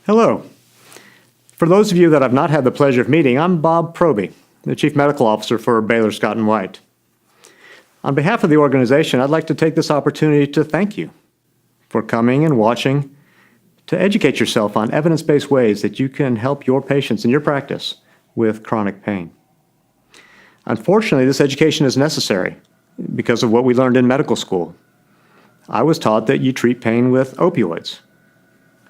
Hello. For those of you that I've not had the pleasure of meeting, I'm Bob Proby, the Chief Medical Officer for Baylor Scott White. On behalf of the organization, I'd like to take this opportunity to thank you for coming and watching to educate yourself on evidence-based ways that you can help your patients in your practice with chronic pain. Unfortunately, this education is necessary because of what we learned in medical school. I was taught that you treat pain with opioids.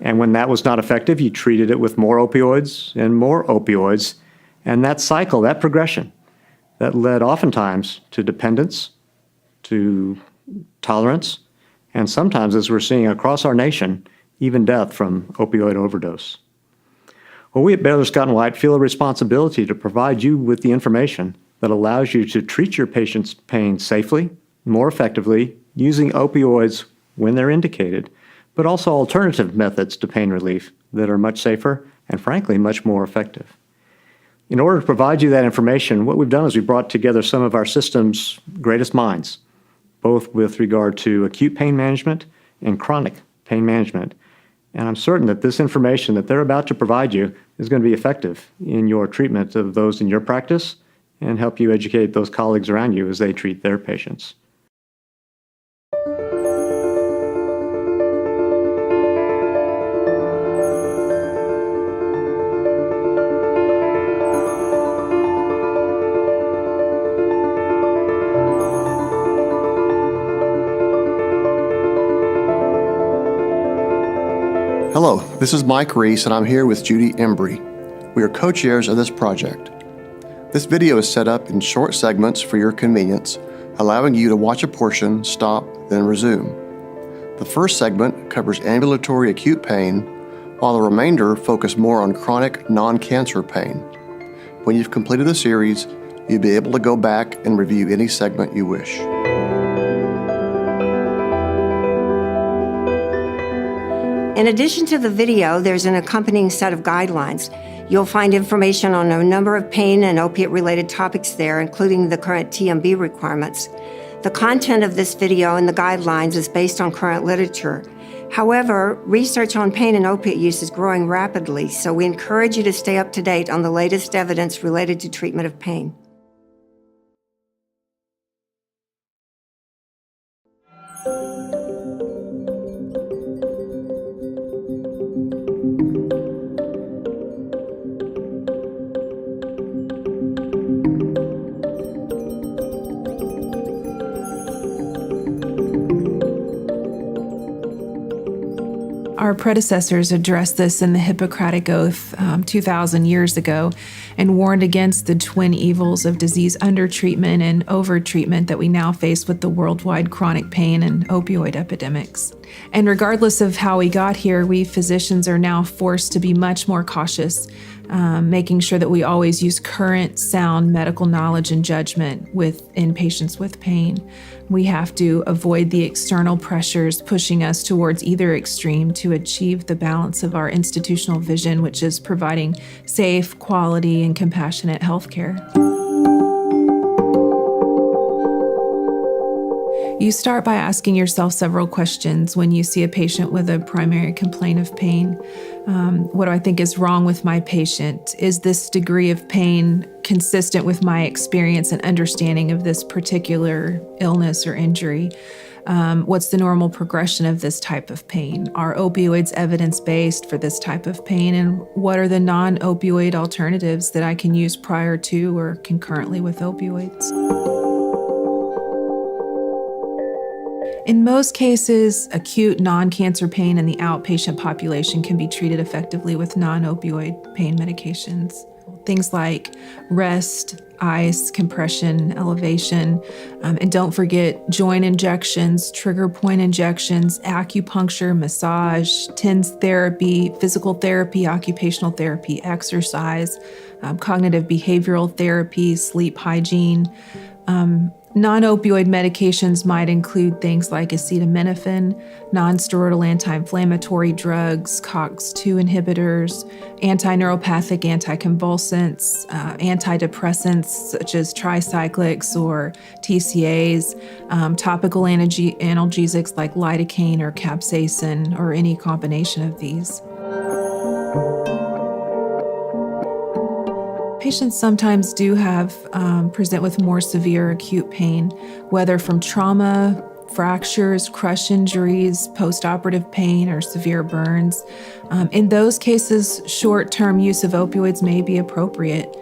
And when that was not effective, you treated it with more opioids and more opioids. And that cycle, that progression, that led oftentimes to dependence, to tolerance, and sometimes, as we're seeing across our nation, even death from opioid overdose. Well, we at Baylor Scott White feel a responsibility to provide you with the information that allows you to treat your patient's pain safely, more effectively, using opioids when they're indicated, but also alternative methods to pain relief that are much safer and, frankly, much more effective. In order to provide you that information, what we've done is we've brought together some of our system's greatest minds, both with regard to acute pain management and chronic pain management. And I'm certain that this information that they're about to provide you is going to be effective in your treatment of those in your practice and help you educate those colleagues around you as they treat their patients. Hello, this is Mike Reese and I'm here with Judy Embry. We are co-chairs of this project. This video is set up in short segments for your convenience, allowing you to watch a portion, stop, then resume. The first segment covers ambulatory acute pain, while the remainder focus more on chronic non-cancer pain. When you've completed the series, you'll be able to go back and review any segment you wish. In addition to the video, there's an accompanying set of guidelines. You'll find information on a number of pain and opiate-related topics there, including the current TMB requirements. The content of this video and the guidelines is based on current literature. However, research on pain and opiate use is growing rapidly, so we encourage you to stay up to date on the latest evidence related to treatment of pain. Our predecessors addressed this in the Hippocratic Oath 2,000 years ago and warned against the twin evils of disease undertreatment and overtreatment that we now face with the worldwide chronic pain and opioid epidemics. And regardless of how we got here, we physicians are now forced to be much more cautious, making sure that we always use current, sound medical knowledge and judgment in patients with pain. We have to avoid the external pressures pushing us towards either extreme to achieve the balance of our institutional vision, which is providing safe, quality, and compassionate healthcare. You start by asking yourself several questions when you see a patient with a primary complaint of pain. What do I think is wrong with my patient? Is this degree of pain consistent with my experience and understanding of this particular illness or injury? What's the normal progression of this type of pain? Are opioids evidence-based for this type of pain? And what are the non-opioid alternatives that I can use prior to or concurrently with opioids? In most cases, acute non-cancer pain in the outpatient population can be treated effectively with non-opioid pain medications. Things like rest, ice, compression, elevation, and don't forget joint injections, trigger point injections, acupuncture, massage, TENS therapy, physical therapy, occupational therapy, exercise, cognitive behavioral therapy, sleep hygiene. Non-opioid medications might include things like acetaminophen, non-steroidal anti-inflammatory drugs, COX-2 inhibitors, anti-neuropathic anticonvulsants, antidepressants such as tricyclics or TCAs, topical analgesics like lidocaine or capsaicin, or any combination of these. Patients sometimes do present with more severe acute pain, whether from trauma, fractures, crush injuries, postoperative pain, or severe burns. In those cases, short-term use of opioids may be appropriate.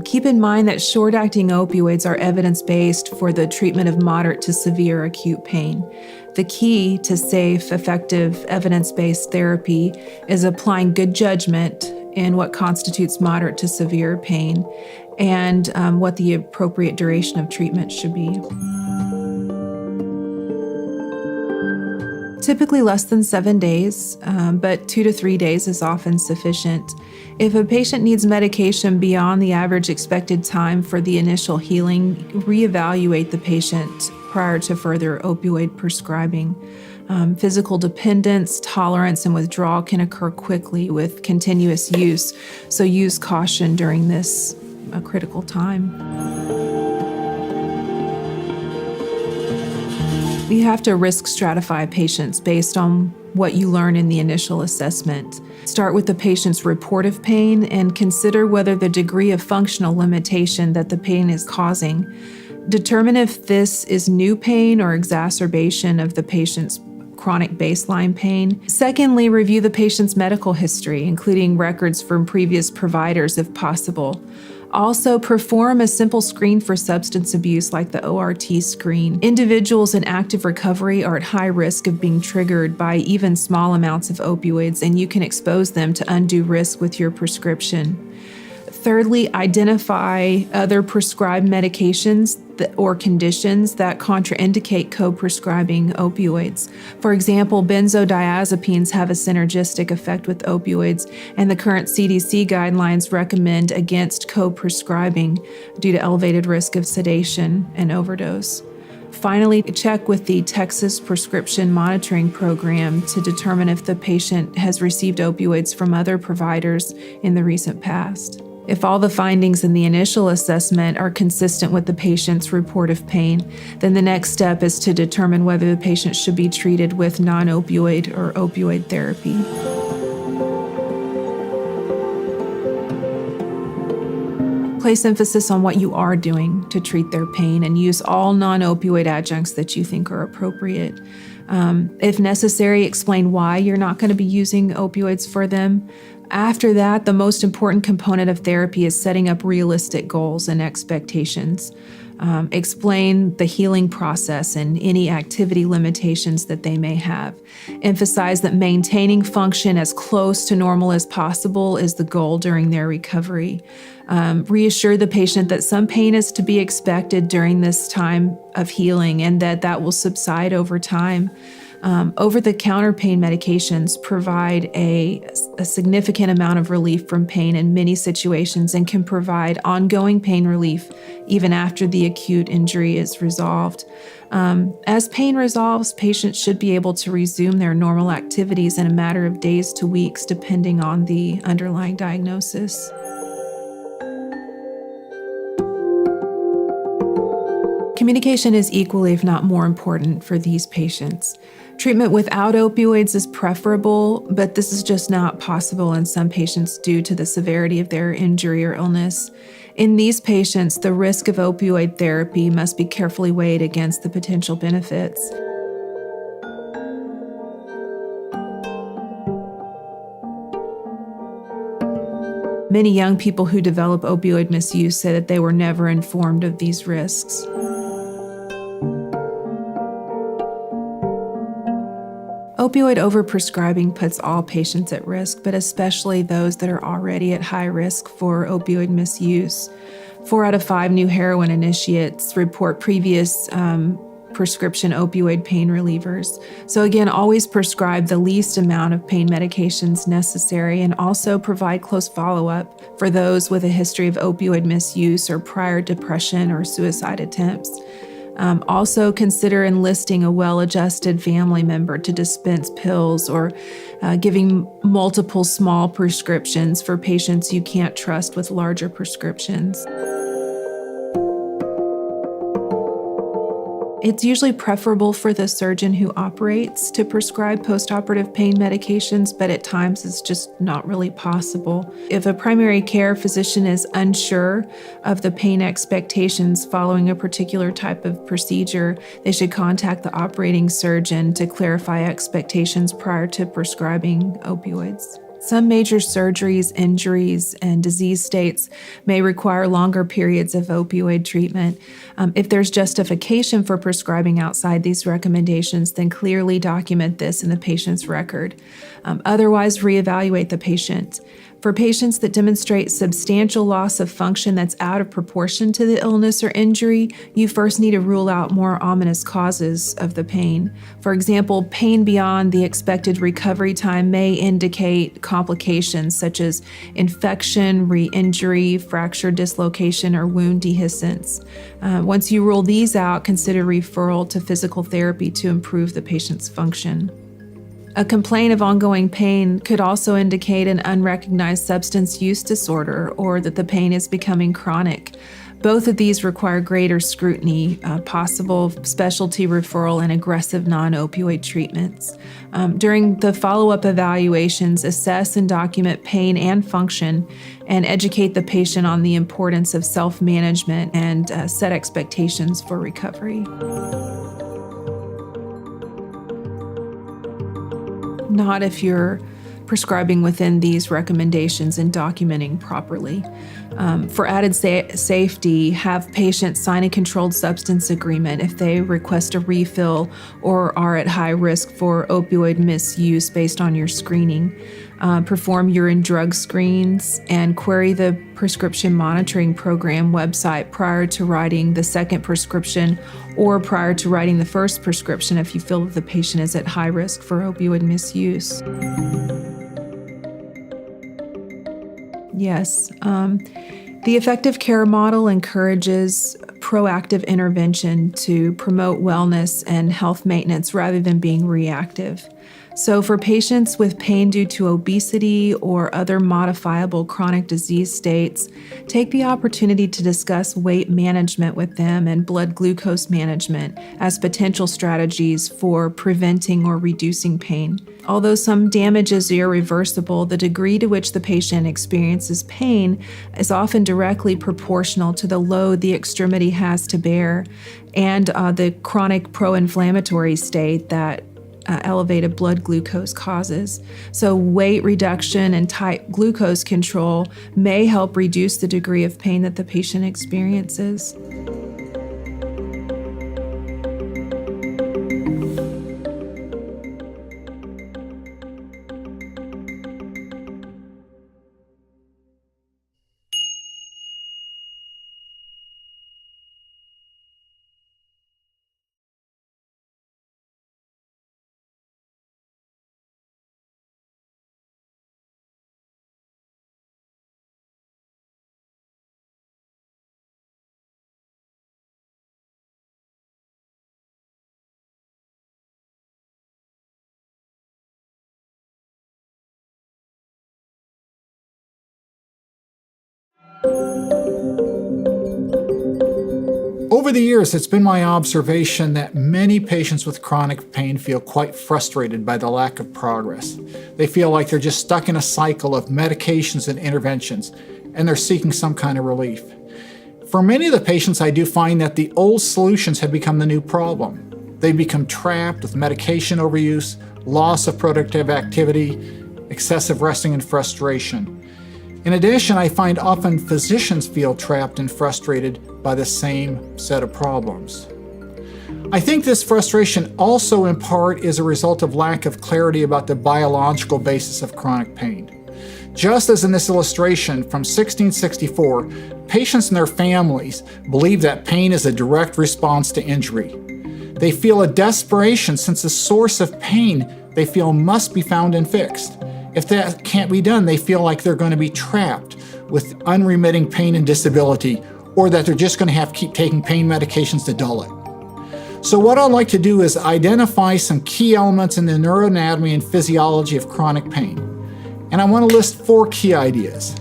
Keep in mind that short-acting opioids are evidence-based for the treatment of moderate to severe acute pain. The key to safe, effective, evidence-based therapy is applying good judgment in what constitutes moderate to severe pain and what the appropriate duration of treatment should be. Typically less than 7 days, but 2 to 3 days is often sufficient. If a patient needs medication beyond the average expected time for the initial healing, reevaluate the patient prior to further opioid prescribing. Physical dependence, tolerance, and withdrawal can occur quickly with continuous use, so use caution during this critical time. You have to risk stratify patients based on what you learn in the initial assessment. Start with the patient's report of pain and consider whether the degree of functional limitation that the pain is causing. Determine if this is new pain or exacerbation of the patient's chronic baseline pain. Secondly, review the patient's medical history, including records from previous providers if possible. Also, perform a simple screen for substance abuse like the ORT screen. Individuals in active recovery are at high risk of being triggered by even small amounts of opioids, and you can expose them to undue risk with your prescription. Thirdly, identify other prescribed medications or conditions that contraindicate co-prescribing opioids. For example, benzodiazepines have a synergistic effect with opioids, and the current CDC guidelines recommend against co-prescribing due to elevated risk of sedation and overdose. Finally, check with the Texas Prescription Monitoring Program to determine if the patient has received opioids from other providers in the recent past. If all the findings in the initial assessment are consistent with the patient's report of pain, then the next step is to determine whether the patient should be treated with non-opioid or opioid therapy. Place emphasis on what you are doing to treat their pain and use all non-opioid adjuncts that you think are appropriate. If necessary, explain why you're not going to be using opioids for them. After that, the most important component of therapy is setting up realistic goals and expectations. Explain the healing process and any activity limitations that they may have. Emphasize that maintaining function as close to normal as possible is the goal during their recovery. Reassure the patient that some pain is to be expected during this time of healing and that will subside over time. Over-the-counter pain medications provide a significant amount of relief from pain in many situations and can provide ongoing pain relief even after the acute injury is resolved. As pain resolves, patients should be able to resume their normal activities in a matter of days to weeks, depending on the underlying diagnosis. Communication is equally, if not more important, for these patients. Treatment without opioids is preferable, but this is just not possible in some patients due to the severity of their injury or illness. In these patients, the risk of opioid therapy must be carefully weighed against the potential benefits. Many young people who develop opioid misuse say that they were never informed of these risks. Opioid overprescribing puts all patients at risk, but especially those that are already at high risk for opioid misuse. 4 out of 5 new heroin initiates report previous prescription opioid pain relievers. So again, always prescribe the least amount of pain medications necessary and also provide close follow-up for those with a history of opioid misuse or prior depression or suicide attempts. Also consider enlisting a well-adjusted family member to dispense pills or giving multiple small prescriptions for patients you can't trust with larger prescriptions. It's usually preferable for the surgeon who operates to prescribe postoperative pain medications, but at times it's just not really possible. If a primary care physician is unsure of the pain expectations following a particular type of procedure, they should contact the operating surgeon to clarify expectations prior to prescribing opioids. Some major surgeries, injuries, and disease states may require longer periods of opioid treatment. If there's justification for prescribing outside these recommendations, then clearly document this in the patient's record. Otherwise, reevaluate the patient. For patients that demonstrate substantial loss of function that's out of proportion to the illness or injury, you first need to rule out more ominous causes of the pain. For example, pain beyond the expected recovery time may indicate complications such as infection, re-injury, fracture dislocation, or wound dehiscence. Once you rule these out, consider referral to physical therapy to improve the patient's function. A complaint of ongoing pain could also indicate an unrecognized substance use disorder or that the pain is becoming chronic. Both of these require greater scrutiny, possible specialty referral, and aggressive non-opioid treatments. During the follow-up evaluations, assess and document pain and function, and educate the patient on the importance of self-management and set expectations for recovery. Not if you're prescribing within these recommendations and documenting properly. For added safety, have patients sign a controlled substance agreement if they request a refill or are at high risk for opioid misuse based on your screening. Perform urine drug screens and query the prescription monitoring program website prior to writing the second prescription or prior to writing the first prescription if you feel that the patient is at high risk for opioid misuse. Yes, the effective care model encourages proactive intervention to promote wellness and health maintenance rather than being reactive. So for patients with pain due to obesity or other modifiable chronic disease states, take the opportunity to discuss weight management with them and blood glucose management as potential strategies for preventing or reducing pain. Although some damage is irreversible, the degree to which the patient experiences pain is often directly proportional to the load the extremity has to bear and the chronic pro-inflammatory state that elevated blood glucose causes. So weight reduction and tight glucose control may help reduce the degree of pain that the patient experiences. Over the years, it's been my observation that many patients with chronic pain feel quite frustrated by the lack of progress. They feel like they're just stuck in a cycle of medications and interventions, and they're seeking some kind of relief. For many of the patients, I do find that the old solutions have become the new problem. They become trapped with medication overuse, loss of productive activity, excessive resting, and frustration. In addition, I find often physicians feel trapped and frustrated by the same set of problems. I think this frustration also in part is a result of lack of clarity about the biological basis of chronic pain. Just as in this illustration from 1664, patients and their families believe that pain is a direct response to injury. They feel a desperation since the source of pain they feel must be found and fixed. If that can't be done, they feel like they're going to be trapped with unremitting pain and disability, or that they're just going to have to keep taking pain medications to dull it. So what I'd like to do is identify some key elements in the neuroanatomy and physiology of chronic pain. And I want to list 4 key ideas.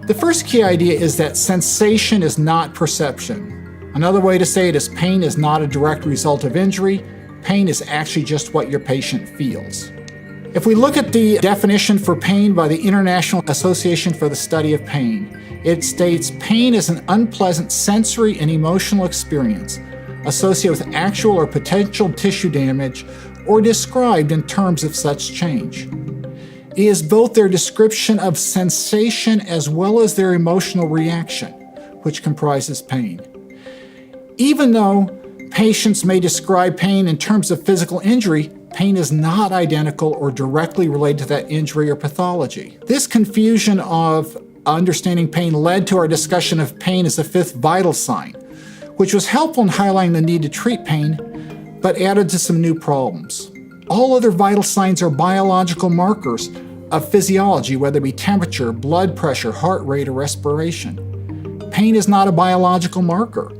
The first key idea is that sensation is not perception. Another way to say it is pain is not a direct result of injury. Pain is actually just what your patient feels. If we look at the definition for pain by the International Association for the Study of Pain, it states pain is an unpleasant sensory and emotional experience associated with actual or potential tissue damage or described in terms of such change. It is both their description of sensation as well as their emotional reaction, which comprises pain. Even though patients may describe pain in terms of physical injury, pain is not identical or directly related to that injury or pathology. This confusion of understanding pain led to our discussion of pain as a fifth vital sign, which was helpful in highlighting the need to treat pain, but added to some new problems. All other vital signs are biological markers of physiology, whether it be temperature, blood pressure, heart rate, or respiration. Pain is not a biological marker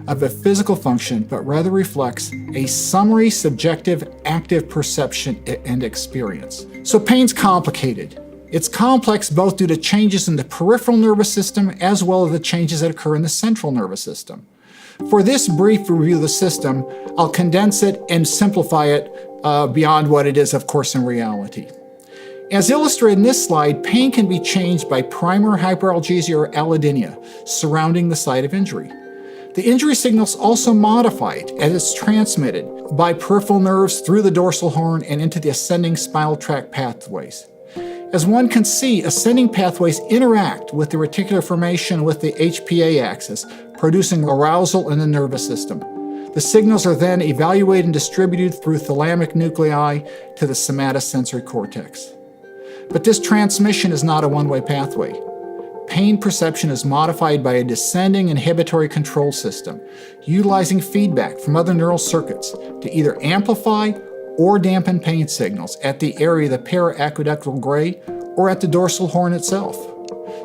of a physical function, but rather reflects a summary, subjective, active perception and experience. So pain's complicated. It's complex both due to changes in the peripheral nervous system as well as the changes that occur in the central nervous system. For this brief review of the system, I'll condense it and simplify it beyond what it is, of course, in reality. As illustrated in this slide, pain can be changed by primary hyperalgesia or allodynia surrounding the site of injury. The injury signal is also modified as it's transmitted by peripheral nerves through the dorsal horn and into the ascending spinal tract pathways. As one can see, ascending pathways interact with the reticular formation with the HPA axis, producing arousal in the nervous system. The signals are then evaluated and distributed through thalamic nuclei to the somatosensory cortex. But this transmission is not a one-way pathway. Pain perception is modified by a descending inhibitory control system, utilizing feedback from other neural circuits to either amplify or dampen pain signals at the area of the para-aqueductal gray or at the dorsal horn itself.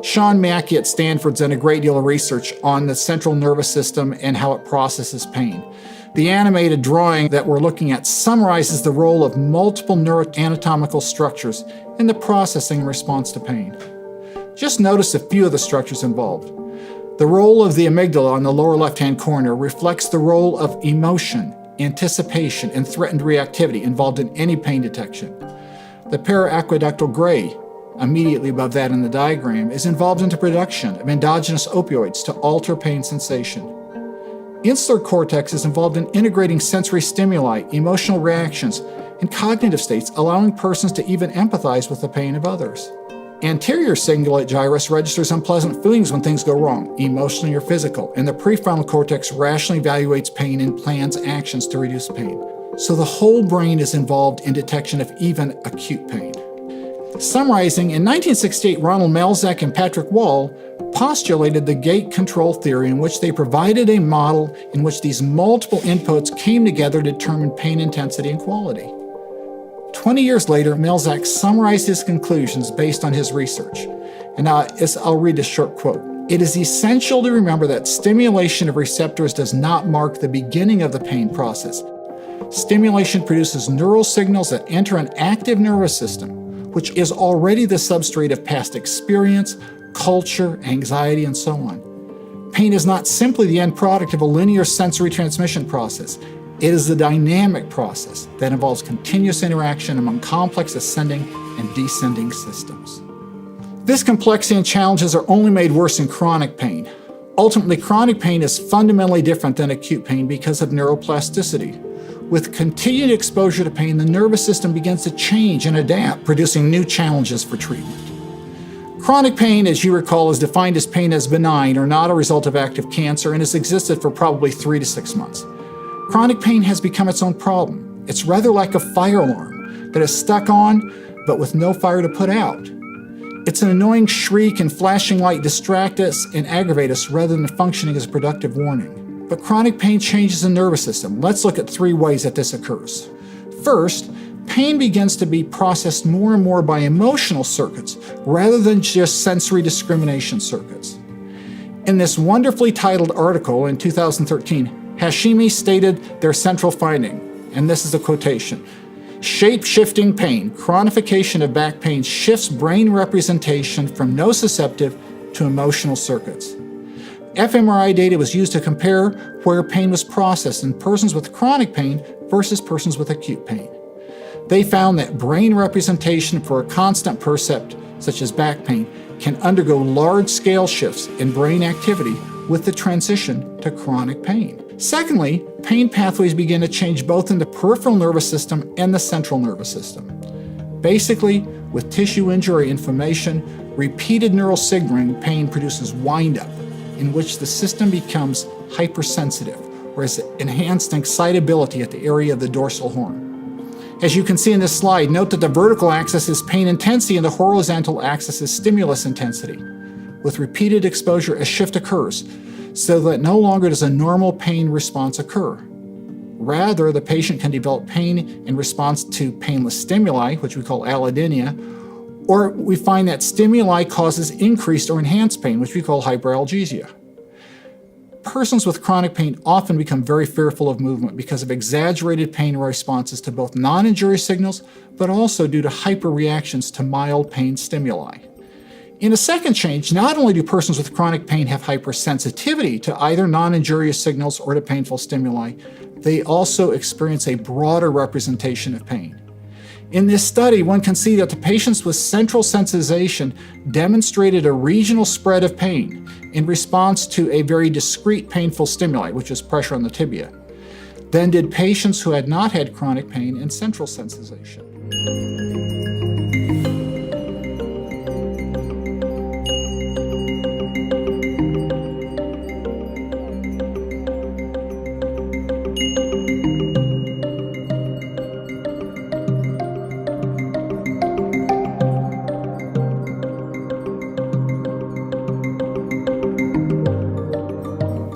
Sean Mackey at Stanford's done a great deal of research on the central nervous system and how it processes pain. The animated drawing that we're looking at summarizes the role of multiple neuroanatomical structures in the processing and response to pain. Just notice a few of the structures involved. The role of the amygdala on the lower left-hand corner reflects the role of emotion, anticipation, and threatened reactivity involved in any pain detection. The para-aqueductal gray, immediately above that in the diagram, is involved in the production of endogenous opioids to alter pain sensation. Insular cortex is involved in integrating sensory stimuli, emotional reactions, and cognitive states, allowing persons to even empathize with the pain of others. Anterior cingulate gyrus registers unpleasant feelings when things go wrong, emotionally or physical, and the prefrontal cortex rationally evaluates pain and plans actions to reduce pain. So the whole brain is involved in detection of even acute pain. Summarizing, in 1968, Ronald Melzack and Patrick Wall postulated the gate control theory, in which they provided a model in which these multiple inputs came together to determine pain intensity and quality. 20 years later, Melzack summarized his conclusions based on his research. And now I'll read a short quote. "It is essential to remember that stimulation of receptors does not mark the beginning of the pain process. Stimulation produces neural signals that enter an active nervous system, which is already the substrate of past experience, culture, anxiety, and so on. Pain is not simply the end product of a linear sensory transmission process. It is the dynamic process that involves continuous interaction among complex ascending and descending systems." This complexity and challenges are only made worse in chronic pain. Ultimately, chronic pain is fundamentally different than acute pain because of neuroplasticity. With continued exposure to pain, the nervous system begins to change and adapt, producing new challenges for treatment. Chronic pain, as you recall, is defined as pain as benign or not a result of active cancer and has existed for probably 3 to 6 months. Chronic pain has become its own problem. It's rather like a fire alarm that is stuck on, but with no fire to put out. Its an annoying shriek and flashing light distract us and aggravate us rather than functioning as a productive warning. But chronic pain changes the nervous system. Let's look at 3 ways that this occurs. First, pain begins to be processed more and more by emotional circuits rather than just sensory discrimination circuits. In this wonderfully titled article in 2013, Hashimi stated their central finding, and this is a quotation: "Shape-shifting pain, chronification of back pain shifts brain representation from nociceptive to emotional circuits." fMRI data was used to compare where pain was processed in persons with chronic pain versus persons with acute pain. They found that brain representation for a constant percept, such as back pain, can undergo large-scale shifts in brain activity with the transition to chronic pain. Secondly, pain pathways begin to change both in the peripheral nervous system and the central nervous system. Basically, with tissue injury inflammation, repeated neural signaling pain produces wind-up, in which the system becomes hypersensitive, whereas enhanced excitability at the area of the dorsal horn. As you can see in this slide, note that the vertical axis is pain intensity and the horizontal axis is stimulus intensity. With repeated exposure, a shift occurs, so that no longer does a normal pain response occur. Rather, the patient can develop pain in response to painless stimuli, which we call allodynia, or we find that stimuli causes increased or enhanced pain, which we call hyperalgesia. Persons with chronic pain often become very fearful of movement because of exaggerated pain responses to both non-injurious signals, but also due to hyperreactions to mild pain stimuli. In a second change, not only do persons with chronic pain have hypersensitivity to either non-injurious signals or to painful stimuli, they also experience a broader representation of pain. In this study, one can see that the patients with central sensitization demonstrated a regional spread of pain in response to a very discrete painful stimuli, which is pressure on the tibia. Then did patients who had not had chronic pain in central sensitization.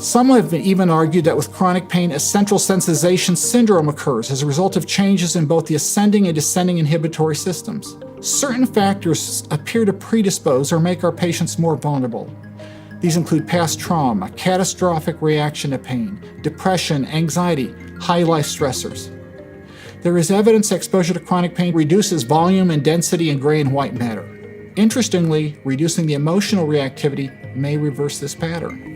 Some have even argued that with chronic pain, a central sensitization syndrome occurs as a result of changes in both the ascending and descending inhibitory systems. Certain factors appear to predispose or make our patients more vulnerable. These include past trauma, catastrophic reaction to pain, depression, anxiety, high life stressors. There is evidence that exposure to chronic pain reduces volume and density in gray and white matter. Interestingly, reducing the emotional reactivity may reverse this pattern.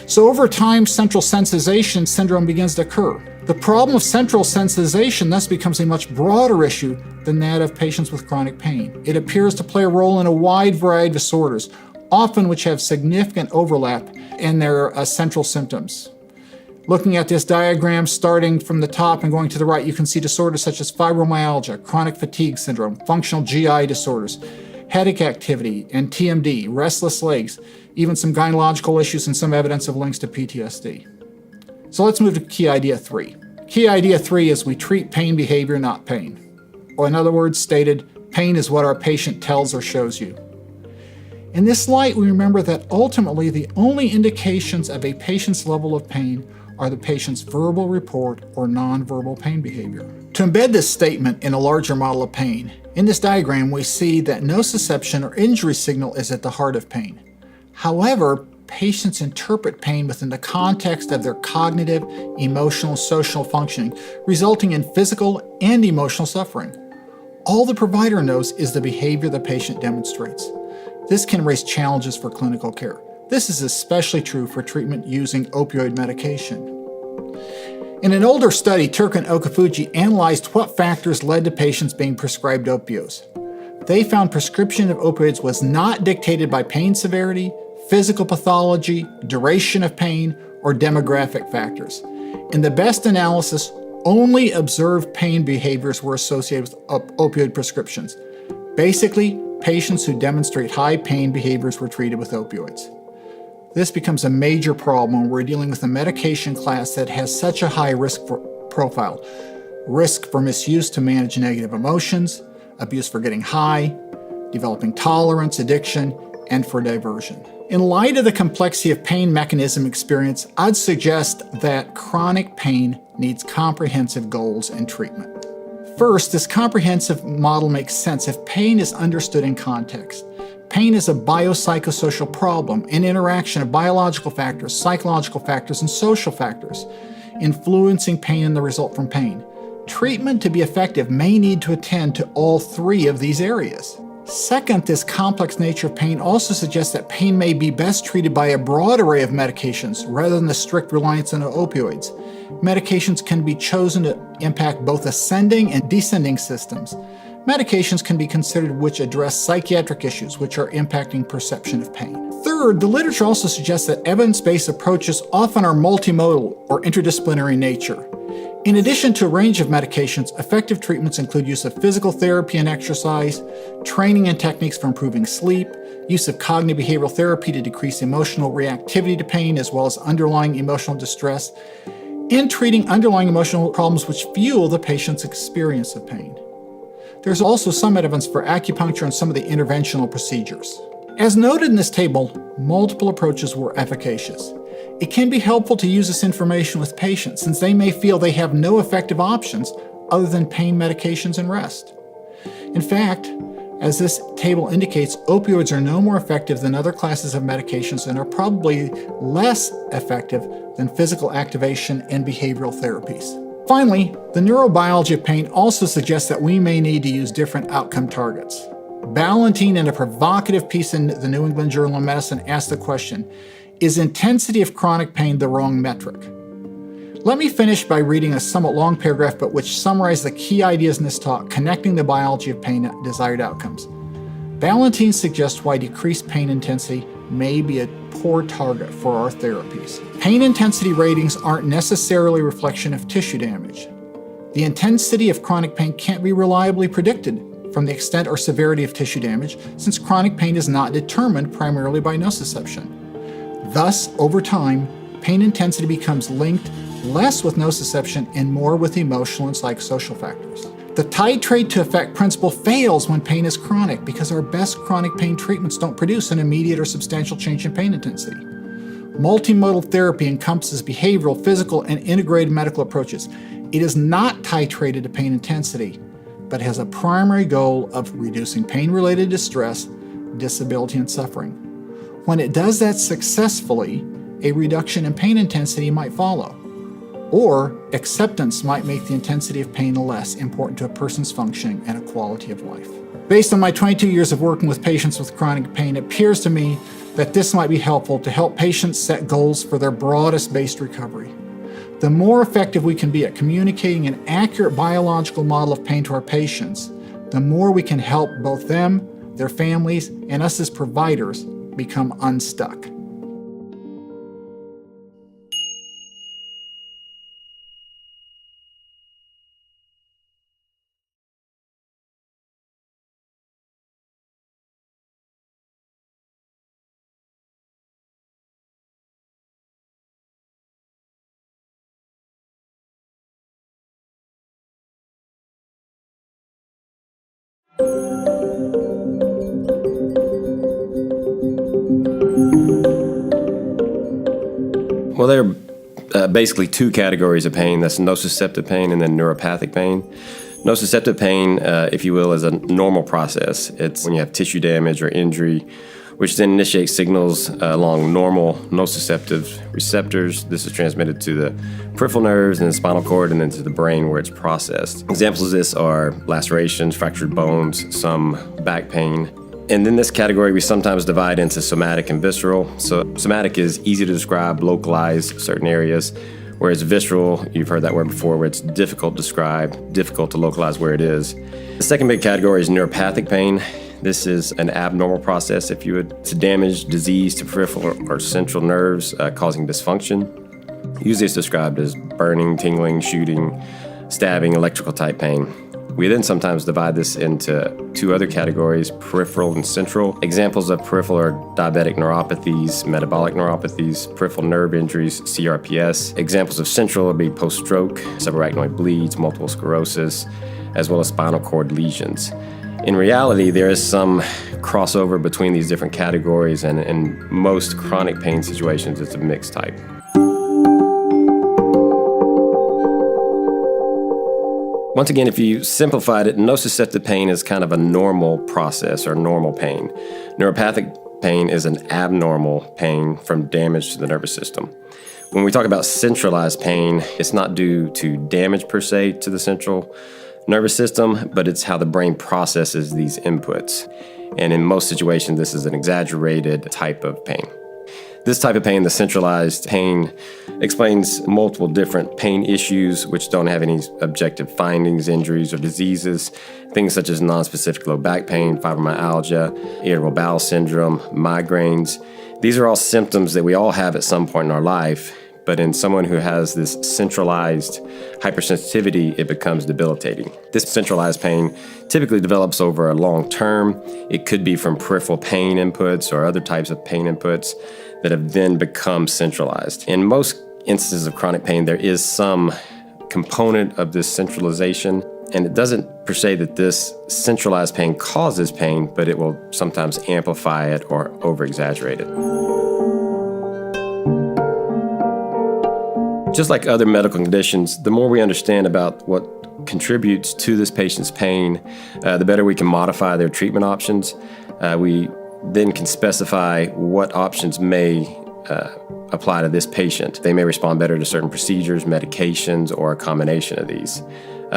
So over time, central sensitization syndrome begins to occur. The problem of central sensitization thus becomes a much broader issue than that of patients with chronic pain. It appears to play a role in a wide variety of disorders, often which have significant overlap in their central symptoms. Looking at this diagram, starting from the top and going to the right, you can see disorders such as fibromyalgia, chronic fatigue syndrome, functional GI disorders, headache activity, and TMD, restless legs, even some gynecological issues and some evidence of links to PTSD. So let's move to key idea 3. Key idea 3 is we treat pain behavior, not pain. Or in other words stated, pain is what our patient tells or shows you. In this light, we remember that ultimately the only indications of a patient's level of pain are the patient's verbal report or nonverbal pain behavior. To embed this statement in a larger model of pain, in this diagram we see that nociception or injury signal is at the heart of pain. However, patients interpret pain within the context of their cognitive, emotional, social functioning, resulting in physical and emotional suffering. All the provider knows is the behavior the patient demonstrates. This can raise challenges for clinical care. This is especially true for treatment using opioid medication. In an older study, Turk and Okafuji analyzed what factors led to patients being prescribed opioids. They found prescription of opioids was not dictated by pain severity, physical pathology, duration of pain, or demographic factors. In the best analysis, only observed pain behaviors were associated with opioid prescriptions. Basically, patients who demonstrate high pain behaviors were treated with opioids. This becomes a major problem when we're dealing with a medication class that has such a high risk profile. Risk for misuse to manage negative emotions, abuse for getting high, developing tolerance, addiction, and for diversion. In light of the complexity of pain mechanism experience, I'd suggest that chronic pain needs comprehensive goals and treatment. First, this comprehensive model makes sense if pain is understood in context. Pain is a biopsychosocial problem, an interaction of biological factors, psychological factors, and social factors, influencing pain and the result from pain. Treatment to be effective may need to attend to all three of these areas. Second, this complex nature of pain also suggests that pain may be best treated by a broad array of medications rather than the strict reliance on opioids. Medications can be chosen to impact both ascending and descending systems. Medications can be considered which address psychiatric issues, which are impacting perception of pain. Third, the literature also suggests that evidence-based approaches often are multimodal or interdisciplinary in nature. In addition to a range of medications, effective treatments include use of physical therapy and exercise, training and techniques for improving sleep, use of cognitive behavioral therapy to decrease emotional reactivity to pain, as well as underlying emotional distress, and treating underlying emotional problems which fuel the patient's experience of pain. There's also some evidence for acupuncture and some of the interventional procedures. As noted in this table, multiple approaches were efficacious. It can be helpful to use this information with patients since they may feel they have no effective options other than pain medications and rest. In fact, as this table indicates, opioids are no more effective than other classes of medications and are probably less effective than physical activation and behavioral therapies. Finally, the neurobiology of pain also suggests that we may need to use different outcome targets. Ballantine, in a provocative piece in the New England Journal of Medicine, asked the question, is intensity of chronic pain the wrong metric? Let me finish by reading a somewhat long paragraph, but which summarizes the key ideas in this talk, connecting the biology of pain and desired outcomes. Ballantine suggests why decreased pain intensity may be a poor target for our therapies. Pain intensity ratings aren't necessarily a reflection of tissue damage. The intensity of chronic pain can't be reliably predicted from the extent or severity of tissue damage, since chronic pain is not determined primarily by nociception. Thus, over time, pain intensity becomes linked less with nociception and more with emotional and psychosocial factors. The titrate to effect principle fails when pain is chronic because our best chronic pain treatments don't produce an immediate or substantial change in pain intensity. Multimodal therapy encompasses behavioral, physical, and integrated medical approaches. It is not titrated to pain intensity, but has a primary goal of reducing pain-related distress, disability, and suffering. When it does that successfully, a reduction in pain intensity might follow. Or acceptance might make the intensity of pain less important to a person's functioning and a quality of life. Based on my 22 years of working with patients with chronic pain, it appears to me that this might be helpful to help patients set goals for their broadest based recovery. The more effective we can be at communicating an accurate biological model of pain to our patients, the more we can help both them, their families, and us as providers become unstuck. Well, there are basically two categories of pain. That's nociceptive pain and then neuropathic pain. Nociceptive pain, if you will, is a normal process. It's when you have tissue damage or injury, which then initiates signals along normal nociceptive receptors. This is transmitted to the peripheral nerves and the spinal cord and then to the brain where it's processed. Examples of this are lacerations, fractured bones, some back pain. And in this category, we sometimes divide into somatic and visceral. So somatic is easy to describe, localize certain areas, whereas visceral, you've heard that word before, where it's difficult to describe, difficult to localize where it is. The second big category is neuropathic pain. This is an abnormal process, if you would. It's a damage, disease to peripheral or central nerves causing dysfunction. Usually it's described as burning, tingling, shooting, stabbing, electrical type pain. We then sometimes divide this into two other categories, peripheral and central. Examples of peripheral are diabetic neuropathies, metabolic neuropathies, peripheral nerve injuries, CRPS. Examples of central would be post-stroke, subarachnoid bleeds, multiple sclerosis, as well as spinal cord lesions. In reality, there is some crossover between these different categories, and in most chronic pain situations, it's a mixed type. Once again, if you simplified it, nociceptive pain is kind of a normal process or normal pain. Neuropathic pain is an abnormal pain from damage to the nervous system. When we talk about centralized pain, it's not due to damage per se to the central nervous system, but it's how the brain processes these inputs. And in most situations, this is an exaggerated type of pain. This type of pain, the centralized pain, explains multiple different pain issues which don't have any objective findings, injuries, or diseases. Things such as nonspecific low back pain, fibromyalgia, irritable bowel syndrome, migraines. These are all symptoms that we all have at some point in our life, but in someone who has this centralized hypersensitivity, it becomes debilitating. This centralized pain typically develops over a long term. It could be from peripheral pain inputs or other types of pain inputs that have then become centralized. In most instances of chronic pain, there is some component of this centralization, and it doesn't per se that this centralized pain causes pain, but it will sometimes amplify it or over-exaggerate it. Just like other medical conditions, the more we understand about what contributes to this patient's pain, the better we can modify their treatment options. We then can specify what options may apply to this patient. They may respond better to certain procedures, medications, or a combination of these.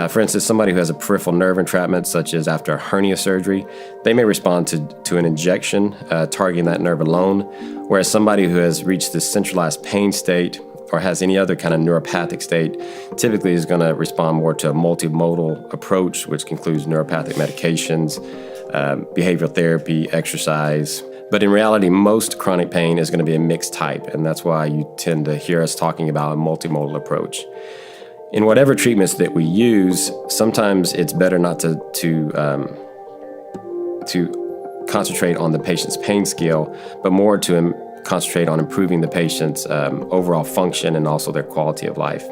For instance, somebody who has a peripheral nerve entrapment, such as after a hernia surgery, they may respond to an injection targeting that nerve alone, whereas somebody who has reached this centralized pain state or has any other kind of neuropathic state typically is going to respond more to a multimodal approach, which includes neuropathic medications, behavioral therapy, exercise. But in reality, most chronic pain is going to be a mixed type, and that's why you tend to hear us talking about a multimodal approach. In whatever treatments that we use, sometimes it's better not to concentrate on the patient's pain scale, but more to concentrate on improving the patient's overall function and also their quality of life.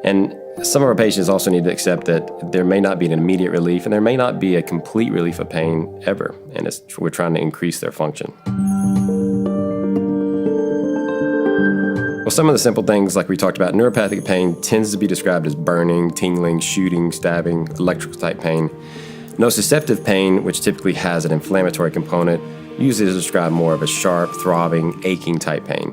And some of our patients also need to accept that there may not be an immediate relief and there may not be a complete relief of pain ever, and we're trying to increase their function. Well, some of the simple things like we talked about, neuropathic pain tends to be described as burning, tingling, shooting, stabbing, electrical type pain. Nociceptive pain, which typically has an inflammatory component, usually is described more of a sharp, throbbing, aching type pain.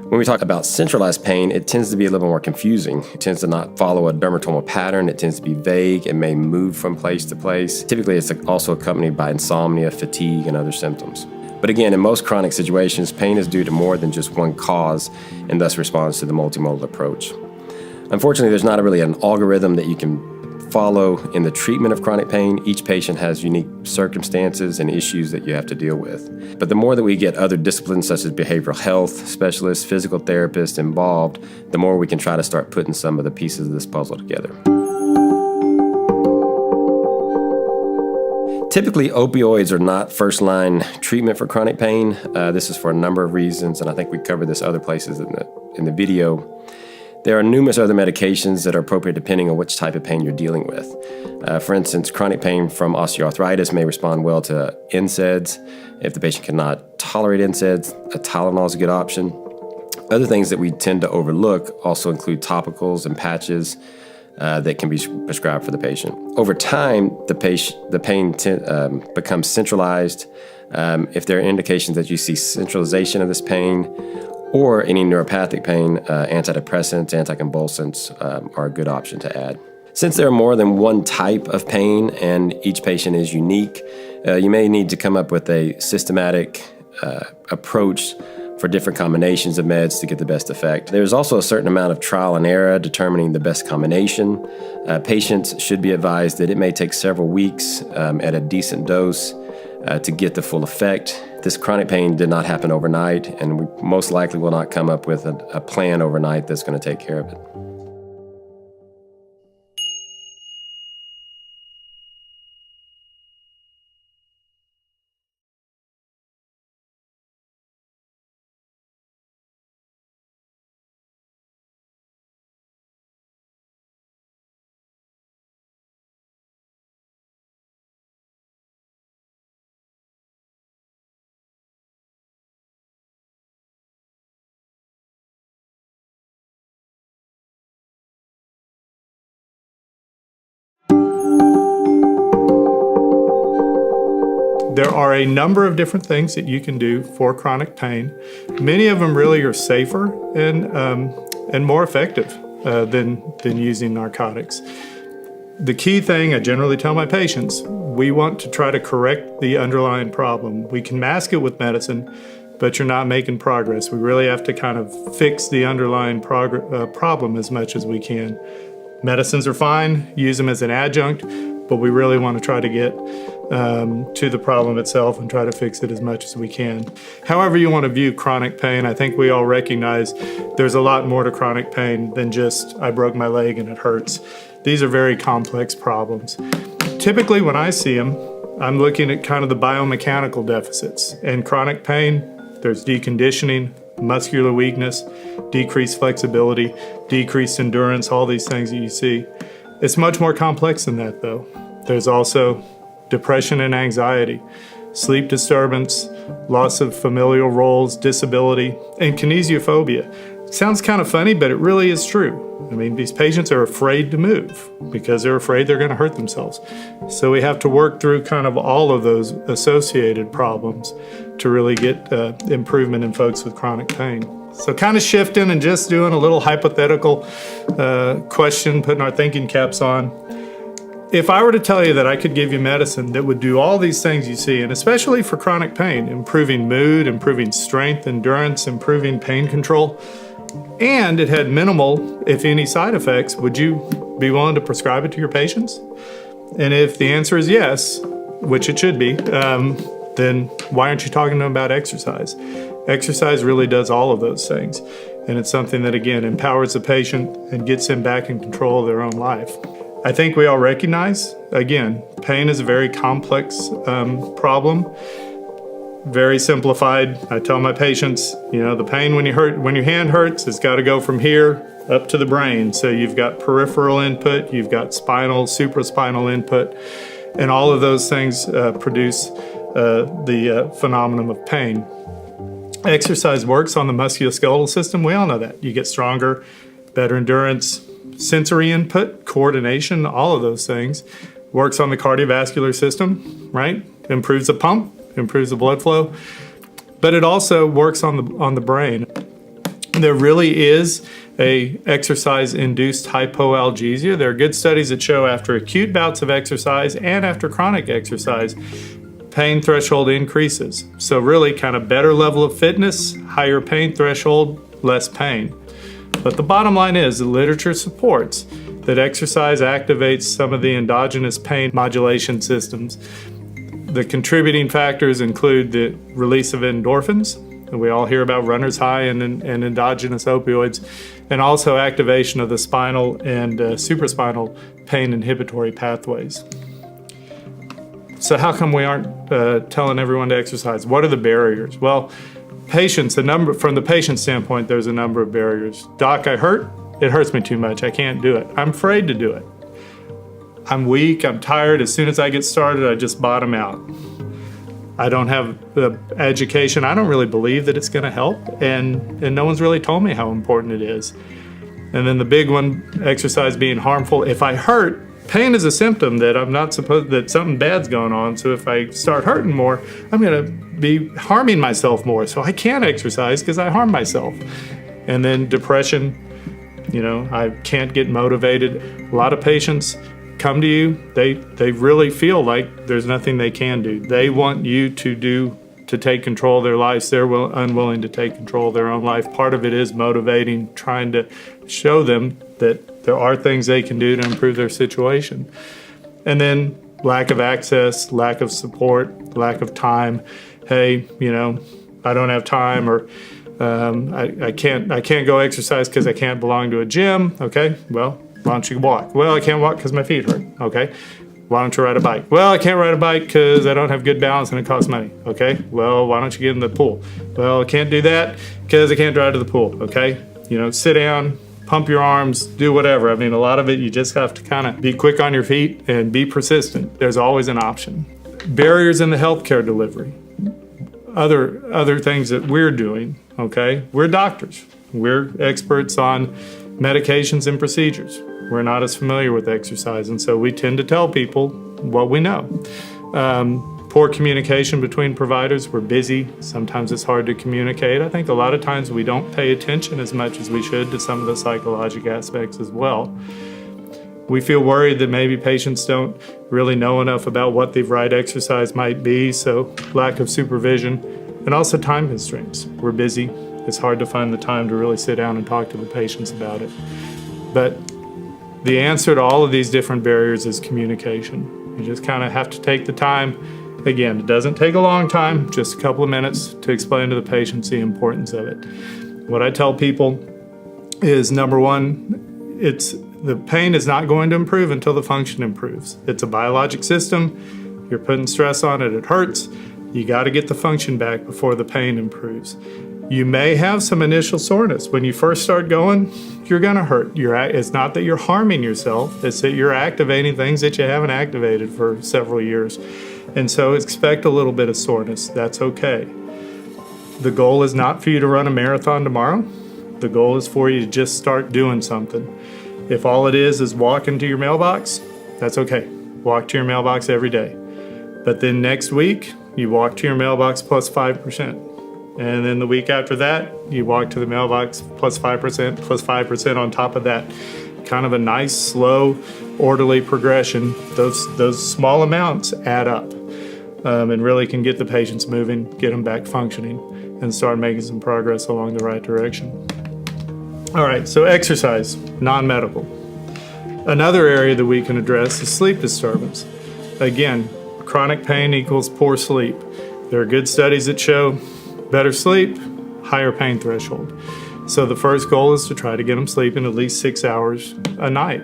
When we talk about centralized pain, it tends to be a little more confusing. It tends to not follow a dermatomal pattern. It tends to be vague. It may move from place to place. Typically, it's also accompanied by insomnia, fatigue, and other symptoms. But again, in most chronic situations, pain is due to more than just one cause and thus responds to the multimodal approach. Unfortunately, there's not really an algorithm that you can follow in the treatment of chronic pain. Each patient has unique circumstances and issues that you have to deal with. But the more that we get other disciplines such as behavioral health specialists, physical therapists involved, the more we can try to start putting some of the pieces of this puzzle together. Typically, opioids are not first-line treatment for chronic pain. This is for a number of reasons, and I think we covered this other places in the video. There are numerous other medications that are appropriate depending on which type of pain you're dealing with. For instance, chronic pain from osteoarthritis may respond well to NSAIDs. If the patient cannot tolerate NSAIDs, a Tylenol is a good option. Other things that we tend to overlook also include topicals and patches that can be prescribed for the patient. Over time, the pain becomes centralized. If there are indications that you see centralization of this pain, or any neuropathic pain, antidepressants, anticonvulsants are a good option to add. Since there are more than one type of pain and each patient is unique, you may need to come up with a systematic approach for different combinations of meds to get the best effect. There's also a certain amount of trial and error determining the best combination. Patients should be advised that it may take several weeks at a decent dose to get the full effect. This chronic pain did not happen overnight, and we most likely will not come up with a plan overnight that's going to take care of it. There are a number of different things that you can do for chronic pain. Many of them really are safer and more effective than using narcotics. The key thing I generally tell my patients, we want to try to correct the underlying problem. We can mask it with medicine, but you're not making progress. We really have to kind of fix the underlying problem as much as we can. Medicines are fine, use them as an adjunct, but we really want to try to get to the problem itself and try to fix it as much as we can. However you want to view chronic pain, I think we all recognize there's a lot more to chronic pain than just, I broke my leg and it hurts. These are very complex problems. Typically when I see them, I'm looking at kind of the biomechanical deficits. In chronic pain, there's deconditioning, muscular weakness, decreased flexibility, decreased endurance, all these things that you see. It's much more complex than that though. There's also depression and anxiety, sleep disturbance, loss of familial roles, disability, and kinesiophobia. Sounds kind of funny, but it really is true. I mean, these patients are afraid to move because they're afraid they're going to hurt themselves. So we have to work through kind of all of those associated problems to really get improvement in folks with chronic pain. So kind of shifting and just doing a little hypothetical question, putting our thinking caps on. If I were to tell you that I could give you medicine that would do all these things you see, and especially for chronic pain, improving mood, improving strength, endurance, improving pain control, and it had minimal, if any, side effects, would you be willing to prescribe it to your patients? And if the answer is yes, which it should be, then why aren't you talking to them about exercise? Exercise really does all of those things. And it's something that, again, empowers the patient and gets them back in control of their own life. I think we all recognize, again, pain is a very complex problem. Very simplified. I tell my patients, the pain when your hand hurts, it's got to go from here up to the brain. So you've got peripheral input, you've got spinal, supraspinal input, and all of those things produce the phenomenon of pain. Exercise works on the musculoskeletal system. We all know that. You get stronger, better endurance, sensory input, coordination, all of those things. Works on the cardiovascular system, right? Improves the pump, improves the blood flow, but it also works on the brain. There really is a exercise-induced hypoalgesia. There are good studies that show after acute bouts of exercise and after chronic exercise, pain threshold increases. So really kind of better level of fitness, higher pain threshold, less pain. But the bottom line is the literature supports that exercise activates some of the endogenous pain modulation systems. The contributing factors include the release of endorphins, and we all hear about runner's high and endogenous opioids, and also activation of the spinal and supraspinal pain inhibitory pathways. So how come we aren't telling everyone to exercise? What are the barriers? Well, from the patient standpoint, there's a number of barriers. Doc, I hurt. It hurts me too much. I can't do it. I'm afraid to do it. I'm weak, I'm tired. As soon as I get started, I just bottom out. I don't have the education. I don't really believe that it's going to help, and no one's really told me how important it is. And then the big one, exercise being harmful. If I hurt, pain is a symptom that that something bad's going on. So if I start hurting more, I'm going to be harming myself more. So I can't exercise because I harm myself. And then depression, I can't get motivated. A lot of patients come to you, they really feel like there's nothing they can do. They want you to take control of their lives. They're unwilling to take control of their own life. Part of it is motivating, trying to show them that there are things they can do to improve their situation. And then lack of access, lack of support, lack of time. Hey, I don't have time, or I can't go exercise because I can't belong to a gym. Okay, well, why don't you walk? Well, I can't walk because my feet hurt. Okay. Why don't you ride a bike? Well, I can't ride a bike because I don't have good balance and it costs money. Okay. Well, why don't you get in the pool? Well, I can't do that because I can't drive to the pool. Okay. Sit down, pump your arms, do whatever. I mean, a lot of it, you just have to kind of be quick on your feet and be persistent. There's always an option. Barriers in the healthcare delivery. Other things that we're doing. Okay. We're doctors. We're experts on medications and procedures. We're not as familiar with exercise, and so we tend to tell people what we know. Poor communication between providers. We're busy. Sometimes it's hard to communicate. I think a lot of times we don't pay attention as much as we should to some of the psychological aspects as well. We feel worried that maybe patients don't really know enough about what the right exercise might be, so lack of supervision, and also time constraints. We're busy. It's hard to find the time to really sit down and talk to the patients about it. But the answer to all of these different barriers is communication. You just kind of have to take the time. Again, it doesn't take a long time, just a couple of minutes to explain to the patients the importance of it. What I tell people is, number one, the pain is not going to improve until the function improves. It's a biologic system. You're putting stress on it, it hurts. You got to get the function back before the pain improves. You may have some initial soreness. When you first start going, you're going to hurt. It's not that you're harming yourself, it's that you're activating things that you haven't activated for several years. And so expect a little bit of soreness. That's okay. The goal is not for you to run a marathon tomorrow. The goal is for you to just start doing something. If all it is walking to your mailbox, that's okay. Walk to your mailbox every day. But then next week, you walk to your mailbox plus 5%. And then the week after that, you walk to the mailbox plus 5%, plus 5% on top of that. Kind of a nice, slow, orderly progression. Those small amounts add up and really can get the patients moving, get them back functioning, and start making some progress along the right direction. All right, so exercise, non-medical. Another area that we can address is sleep disturbance. Again, chronic pain equals poor sleep. There are good studies that show better sleep, higher pain threshold. So the first goal is to try to get them sleeping at least 6 hours a night.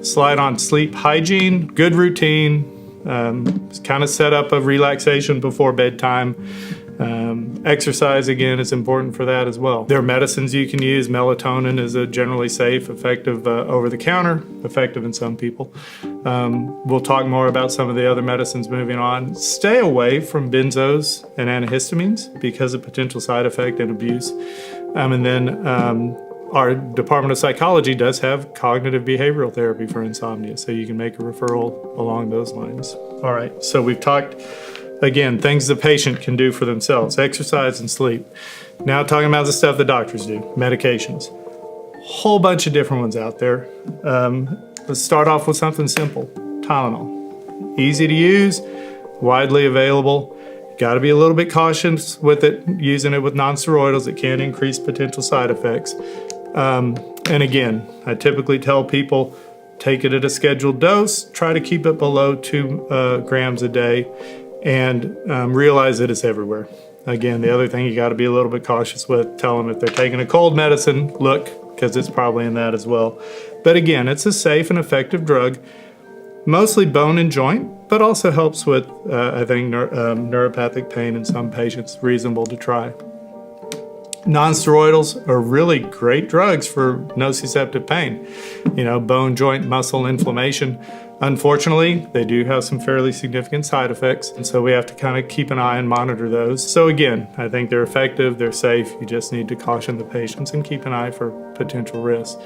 Slide on sleep hygiene, good routine, kind of set up a relaxation before bedtime. Exercise, again, is important for that as well. There are medicines you can use. Melatonin is a generally safe, effective over-the-counter, effective in some people. We'll talk more about some of the other medicines moving on. Stay away from benzos and antihistamines because of potential side effect and abuse. And then our Department of Psychology does have cognitive behavioral therapy for insomnia, so you can make a referral along those lines. All right, so we've talked, again, things the patient can do for themselves, exercise and sleep. Now talking about the stuff the doctors do, medications. Whole bunch of different ones out there. Let's start off with something simple, Tylenol. Easy to use, widely available. Got to be a little bit cautious with it, using it with non-steroidals. It can increase potential side effects. And again, I typically tell people, take it at a scheduled dose, try to keep it below 2 grams a day, and realize that it's everywhere. Again, the other thing you got to be a little bit cautious with, tell them if they're taking a cold medicine, look, because it's probably in that as well. But again, it's a safe and effective drug, mostly bone and joint, but also helps with, I think, neuropathic pain in some patients, reasonable to try. Non-steroidals are really great drugs for nociceptive pain, bone, joint, muscle inflammation. Unfortunately, they do have some fairly significant side effects, and so we have to kind of keep an eye and monitor those. So again, I think they're effective, they're safe. You just need to caution the patients and keep an eye for potential risks.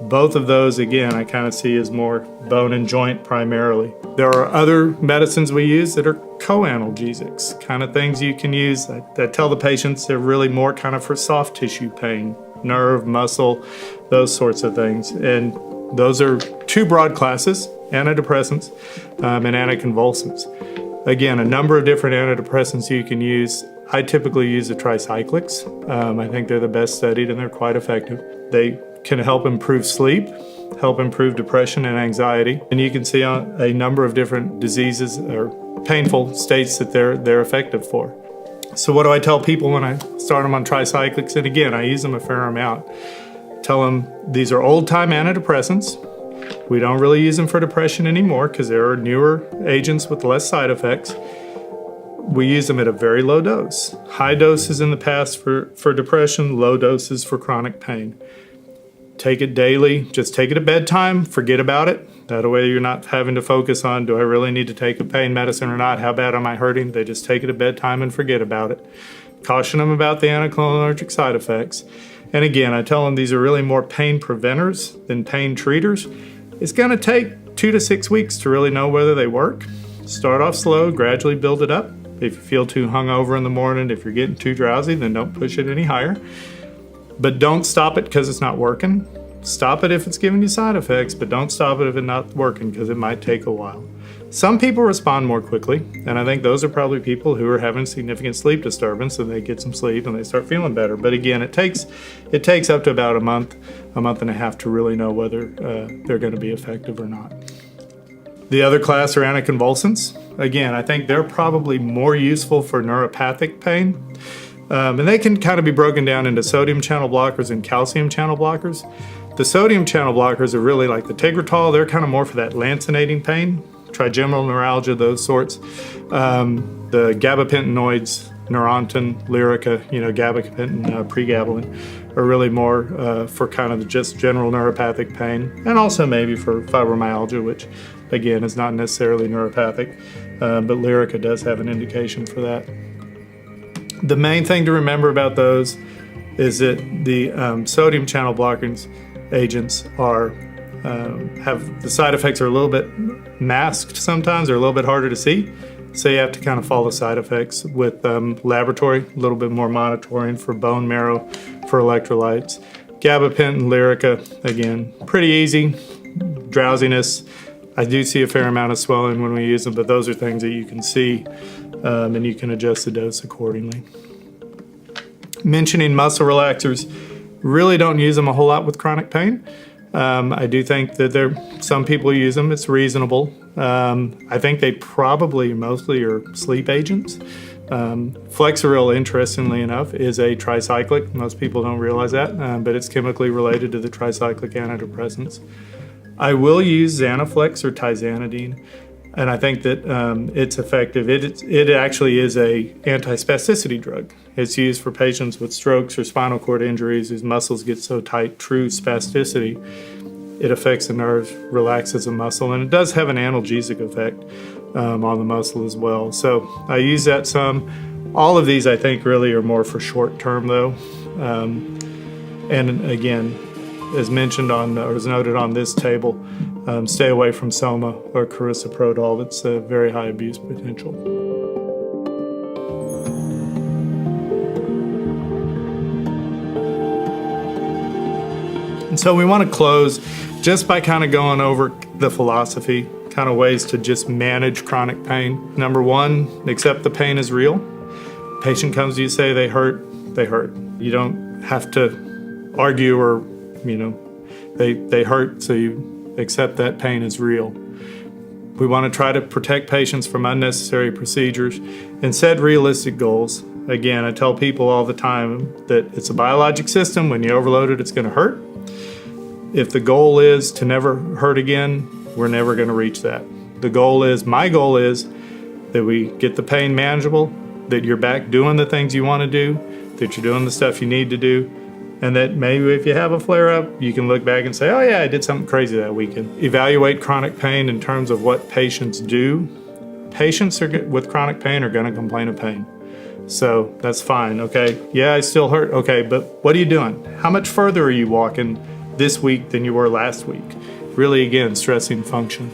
Both of those, again, I kind of see as more bone and joint primarily. There are other medicines we use that are co-analgesics, kind of things you can use. I tell the patients they're really more kind of for soft tissue pain, nerve, muscle, those sorts of things. And those are 2 broad classes, antidepressants and anticonvulsants. Again, a number of different antidepressants you can use. I typically use the tricyclics. I think they're the best studied and they're quite effective. They can help improve sleep, help improve depression and anxiety. And you can see a number of different diseases or painful states that they're effective for. So what do I tell people when I start them on tricyclics? And again, I use them a fair amount. Tell them these are old-time antidepressants. We don't really use them for depression anymore because there are newer agents with less side effects. We use them at a very low dose. High doses in the past for depression, low doses for chronic pain. Take it daily, just take it at bedtime, forget about it. That way you're not having to focus on, do I really need to take a pain medicine or not? How bad am I hurting? They just take it at bedtime and forget about it. Caution them about the anticholinergic side effects. And again, I tell them these are really more pain preventers than pain treaters. It's gonna take 2 to 6 weeks to really know whether they work. Start off slow, gradually build it up. If you feel too hungover in the morning, if you're getting too drowsy, then don't push it any higher. But don't stop it because it's not working. Stop it if it's giving you side effects, but don't stop it if it's not working, because it might take a while. Some people respond more quickly, and I think those are probably people who are having significant sleep disturbance, and they get some sleep and they start feeling better. But again, it takes up to about a month and a half to really know whether they're going to be effective or not. The other class are anticonvulsants. Again, I think they're probably more useful for neuropathic pain. And they can kind of be broken down into sodium channel blockers and calcium channel blockers. The sodium channel blockers are really like the Tegretol. They're kind of more for that lancinating pain, trigeminal neuralgia, those sorts. The gabapentinoids, Neurontin, Lyrica, gabapentin, pregabalin, are really more for kind of just general neuropathic pain, and also maybe for fibromyalgia, which again is not necessarily neuropathic, but Lyrica does have an indication for that. The main thing to remember about those is that the sodium channel blockers agents have the side effects are a little bit masked sometimes, or a little bit harder to see. So you have to kind of follow side effects with laboratory, a little bit more monitoring for bone marrow, for electrolytes. Gabapentin, Lyrica, again, pretty easy. Drowsiness, I do see a fair amount of swelling when we use them, but those are things that you can see, and you can adjust the dose accordingly. Mentioning muscle relaxers, really don't use them a whole lot with chronic pain. I do think that some people use them. It's reasonable. I think they probably mostly are sleep agents. Flexeril, interestingly enough, is a tricyclic. Most people don't realize that, but it's chemically related to the tricyclic antidepressants. I will use Xanaflex or tizanidine, and I think that it's effective. It actually is a antispasticity drug. It's used for patients with strokes or spinal cord injuries whose muscles get so tight, true spasticity. It affects the nerves, relaxes the muscle, and it does have an analgesic effect on the muscle as well. So I use that some. All of these I think really are more for short term though. And again, as mentioned or as noted on this table, stay away from Soma or carisoprodol. It's a very high abuse potential. And so we want to close just by kind of going over the philosophy, kind of ways to just manage chronic pain. Number one, accept the pain is real. Patient comes to you, say they hurt, they hurt. You don't have to argue or, they hurt, so you accept that pain is real. We want to try to protect patients from unnecessary procedures and set realistic goals. Again, I tell people all the time that it's a biologic system. When you overload it, it's going to hurt. If the goal is to never hurt again, we're never going to reach that. My goal is that we get the pain manageable, that you're back doing the things you want to do, that you're doing the stuff you need to do, and that maybe if you have a flare-up, you can look back and say, oh yeah, I did something crazy that weekend. Evaluate chronic pain in terms of what patients do. Patients with chronic pain are going to complain of pain. So that's fine, okay? Yeah, I still hurt, okay, but what are you doing? How much further are you walking this week than you were last week? Really, again, stressing function.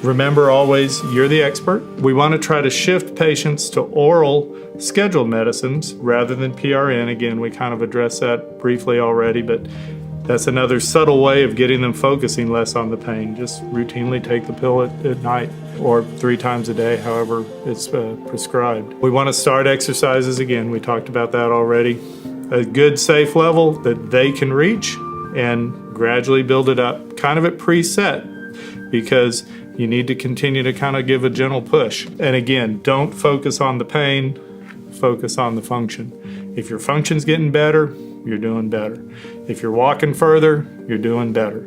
Remember always, you're the expert. We want to try to shift patients to oral scheduled medicines rather than PRN. Again, we kind of addressed that briefly already, but that's another subtle way of getting them focusing less on the pain. Just routinely take the pill at night or 3 times a day, however it's prescribed. We want to start exercises. Again, we talked about that already. A good, safe level that they can reach, and gradually build it up, kind of at preset, because you need to continue to kind of give a gentle push. And again, don't focus on the pain, focus on the function. If your function's getting better, you're doing better. If you're walking further, you're doing better.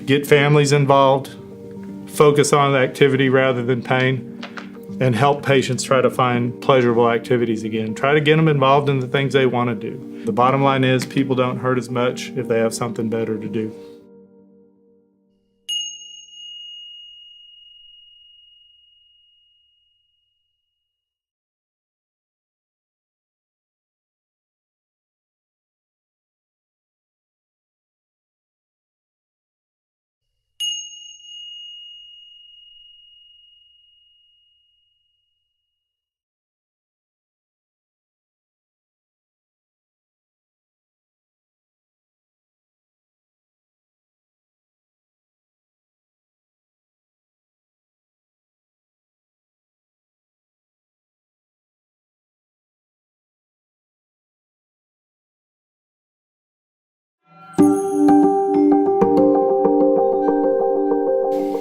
Get families involved, focus on activity rather than pain, and help patients try to find pleasurable activities again. Try to get them involved in the things they want to do. The bottom line is people don't hurt as much if they have something better to do.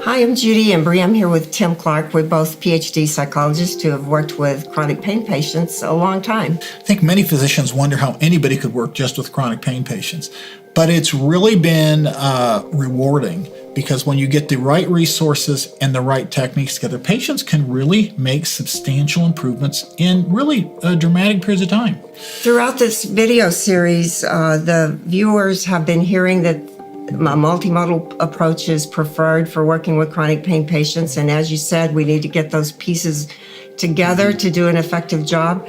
Hi, I'm Judy Embry. I'm here with Tim Clark. We're both PhD psychologists who have worked with chronic pain patients a long time. I think many physicians wonder how anybody could work just with chronic pain patients, but it's really been rewarding because when you get the right resources and the right techniques together, patients can really make substantial improvements in really dramatic periods of time. Throughout this video series, the viewers have been hearing that a multimodal approach is preferred for working with chronic pain patients. And as you said, we need to get those pieces together to do an effective job.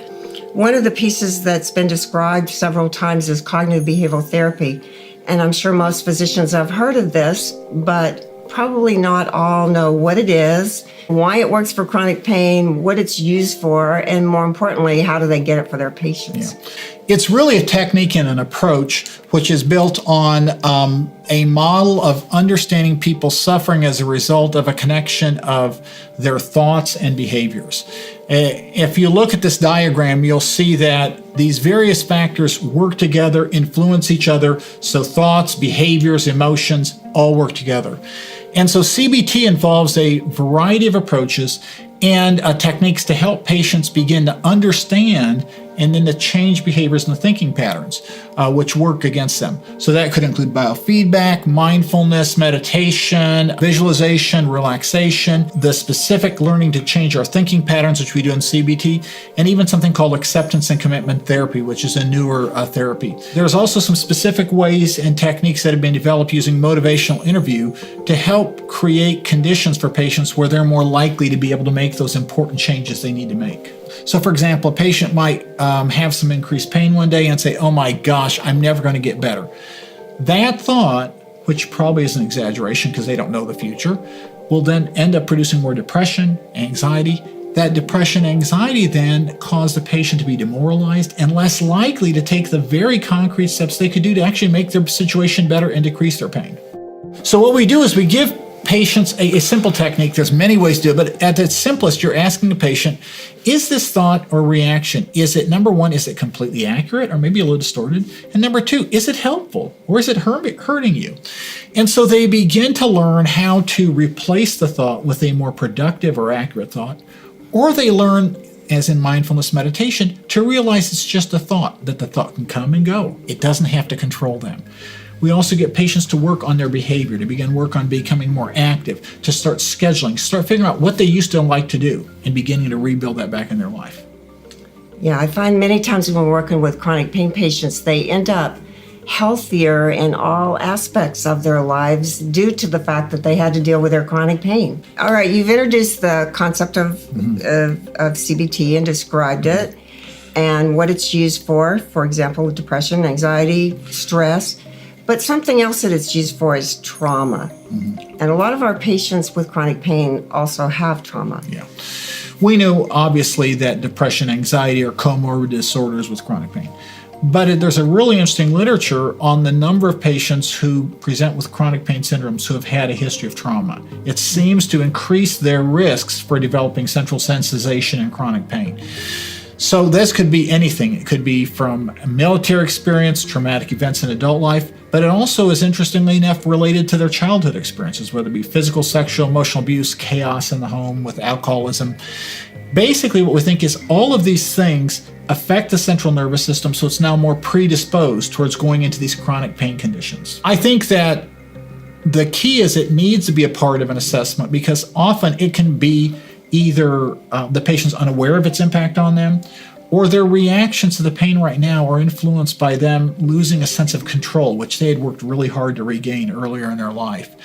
One of the pieces that's been described several times is cognitive behavioral therapy. And I'm sure most physicians have heard of this, but probably not all know what it is, why it works for chronic pain, what it's used for, and more importantly, how do they get it for their patients. Yeah. It's really a technique and an approach which is built on a model of understanding people suffering as a result of a connection of their thoughts and behaviors. If you look at this diagram, you'll see that these various factors work together, influence each other, so thoughts, behaviors, emotions all work together. And so CBT involves a variety of approaches and techniques to help patients begin to understand and then to change behaviors and the thinking patterns which work against them. So that could include biofeedback, mindfulness, meditation, visualization, relaxation, the specific learning to change our thinking patterns, which we do in CBT, and even something called acceptance and commitment therapy, which is a newer therapy. There's also some specific ways and techniques that have been developed using motivational interview to help create conditions for patients where they're more likely to be able to make those important changes they need to make. So for example, a patient might have some increased pain one day and say, oh my gosh, I'm never going to get better. That thought, which probably is an exaggeration because they don't know the future, will then end up producing more depression, anxiety. That depression, anxiety then cause the patient to be demoralized and less likely to take the very concrete steps they could do to actually make their situation better and decrease their pain. So what we do is we give patients a simple technique. There's many ways to do it, but at its simplest, you're asking the patient, is this thought or reaction, is it, number one, is it completely accurate or maybe a little distorted? And number two, is it helpful or is it hurting you? And so they begin to learn how to replace the thought with a more productive or accurate thought, or they learn, as in mindfulness meditation, to realize it's just a thought, that the thought can come and go. It doesn't have to control them. We also get patients to work on their behavior, to begin work on becoming more active, to start scheduling, start figuring out what they used to like to do and beginning to rebuild that back in their life. Yeah, I find many times when we're working with chronic pain patients, they end up healthier in all aspects of their lives due to the fact that they had to deal with their chronic pain. All right, you've introduced the concept of CBT and described it and what it's used for example, depression, anxiety, stress. But something else that it's used for is trauma. And a lot of our patients with chronic pain also have trauma. Yeah. We know, obviously, that depression, anxiety are comorbid disorders with chronic pain. But there's a really interesting literature on the number of patients who present with chronic pain syndromes who have had a history of trauma. It seems to increase their risks for developing central sensitization and chronic pain. So this could be anything. It could be from a military experience, traumatic events in adult life, but it also is, interestingly enough, related to their childhood experiences, whether it be physical, sexual, emotional abuse, chaos in the home with alcoholism. Basically, what we think is all of these things affect the central nervous system, so it's now more predisposed towards going into these chronic pain conditions. I think that the key is it needs to be a part of an assessment because often it can be either the patient's unaware of its impact on them, or their reactions to the pain right now are influenced by them losing a sense of control, which they had worked really hard to regain earlier in their life.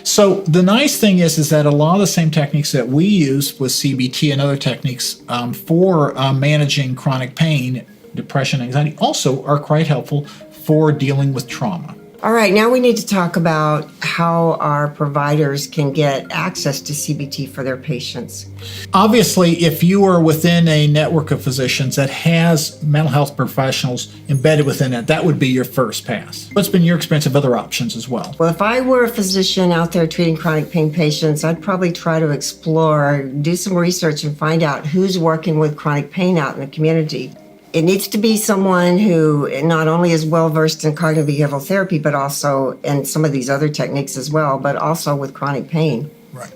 So the nice thing is that a lot of the same techniques that we use with CBT and other techniques for managing chronic pain, depression, anxiety, also are quite helpful for dealing with trauma. All right, now we need to talk about how our providers can get access to CBT for their patients. Obviously, if you are within a network of physicians that has mental health professionals embedded within it, that would be your first pass. What's been your experience of other options as well? Well, if I were a physician out there treating chronic pain patients, I'd probably try to explore, do some research and find out who's working with chronic pain out in the community. It needs to be someone who not only is well-versed in cognitive behavioral therapy, but also in some of these other techniques as well, but also with chronic pain. Right.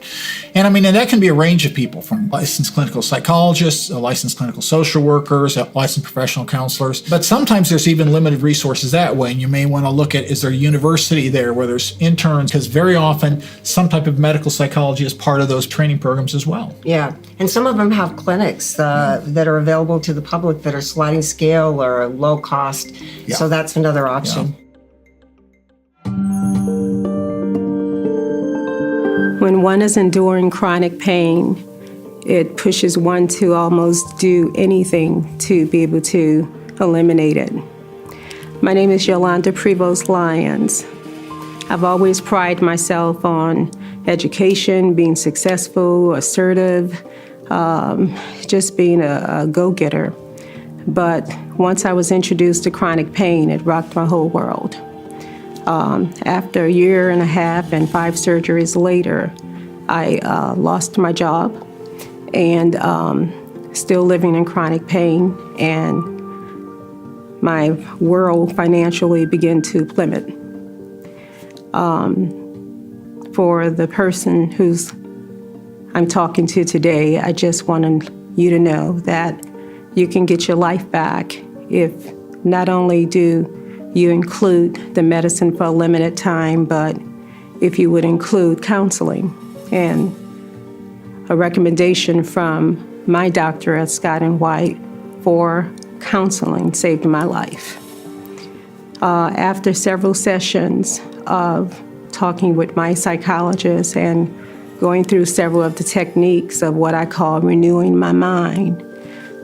And I mean, and that can be a range of people, from licensed clinical psychologists, licensed clinical social workers, licensed professional counselors. But sometimes there's even limited resources that way. And you may want to look at, is there a university there where there's interns? Because very often some type of medical psychology is part of those training programs as well. Yeah, and some of them have clinics that are available to the public that are sliding scale or low cost. Yeah. So that's another option. When one is enduring chronic pain, it pushes one to almost do anything to be able to eliminate it. My name is Yolanda Prevost-Lyons. I've always prided myself on education, being successful, assertive, just being a go-getter. But once I was introduced to chronic pain, it rocked my whole world. After a year and a half and 5 surgeries later, I lost my job and still living in chronic pain, and my world financially began to plummet. For the person who's I'm talking to today, I just want you to know that you can get your life back if not only do you include the medicine for a limited time, but if you would include counseling. And a recommendation from my doctor at Scott & White for counseling saved my life. After several sessions of talking with my psychologist and going through several of the techniques of what I call renewing my mind,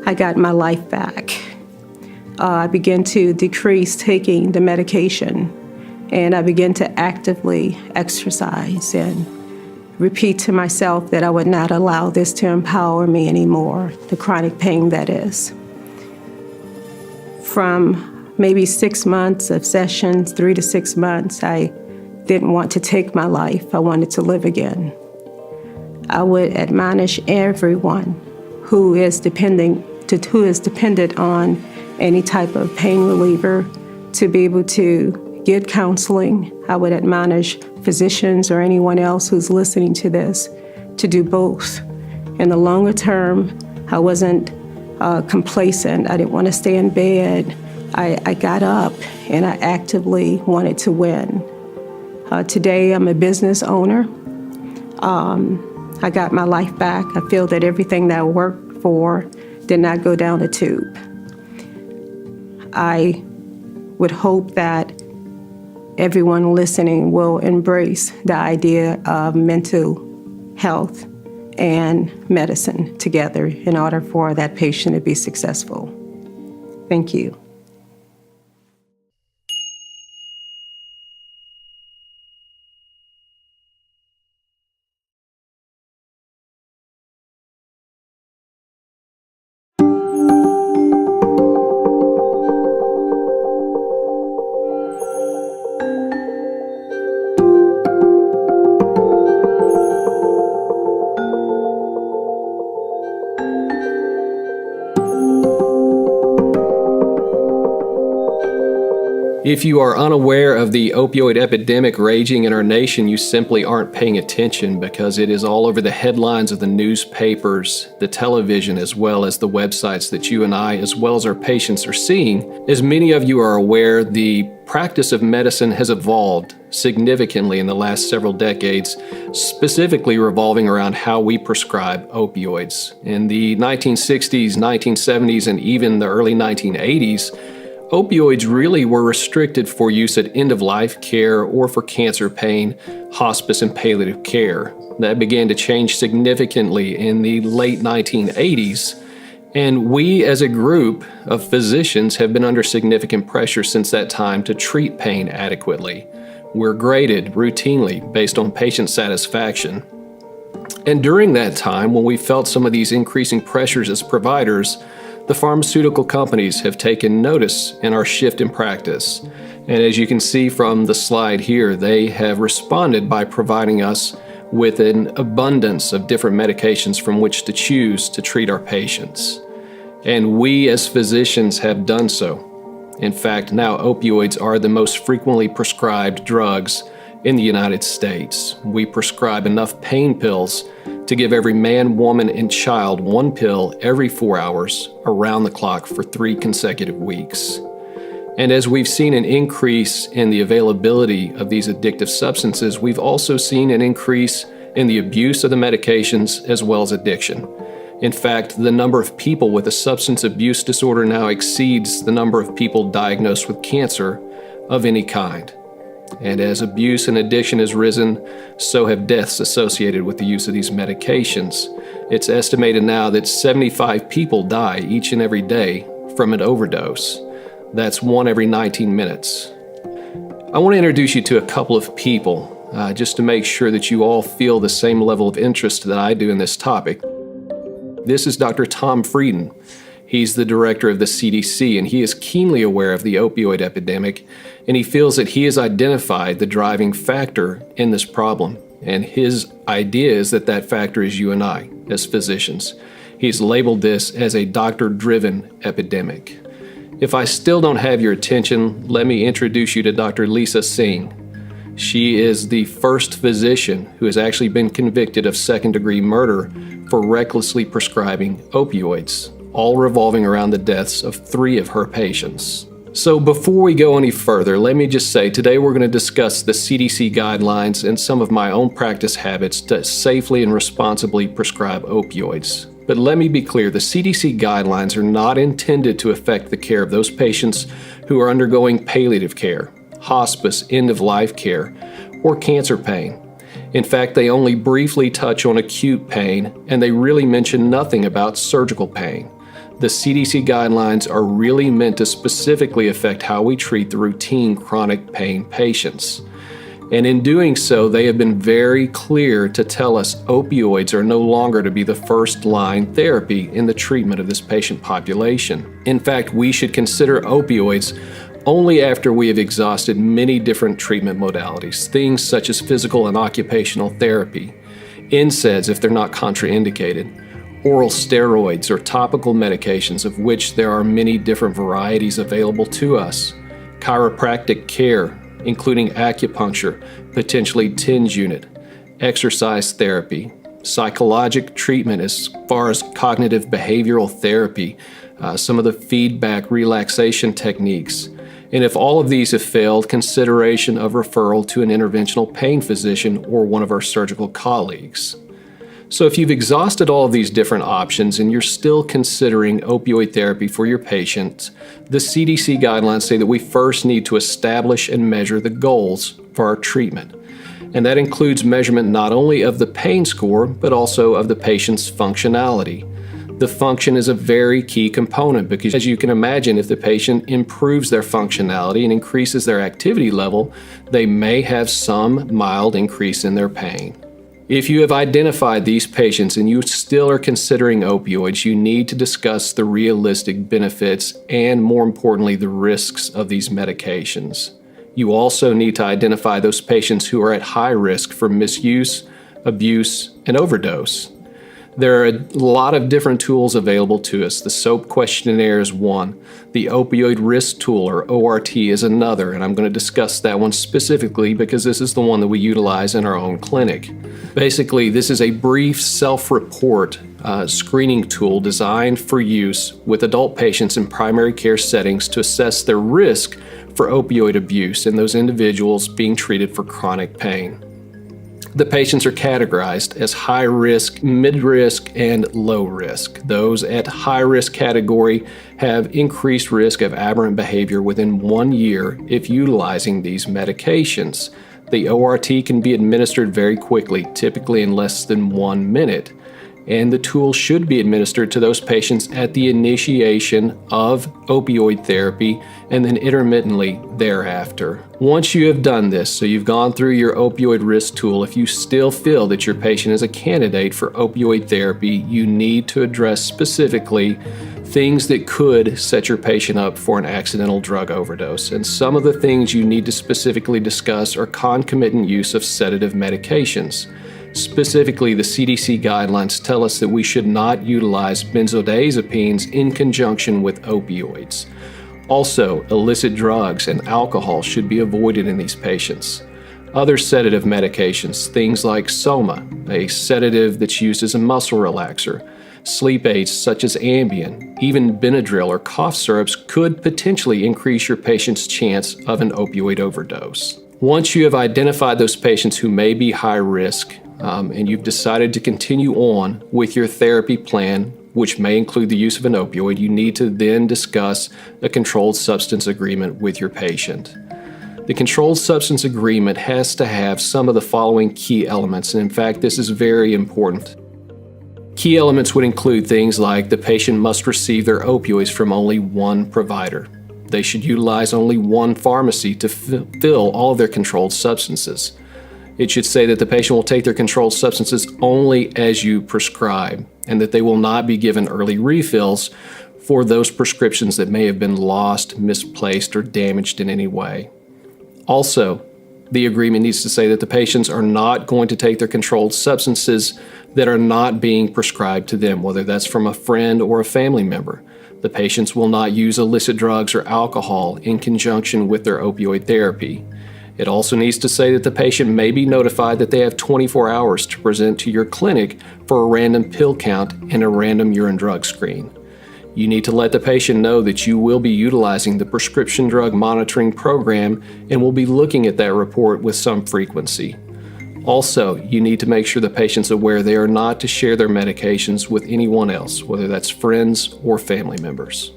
I got my life back. I began to decrease taking the medication, and I began to actively exercise and repeat to myself that I would not allow this to empower me anymore, the chronic pain that is. From maybe 6 months of sessions, 3 to 6 months, I didn't want to take my life. I wanted to live again. I would admonish everyone who is dependent on any type of pain reliever to be able to get counseling. I would admonish physicians or anyone else who's listening to this to do both. In the longer term, I wasn't complacent. I didn't want to stay in bed. I got up and I actively wanted to win. Today, I'm a business owner. I got my life back. I feel that everything that I worked for did not go down the tube. I would hope that everyone listening will embrace the idea of mental health and medicine together in order for that patient to be successful. Thank you. If you are unaware of the opioid epidemic raging in our nation, you simply aren't paying attention, because it is all over the headlines of the newspapers, the television, as well as the websites that you and I, as well as our patients, are seeing. As many of you are aware, the practice of medicine has evolved significantly in the last several decades, specifically revolving around how we prescribe opioids. In the 1960s, 1970s, and even the early 1980s, opioids really were restricted for use at end-of-life care or for cancer pain, hospice, and palliative care. That began to change significantly in the late 1980s, and we as a group of physicians have been under significant pressure since that time to treat pain adequately. We're graded routinely based on patient satisfaction. And during that time, when we felt some of these increasing pressures as providers, the pharmaceutical companies have taken notice in our shift in practice. And as you can see from the slide here, they have responded by providing us with an abundance of different medications from which to choose to treat our patients. And we as physicians have done so. In fact, now opioids are the most frequently prescribed drugs in the United States. We prescribe enough pain pills to give every man, woman, and child one pill every 4 hours around the clock for 3 consecutive weeks. And as we've seen an increase in the availability of these addictive substances, we've also seen an increase in the abuse of the medications as well as addiction. In fact, the number of people with a substance abuse disorder now exceeds the number of people diagnosed with cancer of any kind. And as abuse and addiction has risen, so have deaths associated with the use of these medications. It's estimated now that 75 people die each and every day from an overdose. That's 1 every 19 minutes. I want to introduce you to a couple of people just to make sure that you all feel the same level of interest that I do in this topic. This is Dr. Tom Frieden. He's the director of the CDC, and he is keenly aware of the opioid epidemic, and he feels that he has identified the driving factor in this problem. And his idea is that that factor is you and I, as physicians. He's labeled this as a doctor-driven epidemic. If I still don't have your attention, let me introduce you to Dr. Lisa Singh. She is the first physician who has actually been convicted of second-degree murder for recklessly prescribing opioids, all revolving around the deaths of 3 of her patients. So before we go any further, let me just say today we're going to discuss the CDC guidelines and some of my own practice habits to safely and responsibly prescribe opioids. But let me be clear, the CDC guidelines are not intended to affect the care of those patients who are undergoing palliative care, hospice, end-of-life care, or cancer pain. In fact, they only briefly touch on acute pain, and they really mention nothing about surgical pain. The CDC guidelines are really meant to specifically affect how we treat the routine chronic pain patients. And in doing so, they have been very clear to tell us opioids are no longer to be the first-line therapy in the treatment of this patient population. In fact, we should consider opioids only after we have exhausted many different treatment modalities, things such as physical and occupational therapy, NSAIDs if they're not contraindicated, oral steroids or topical medications, of which there are many different varieties available to us, chiropractic care, including acupuncture, potentially TENS unit, exercise therapy, psychologic treatment as far as cognitive behavioral therapy, some of the feedback relaxation techniques. And if all of these have failed, consideration of referral to an interventional pain physician or one of our surgical colleagues. So if you've exhausted all of these different options and you're still considering opioid therapy for your patient, the CDC guidelines say that we first need to establish and measure the goals for our treatment. And that includes measurement not only of the pain score, but also of the patient's functionality. The function is a very key component because, as you can imagine, if the patient improves their functionality and increases their activity level, they may have some mild increase in their pain. If you have identified these patients and you still are considering opioids, you need to discuss the realistic benefits and, more importantly, the risks of these medications. You also need to identify those patients who are at high risk for misuse, abuse, and overdose. There are a lot of different tools available to us. The SOAP questionnaire is one. The opioid risk tool, or ORT, is another, and I'm going to discuss that one specifically because this is the one that we utilize in our own clinic. Basically, this is a brief self-report screening tool designed for use with adult patients in primary care settings to assess their risk for opioid abuse in those individuals being treated for chronic pain. The patients are categorized as high risk, mid risk, and low risk. Those at high risk category have increased risk of aberrant behavior within 1 year if utilizing these medications. The ORT can be administered very quickly, typically in less than 1 minute. And the tool should be administered to those patients at the initiation of opioid therapy and then intermittently thereafter. Once you have done this, so you've gone through your opioid risk tool, if you still feel that your patient is a candidate for opioid therapy, you need to address specifically things that could set your patient up for an accidental drug overdose. And some of the things you need to specifically discuss are concomitant use of sedative medications. Specifically, the CDC guidelines tell us that we should not utilize benzodiazepines in conjunction with opioids. Also, illicit drugs and alcohol should be avoided in these patients. Other sedative medications, things like Soma, a sedative that's used as a muscle relaxer, sleep aids such as Ambien, even Benadryl or cough syrups could potentially increase your patient's chance of an opioid overdose. Once you have identified those patients who may be high risk, and you've decided to continue on with your therapy plan, which may include the use of an opioid, you need to then discuss a controlled substance agreement with your patient. The controlled substance agreement has to have some of the following key elements, and in fact, this is very important. Key elements would include things like the patient must receive their opioids from only one provider. They should utilize only one pharmacy to fill all of their controlled substances. It should say that the patient will take their controlled substances only as you prescribe, and that they will not be given early refills for those prescriptions that may have been lost, misplaced, or damaged in any way. Also, the agreement needs to say that the patients are not going to take their controlled substances that are not being prescribed to them, whether that's from a friend or a family member. The patients will not use illicit drugs or alcohol in conjunction with their opioid therapy. It also needs to say that the patient may be notified that they have 24 hours to present to your clinic for a random pill count and a random urine drug screen. You need to let the patient know that you will be utilizing the prescription drug monitoring program and will be looking at that report with some frequency. Also, you need to make sure the patient's aware they are not to share their medications with anyone else, whether that's friends or family members.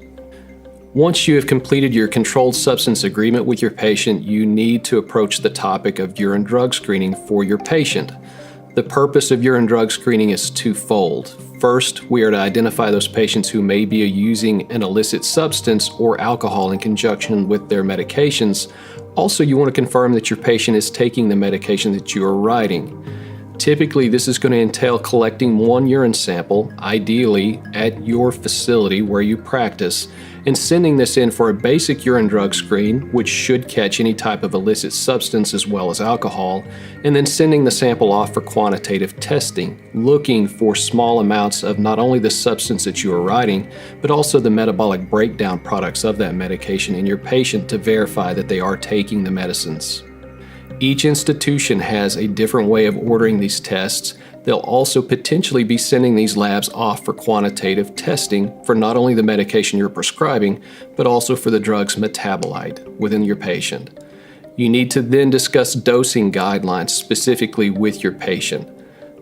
Once you have completed your controlled substance agreement with your patient, you need to approach the topic of urine drug screening for your patient. The purpose of urine drug screening is twofold. First, we are to identify those patients who may be using an illicit substance or alcohol in conjunction with their medications. Also, you want to confirm that your patient is taking the medication that you are writing. Typically, this is going to entail collecting one urine sample, ideally at your facility where you practice, and sending this in for a basic urine drug screen, which should catch any type of illicit substance as well as alcohol, and then sending the sample off for quantitative testing, looking for small amounts of not only the substance that you are writing, but also the metabolic breakdown products of that medication in your patient to verify that they are taking the medicines. Each institution has a different way of ordering these tests. They'll also potentially be sending these labs off for quantitative testing for not only the medication you're prescribing, but also for the drug's metabolite within your patient. You need to then discuss dosing guidelines specifically with your patient.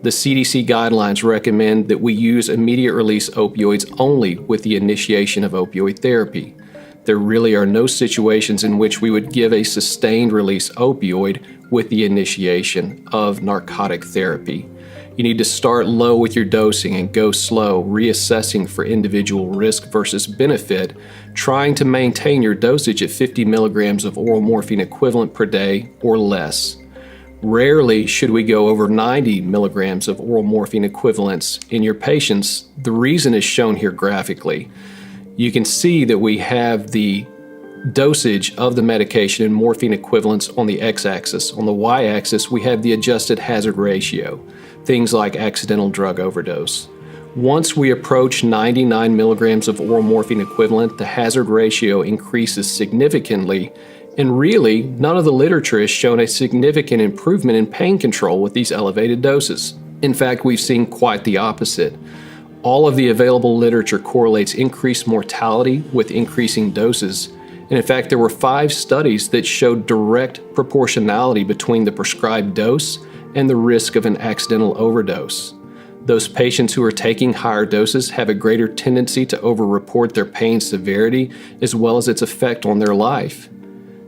The CDC guidelines recommend that we use immediate release opioids only with the initiation of opioid therapy. There really are no situations in which we would give a sustained release opioid with the initiation of narcotic therapy. You need to start low with your dosing and go slow, reassessing for individual risk versus benefit, trying to maintain your dosage at 50 milligrams of oral morphine equivalent per day or less. Rarely should we go over 90 milligrams of oral morphine equivalents in your patients. The reason is shown here graphically. You can see that we have the dosage of the medication in morphine equivalents on the x-axis. On the y-axis, we have the adjusted hazard ratio, things like accidental drug overdose. Once we approach 99 milligrams of oral morphine equivalent, the hazard ratio increases significantly, and really, none of the literature has shown a significant improvement in pain control with these elevated doses. In fact, we've seen quite the opposite. All of the available literature correlates increased mortality with increasing doses. And in fact, there were 5 studies that showed direct proportionality between the prescribed dose and the risk of an accidental overdose. Those patients who are taking higher doses have a greater tendency to overreport their pain severity as well as its effect on their life.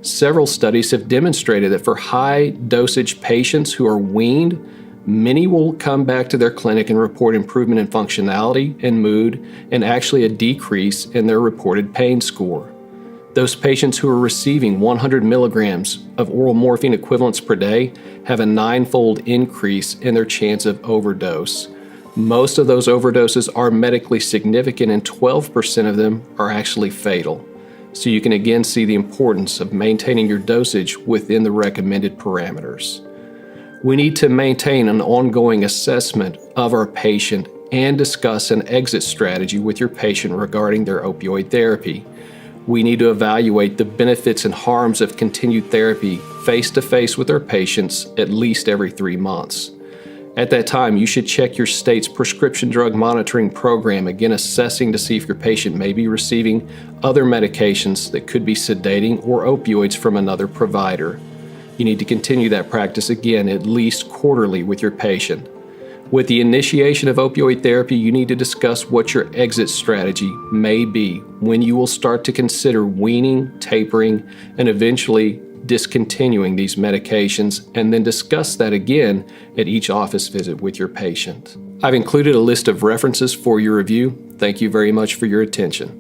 Several studies have demonstrated that for high dosage patients who are weaned, many will come back to their clinic and report improvement in functionality and mood, and actually a decrease in their reported pain score. Those patients who are receiving 100 milligrams of oral morphine equivalents per day have a 9-fold increase in their chance of overdose. Most of those overdoses are medically significant, and 12% of them are actually fatal. So you can again see the importance of maintaining your dosage within the recommended parameters. We need to maintain an ongoing assessment of our patient and discuss an exit strategy with your patient regarding their opioid therapy. We need to evaluate the benefits and harms of continued therapy face-to-face with our patients at least every 3 months. At that time, you should check your state's prescription drug monitoring program, again assessing to see if your patient may be receiving other medications that could be sedating or opioids from another provider. You need to continue that practice again at least quarterly with your patient. With the initiation of opioid therapy, you need to discuss what your exit strategy may be, when you will start to consider weaning, tapering, and eventually discontinuing these medications, and then discuss that again at each office visit with your patient. I've included a list of references for your review. Thank you very much for your attention.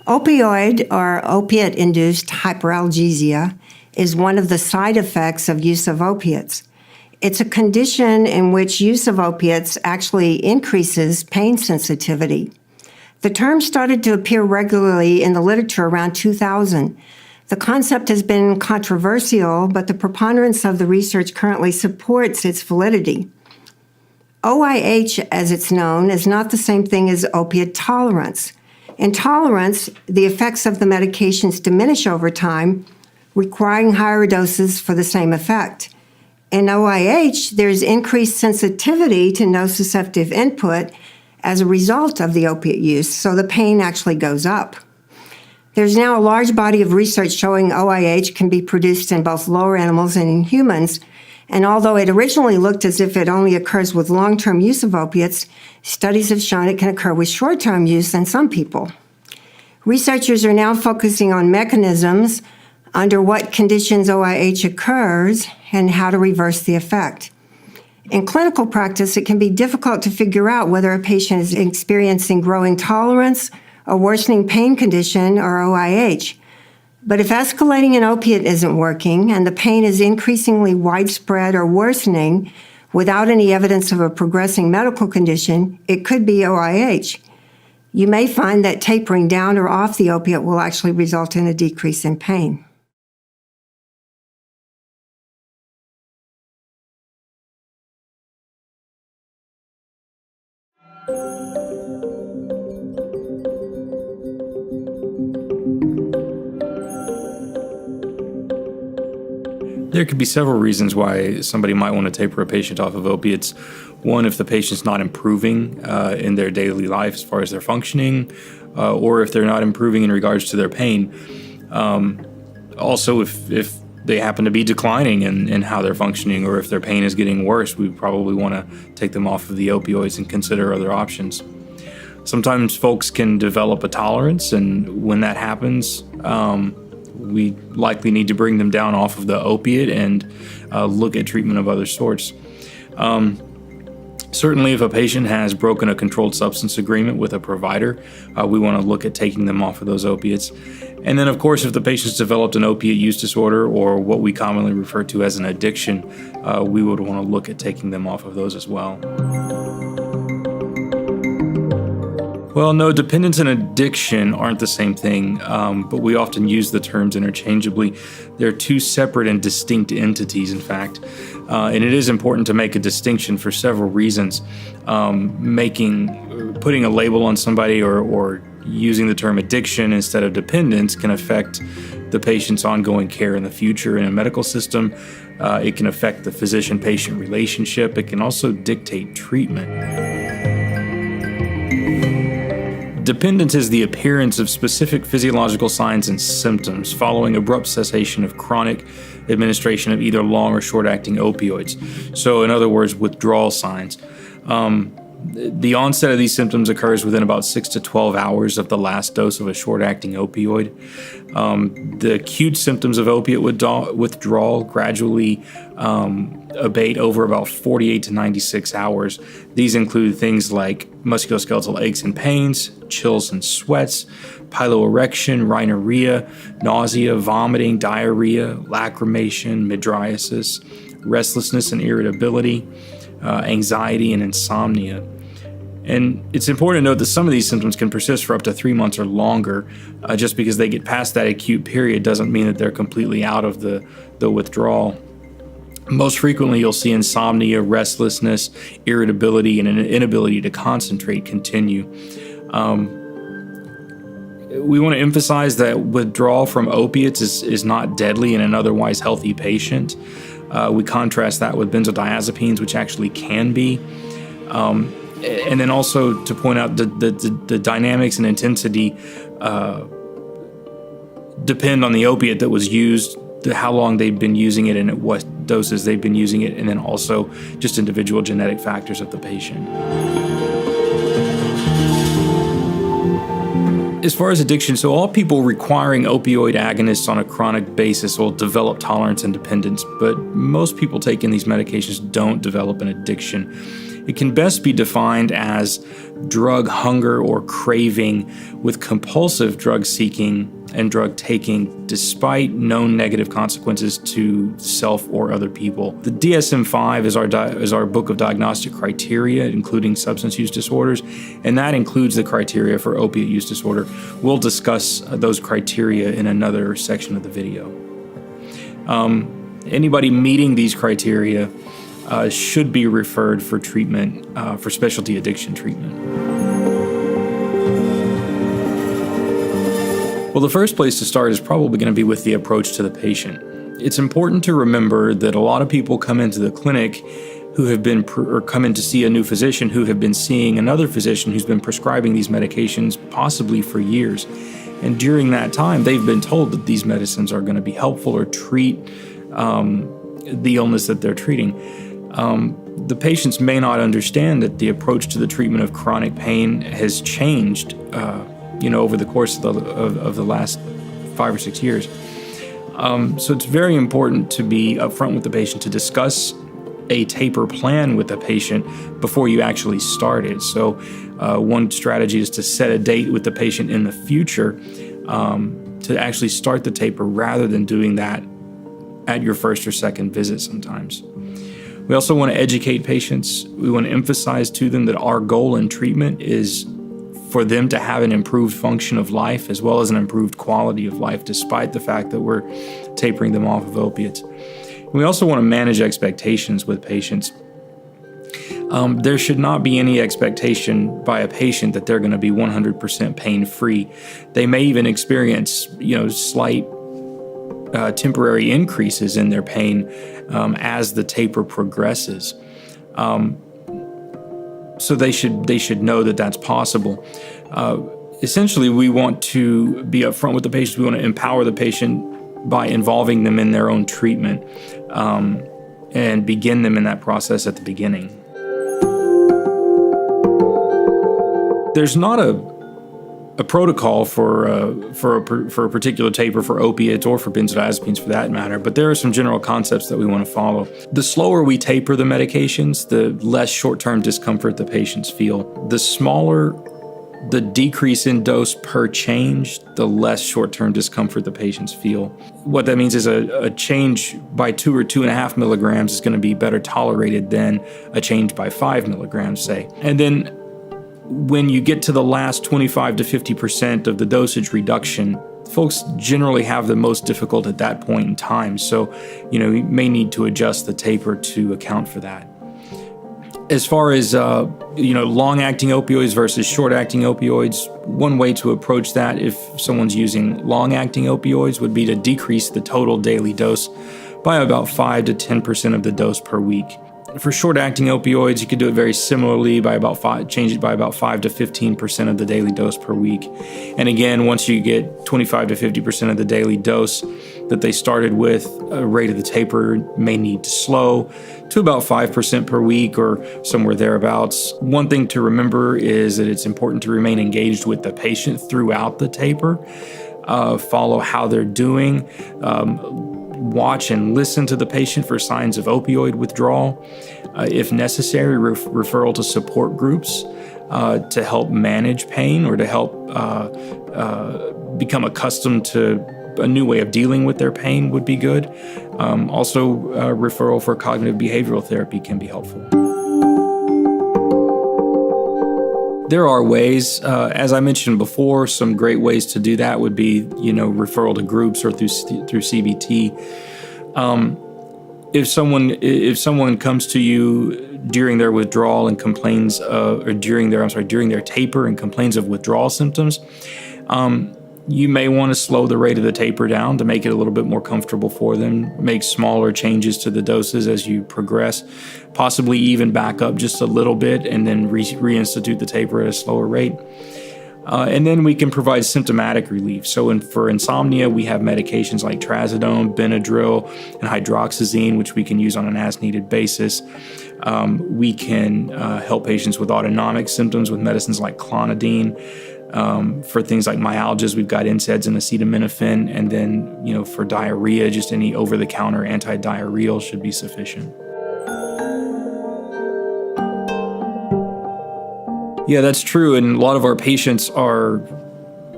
Opioid, or opiate-induced hyperalgesia, is one of the side effects of use of opiates. It's a condition in which use of opiates actually increases pain sensitivity. The term started to appear regularly in the literature around 2000. The concept has been controversial, but the preponderance of the research currently supports its validity. OIH, as it's known, is not the same thing as opiate tolerance. In tolerance, the effects of the medications diminish over time, requiring higher doses for the same effect. In OIH, there's increased sensitivity to nociceptive input as a result of the opiate use, so the pain actually goes up. There's now a large body of research showing OIH can be produced in both lower animals and in humans, and although it originally looked as if it only occurs with long-term use of opiates, studies have shown it can occur with short-term use in some people. Researchers are now focusing on mechanisms, under what conditions OIH occurs, and how to reverse the effect. In clinical practice, it can be difficult to figure out whether a patient is experiencing growing tolerance, a worsening pain condition, or OIH. But if escalating an opiate isn't working and the pain is increasingly widespread or worsening without any evidence of a progressing medical condition, it could be OIH. You may find that tapering down or off the opiate will actually result in a decrease in pain. There could be several reasons why somebody might want to taper a patient off of opiates. One, if the patient's not improving in their daily life as far as their functioning, or if they're not improving in regards to their pain. Also, if they happen to be declining in how they're functioning, or if their pain is getting worse, we probably want to take them off of the opioids and consider other options. Sometimes folks can develop a tolerance, and when that happens, we likely need to bring them down off of the opiate and look at treatment of other sorts. Certainly, if a patient has broken a controlled substance agreement with a provider, we want to look at taking them off of those opiates. And then, of course, if the patient's developed an opiate use disorder, or what we commonly refer to as an addiction, we would want to look at taking them off of those as well. Well, no, dependence and addiction aren't the same thing, but we often use the terms interchangeably. They're two separate and distinct entities, in fact, and it is important to make a distinction for several reasons. Putting a label on somebody or using the term addiction instead of dependence can affect the patient's ongoing care in the future in a medical system. It can affect the physician-patient relationship. It can also dictate treatment. Dependence is the appearance of specific physiological signs and symptoms following abrupt cessation of chronic administration of either long or short-acting opioids. So, in other words, withdrawal signs. The onset of these symptoms occurs within about 6 to 12 hours of the last dose of a short-acting opioid. The acute symptoms of opiate withdrawal gradually abate over about 48 to 96 hours. These include things like musculoskeletal aches and pains, chills and sweats, piloerection, rhinorrhea, nausea, vomiting, diarrhea, lacrimation, mydriasis, restlessness and irritability, anxiety, and insomnia. And it's important to note that some of these symptoms can persist for up to 3 months or longer. Just because they get past that acute period doesn't mean that they're completely out of the withdrawal. Most frequently, you'll see insomnia, restlessness, irritability, and an inability to concentrate continue. We want to emphasize that withdrawal from opiates is not deadly in an otherwise healthy patient. We contrast that with benzodiazepines, which actually can be. And then also to point out the dynamics and intensity depend on the opiate that was used, how long they've been using it, and at what doses they've been using it, and then also just individual genetic factors of the patient. As far as addiction, so all people requiring opioid agonists on a chronic basis will develop tolerance and dependence, but most people taking these medications don't develop an addiction. It can best be defined as drug hunger or craving with compulsive drug seeking and drug taking despite known negative consequences to self or other people. The DSM-5 is our book of diagnostic criteria, including substance use disorders, and that includes the criteria for opiate use disorder. We'll discuss those criteria in another section of the video. Anybody meeting these criteria should be referred for treatment, for specialty addiction treatment. Well, the first place to start is probably going to be with the approach to the patient. It's important to remember that a lot of people come into the clinic who have been, or come in to see a new physician who have been seeing another physician who's been prescribing these medications possibly for years. And during that time, they've been told that these medicines are going to be helpful or treat the illness that they're treating. The patients may not understand that the approach to the treatment of chronic pain has changed, over the course of the last 5 or 6 years. So it's very important to be upfront with the patient, to discuss a taper plan with the patient before you actually start it. So one strategy is to set a date with the patient in the future to actually start the taper rather than doing that at your first or second visit sometimes. We also want to educate patients. We want to emphasize to them that our goal in treatment is for them to have an improved function of life as well as an improved quality of life, despite the fact that we're tapering them off of opiates. We also want to manage expectations with patients. There should not be any expectation by a patient that they're going to be 100% pain-free. They may even experience, slight temporary increases in their pain as the taper progresses. So they should know that that's possible. Essentially, we want to be upfront with the patients. We want to empower the patient by involving them in their own treatment and begin them in that process at the beginning. There's not a protocol for a particular taper for opiates or for benzodiazepines for that matter, but there are some general concepts that we want to follow. The slower we taper the medications, the less short-term discomfort the patients feel. The smaller the decrease in dose per change, the less short-term discomfort the patients feel. What that means is a change by 2 or 2.5 milligrams is going to be better tolerated than a change by 5 milligrams, say. And then when you get to the last 25 to 50% of the dosage reduction, folks generally have the most difficult at that point in time. So, you may need to adjust the taper to account for that. As far as, long-acting opioids versus short-acting opioids, one way to approach that if someone's using long-acting opioids would be to decrease the total daily dose by about 5 to 10% of the dose per week. For short-acting opioids, you could do it very similarly change it by about 5 to 15% of the daily dose per week. And again, once you get 25 to 50% of the daily dose that they started with, a rate of the taper may need to slow to about 5% per week or somewhere thereabouts. One thing to remember is that it's important to remain engaged with the patient throughout the taper, follow how they're doing, watch and listen to the patient for signs of opioid withdrawal. If necessary, referral to support groups to help manage pain or to help become accustomed to a new way of dealing with their pain would be good. Also, referral for cognitive behavioral therapy can be helpful. There are ways, as I mentioned before, some great ways to do that would be, referral to groups or through CBT. if someone comes to you during their withdrawal and complains or during their taper and complains of withdrawal symptoms, you may want to slow the rate of the taper down to make it a little bit more comfortable for them, make smaller changes to the doses as you progress, possibly even back up just a little bit and then reinstitute the taper at a slower rate. And then we can provide symptomatic relief. So for insomnia, we have medications like trazodone, Benadryl, and hydroxyzine, which we can use on an as-needed basis. We can help patients with autonomic symptoms with medicines like clonidine. For things like myalgias, we've got NSAIDs and acetaminophen. And then, for diarrhea, just any over-the-counter anti-diarrheal should be sufficient. Yeah, that's true. And a lot of our patients are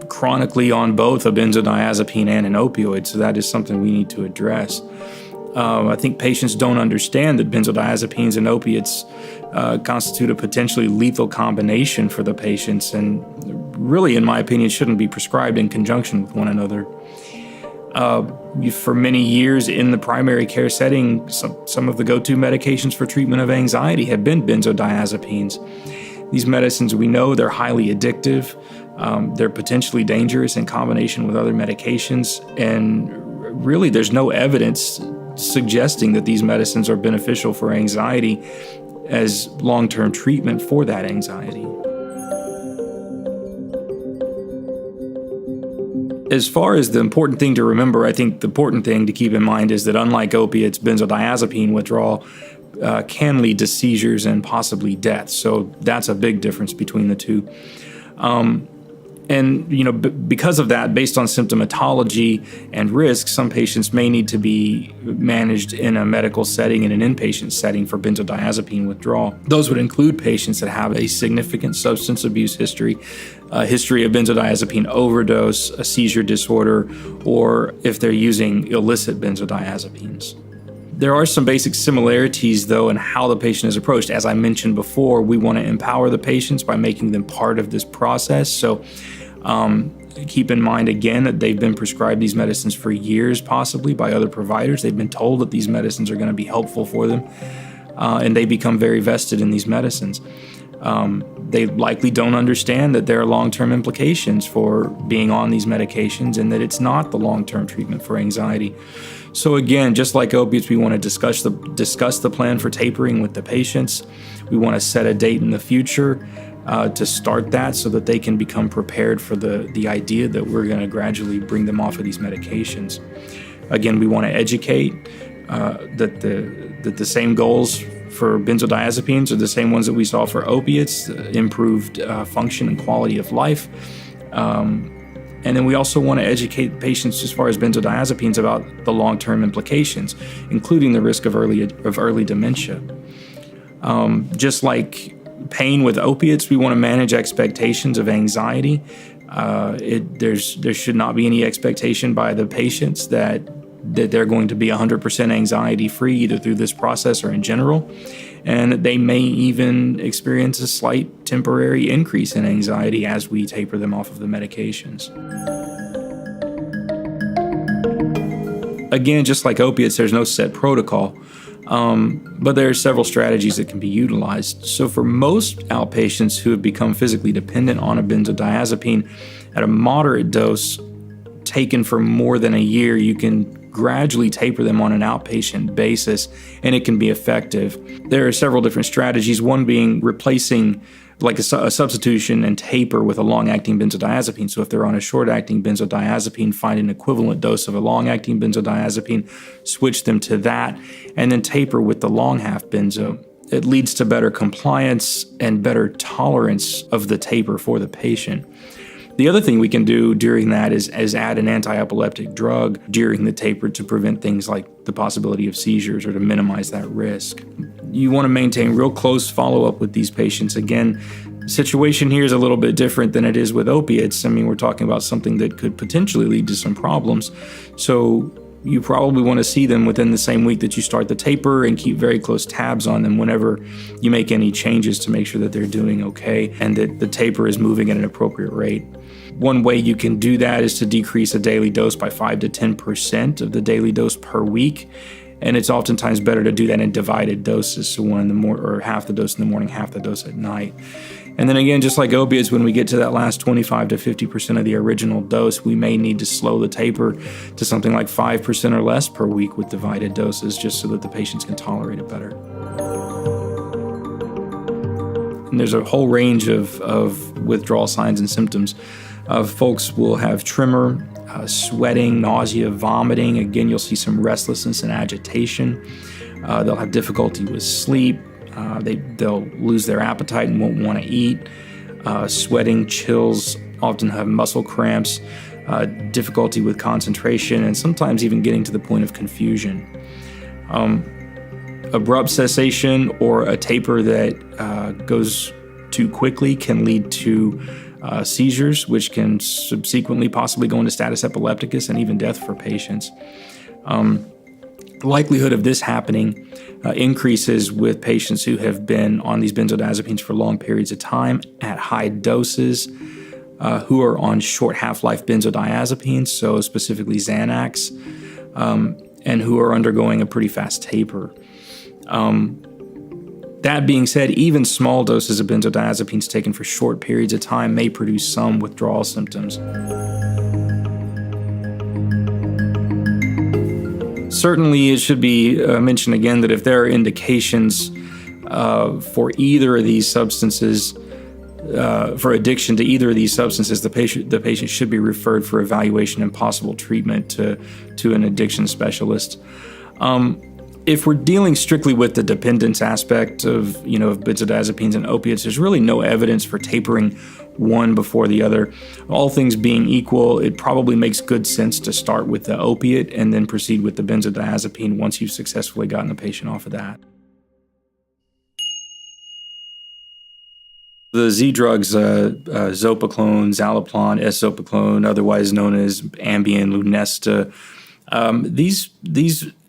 chronically on both a benzodiazepine and an opioid, so that is something we need to address. I think patients don't understand that benzodiazepines and opiates constitute a potentially lethal combination for the patients, and really, in my opinion, shouldn't be prescribed in conjunction with one another. For many years in the primary care setting, some of the go-to medications for treatment of anxiety have been benzodiazepines. These medicines, we know they're highly addictive. They're potentially dangerous in combination with other medications. And really, there's no evidence suggesting that these medicines are beneficial for anxiety as long-term treatment for that anxiety. As far as the important thing to remember, I think the important thing to keep in mind is that unlike opiates, benzodiazepine withdrawal can lead to seizures and possibly death. So that's a big difference between the two. Because of that, based on symptomatology and risk, some patients may need to be managed in a medical setting, in an inpatient setting for benzodiazepine withdrawal. Those would include patients that have a significant substance abuse history, a history of benzodiazepine overdose, a seizure disorder, or if they're using illicit benzodiazepines. There are some basic similarities, though, in how the patient is approached. As I mentioned before, we want to empower the patients by making them part of this process. So keep in mind, again, that they've been prescribed these medicines for years, possibly by other providers. They've been told that these medicines are going to be helpful for them, and they become very vested in these medicines. They likely don't understand that there are long-term implications for being on these medications and that it's not the long-term treatment for anxiety. So again, just like opiates, we want to discuss the plan for tapering with the patients. We want to set a date in the future to start that so that they can become prepared for the idea that we're going to gradually bring them off of these medications. Again, we want to educate that the same goals for benzodiazepines are the same ones that we saw for opiates, improved function and quality of life. And then we also want to educate patients as far as benzodiazepines about the long-term implications, including the risk of early dementia. Just like pain with opiates, we want to manage expectations of anxiety. There should not be any expectation by the patients that they're going to be 100% anxiety-free either through this process or in general, and that they may even experience a slight temporary increase in anxiety as we taper them off of the medications. Again, just like opiates, there's no set protocol, but there are several strategies that can be utilized. So for most outpatients who have become physically dependent on a benzodiazepine at a moderate dose taken for more than a year, you can gradually taper them on an outpatient basis, and it can be effective. There are several different strategies, one being replacing like a substitution and taper with a long-acting benzodiazepine. So if they're on a short-acting benzodiazepine, find an equivalent dose of a long-acting benzodiazepine, switch them to that, and then taper with the long-half benzo. It leads to better compliance and better tolerance of the taper for the patient. The other thing we can do during that is add an anti-epileptic drug during the taper to prevent things like the possibility of seizures or to minimize that risk. You want to maintain real close follow-up with these patients. Again, the situation here is a little bit different than it is with opiates. I mean, we're talking about something that could potentially lead to some problems. So you probably want to see them within the same week that you start the taper and keep very close tabs on them whenever you make any changes to make sure that they're doing okay and that the taper is moving at an appropriate rate. One way you can do that is to decrease a daily dose by 5 to 10% of the daily dose per week. And it's oftentimes better to do that in divided doses, so one in the morning, or half the dose in the morning, half the dose at night. And then again, just like opiates, when we get to that last 25 to 50% of the original dose, we may need to slow the taper to something like 5% or less per week with divided doses, just so that the patients can tolerate it better. And there's a whole range of withdrawal signs and symptoms. Folks will have tremor, sweating, nausea, vomiting. Again, you'll see some restlessness and agitation. They'll have difficulty with sleep. They'll lose their appetite and won't want to eat. Sweating, chills, often have muscle cramps, difficulty with concentration, and sometimes even getting to the point of confusion. Abrupt cessation or a taper that goes too quickly can lead to seizures, which can subsequently possibly go into status epilepticus and even death for patients. The likelihood of this happening increases with patients who have been on these benzodiazepines for long periods of time at high doses, who are on short half-life benzodiazepines, so specifically Xanax, and who are undergoing a pretty fast taper. That being said, even small doses of benzodiazepines taken for short periods of time may produce some withdrawal symptoms. Certainly, it should be mentioned again that if there are indications for either of these substances, for addiction to either of these substances, the patient should be referred for evaluation and possible treatment to an addiction specialist. If we're dealing strictly with the dependence aspect of benzodiazepines and opiates, there's really no evidence for tapering one before the other. All things being equal, it probably makes good sense to start with the opiate and then proceed with the benzodiazepine once you've successfully gotten the patient off of that. The Z drugs, zopiclone, zaloplan, S-zopiclone, otherwise known as Ambien, Lunesta,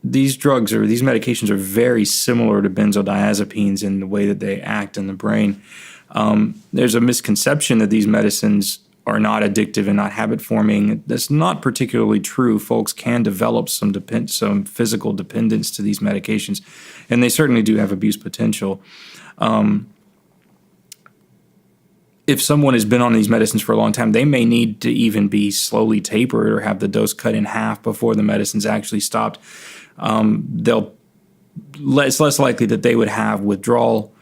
these drugs or these medications are very similar to benzodiazepines in the way that they act in the brain. There's a misconception that these medicines are not addictive and not habit-forming. That's not particularly true. Folks can develop some physical dependence to these medications, and they certainly do have abuse potential. If someone has been on these medicines for a long time, they may need to even be slowly tapered or have the dose cut in half before the medicine's actually stopped. It's less likely that they would have withdrawal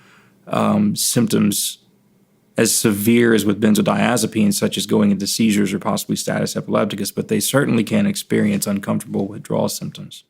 symptoms as severe as with benzodiazepines, such as going into seizures or possibly status epilepticus, but they certainly can experience uncomfortable withdrawal symptoms.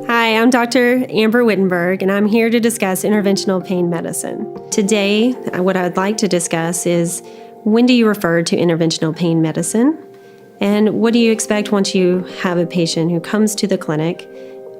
Hi, I'm Dr. Amber Wittenberg, and I'm here to discuss interventional pain medicine. Today, what I'd like to discuss is when do you refer to interventional pain medicine, and what do you expect once you have a patient who comes to the clinic?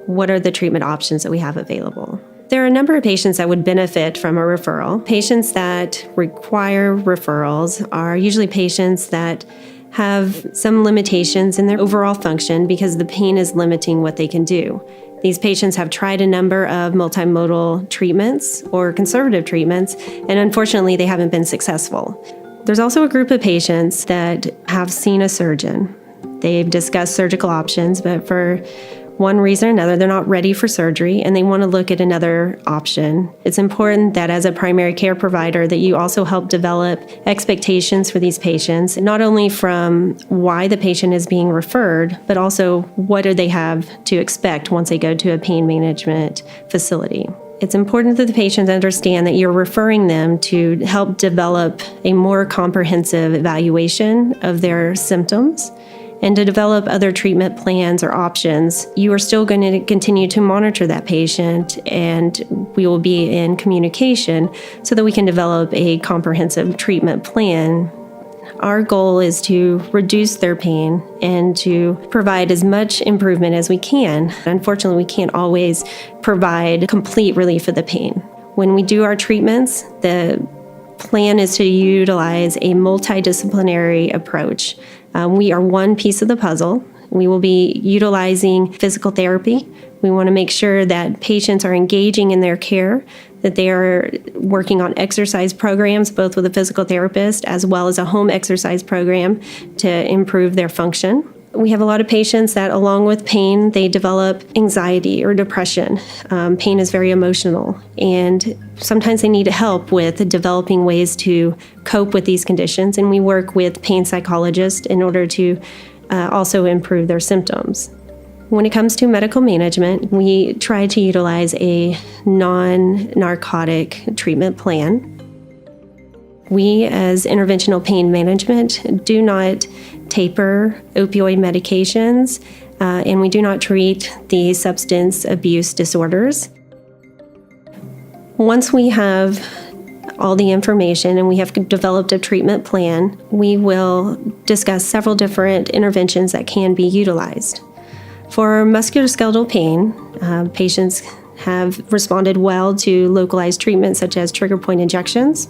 What are the treatment options that we have available? There are a number of patients that would benefit from a referral. Patients that require referrals are usually patients that have some limitations in their overall function because the pain is limiting what they can do. These patients have tried a number of multimodal treatments or conservative treatments, and unfortunately, they haven't been successful. There's also a group of patients that have seen a surgeon. They've discussed surgical options, but for one reason or another, they're not ready for surgery and they want to look at another option. It's important that as a primary care provider that you also help develop expectations for these patients, not only from why the patient is being referred, but also what do they have to expect once they go to a pain management facility. It's important that the patients understand that you're referring them to help develop a more comprehensive evaluation of their symptoms and to develop other treatment plans or options. You are still going to continue to monitor that patient, and we will be in communication so that we can develop a comprehensive treatment plan Our goal is to reduce their pain and to provide as much improvement as we can. Unfortunately, we can't always provide complete relief of the pain. When we do our treatments, the plan is to utilize a multidisciplinary approach. We are one piece of the puzzle. We will be utilizing physical therapy. We want to make sure that patients are engaging in their care, that they are working on exercise programs, both with a physical therapist as well as a home exercise program to improve their function. We have a lot of patients that, along with pain, they develop anxiety or depression. Pain is very emotional, and sometimes they need help with developing ways to cope with these conditions, and we work with pain psychologists in order to also improve their symptoms. When it comes to medical management, we try to utilize a non-narcotic treatment plan. We, as interventional pain management, do not taper opioid medications, and we do not treat the substance abuse disorders. Once we have all the information and we have developed a treatment plan, we will discuss several different interventions that can be utilized. For musculoskeletal pain, patients have responded well to localized treatments such as trigger point injections.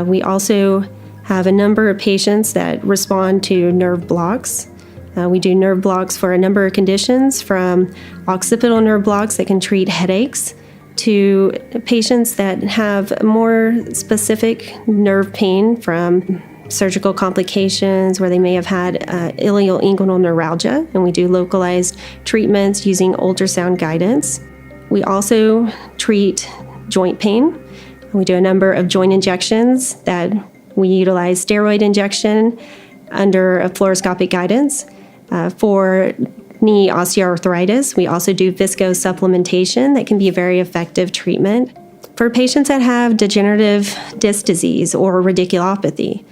We also have a number of patients that respond to nerve blocks. We do nerve blocks for a number of conditions, from occipital nerve blocks that can treat headaches to patients that have more specific nerve pain from surgical complications where they may have had ilioinguinal neuralgia, and we do localized treatments using ultrasound guidance. We also treat joint pain. We do a number of joint injections that we utilize steroid injection under a fluoroscopic guidance. For knee osteoarthritis, we also do viscosupplementation that can be a very effective treatment. For patients that have degenerative disc disease or radiculopathy,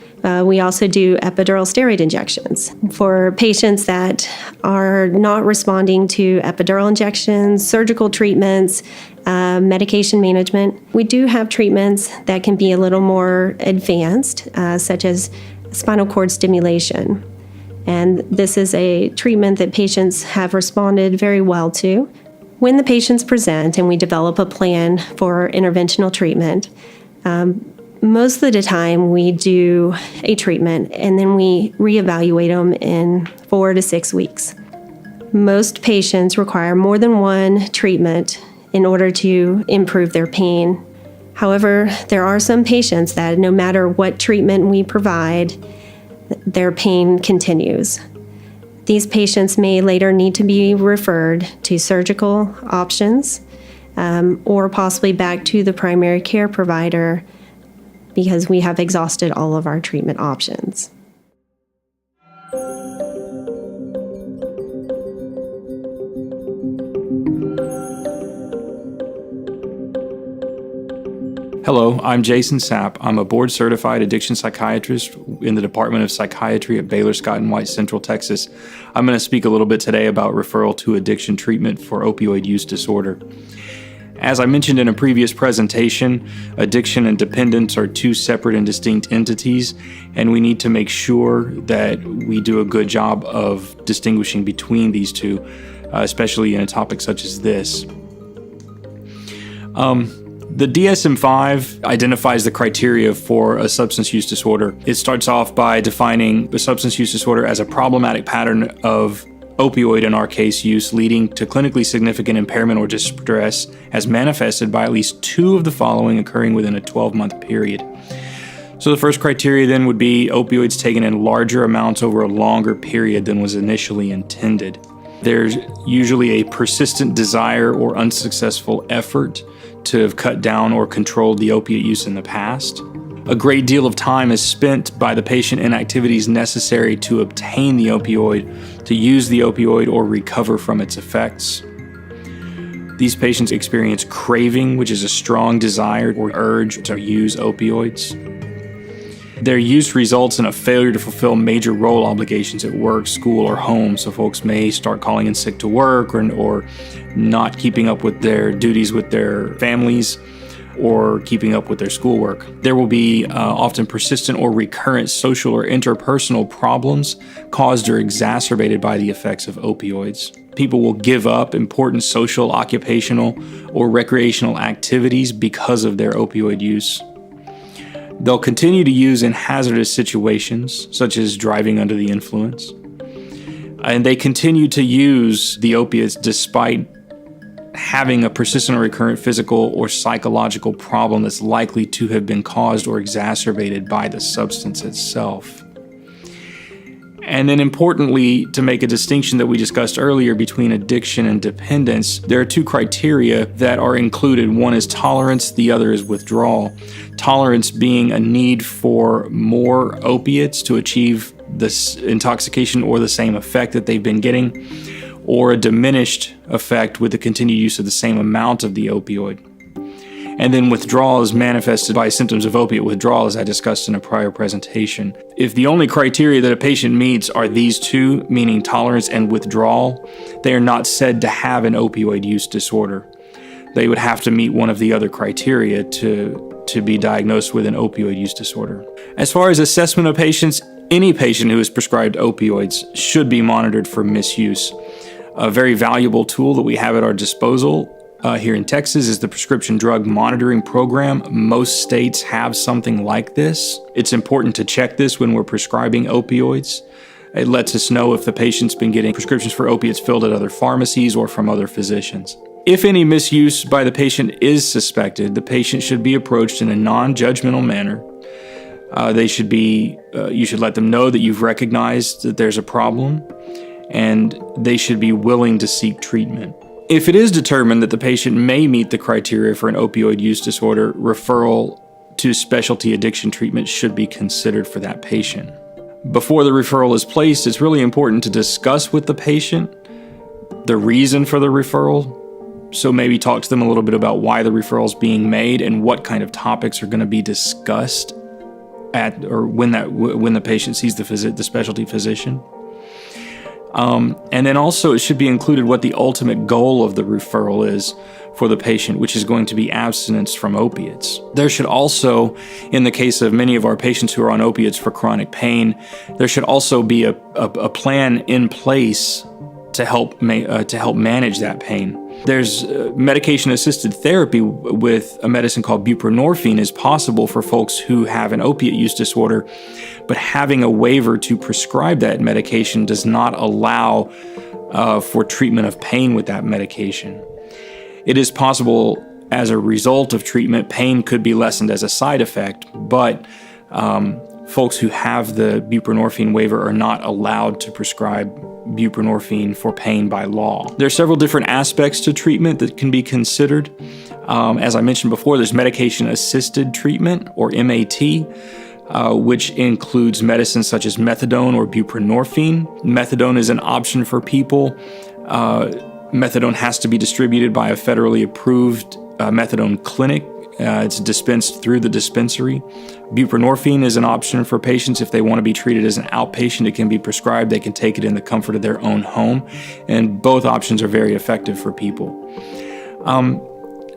we also do epidural steroid injections. For patients that are not responding to epidural injections, surgical treatments, medication management, we do have treatments that can be a little more advanced, such as spinal cord stimulation. And this is a treatment that patients have responded very well to. When the patients present and we develop a plan for interventional treatment, most of the time we do a treatment and then we reevaluate them in 4 to 6 weeks. Most patients require more than one treatment in order to improve their pain. However, there are some patients that no matter what treatment we provide, their pain continues. These patients may later need to be referred to surgical options or possibly back to the primary care provider because we have exhausted all of our treatment options. Hello, I'm Jason Sapp. I'm a board-certified addiction psychiatrist in the Department of Psychiatry at Baylor Scott White, Central Texas. I'm going to speak a little bit today about referral to addiction treatment for opioid use disorder. As I mentioned in a previous presentation, addiction and dependence are two separate and distinct entities, and we need to make sure that we do a good job of distinguishing between these two, especially in a topic such as this. The DSM-5 identifies the criteria for a substance use disorder. It starts off by defining a substance use disorder as a problematic pattern of opioid, in our case, use leading to clinically significant impairment or distress as manifested by at least 2 of the following occurring within a 12-month period. So the first criteria then would be opioids taken in larger amounts over a longer period than was initially intended. There's usually a persistent desire or unsuccessful effort to have cut down or controlled the opiate use in the past. A great deal of time is spent by the patient in activities necessary to obtain the opioid, to use the opioid, or recover from its effects. These patients experience craving, which is a strong desire or urge to use opioids. Their use results in a failure to fulfill major role obligations at work, school, or home, so folks may start calling in sick to work or not keeping up with their duties with their families. or keeping up with their schoolwork. There will be often persistent or recurrent social or interpersonal problems caused or exacerbated by the effects of opioids. People will give up important social, occupational, or recreational activities because of their opioid use. They'll continue to use in hazardous situations, such as driving under the influence. And they continue to use the opiates despite having a persistent or recurrent physical or psychological problem that's likely to have been caused or exacerbated by the substance itself. And then importantly, to make a distinction that we discussed earlier between addiction and dependence, there are two criteria that are included. One is tolerance, the other is withdrawal. Tolerance being a need for more opiates to achieve this intoxication or the same effect that they've been getting, or a diminished effect with the continued use of the same amount of the opioid. And then withdrawal is manifested by symptoms of opiate withdrawal, as I discussed in a prior presentation. If the only criteria that a patient meets are these two, meaning tolerance and withdrawal, they are not said to have an opioid use disorder. They would have to meet one of the other criteria to be diagnosed with an opioid use disorder. As far as assessment of patients, any patient who is prescribed opioids should be monitored for misuse. A very valuable tool that we have at our disposal here in Texas is the Prescription Drug Monitoring Program. Most states have something like this. It's important to check this when we're prescribing opioids. It lets us know if the patient's been getting prescriptions for opiates filled at other pharmacies or from other physicians. If any misuse by the patient is suspected, the patient should be approached in a non-judgmental manner. You should let them know that you've recognized that there's a problem, and they should be willing to seek treatment. If it is determined that the patient may meet the criteria for an opioid use disorder, referral to specialty addiction treatment should be considered for that patient. Before the referral is placed, it's really important to discuss with the patient the reason for the referral. So maybe talk to them a little bit about why the referral is being made and what kind of topics are going to be discussed when the patient sees the specialty physician. And then also it should be included what the ultimate goal of the referral is for the patient, which is going to be abstinence from opiates. There should also, in the case of many of our patients who are on opiates for chronic pain, there should also be a plan in place to help manage that pain. There's medication-assisted therapy with a medicine called buprenorphine is possible for folks who have an opiate use disorder, but having a waiver to prescribe that medication does not allow for treatment of pain with that medication. It is possible as a result of treatment, pain could be lessened as a side effect, but folks who have the buprenorphine waiver are not allowed to prescribe buprenorphine for pain by law. There are several different aspects to treatment that can be considered. As I mentioned before, there's medication-assisted treatment, or MAT, which includes medicines such as methadone or buprenorphine. Methadone is an option for people. Methadone has to be distributed by a federally approved methadone clinic. It's dispensed through the dispensary. Buprenorphine is an option for patients if they want to be treated as an outpatient. It can be prescribed. They can take it in the comfort of their own home. And both options are very effective for people.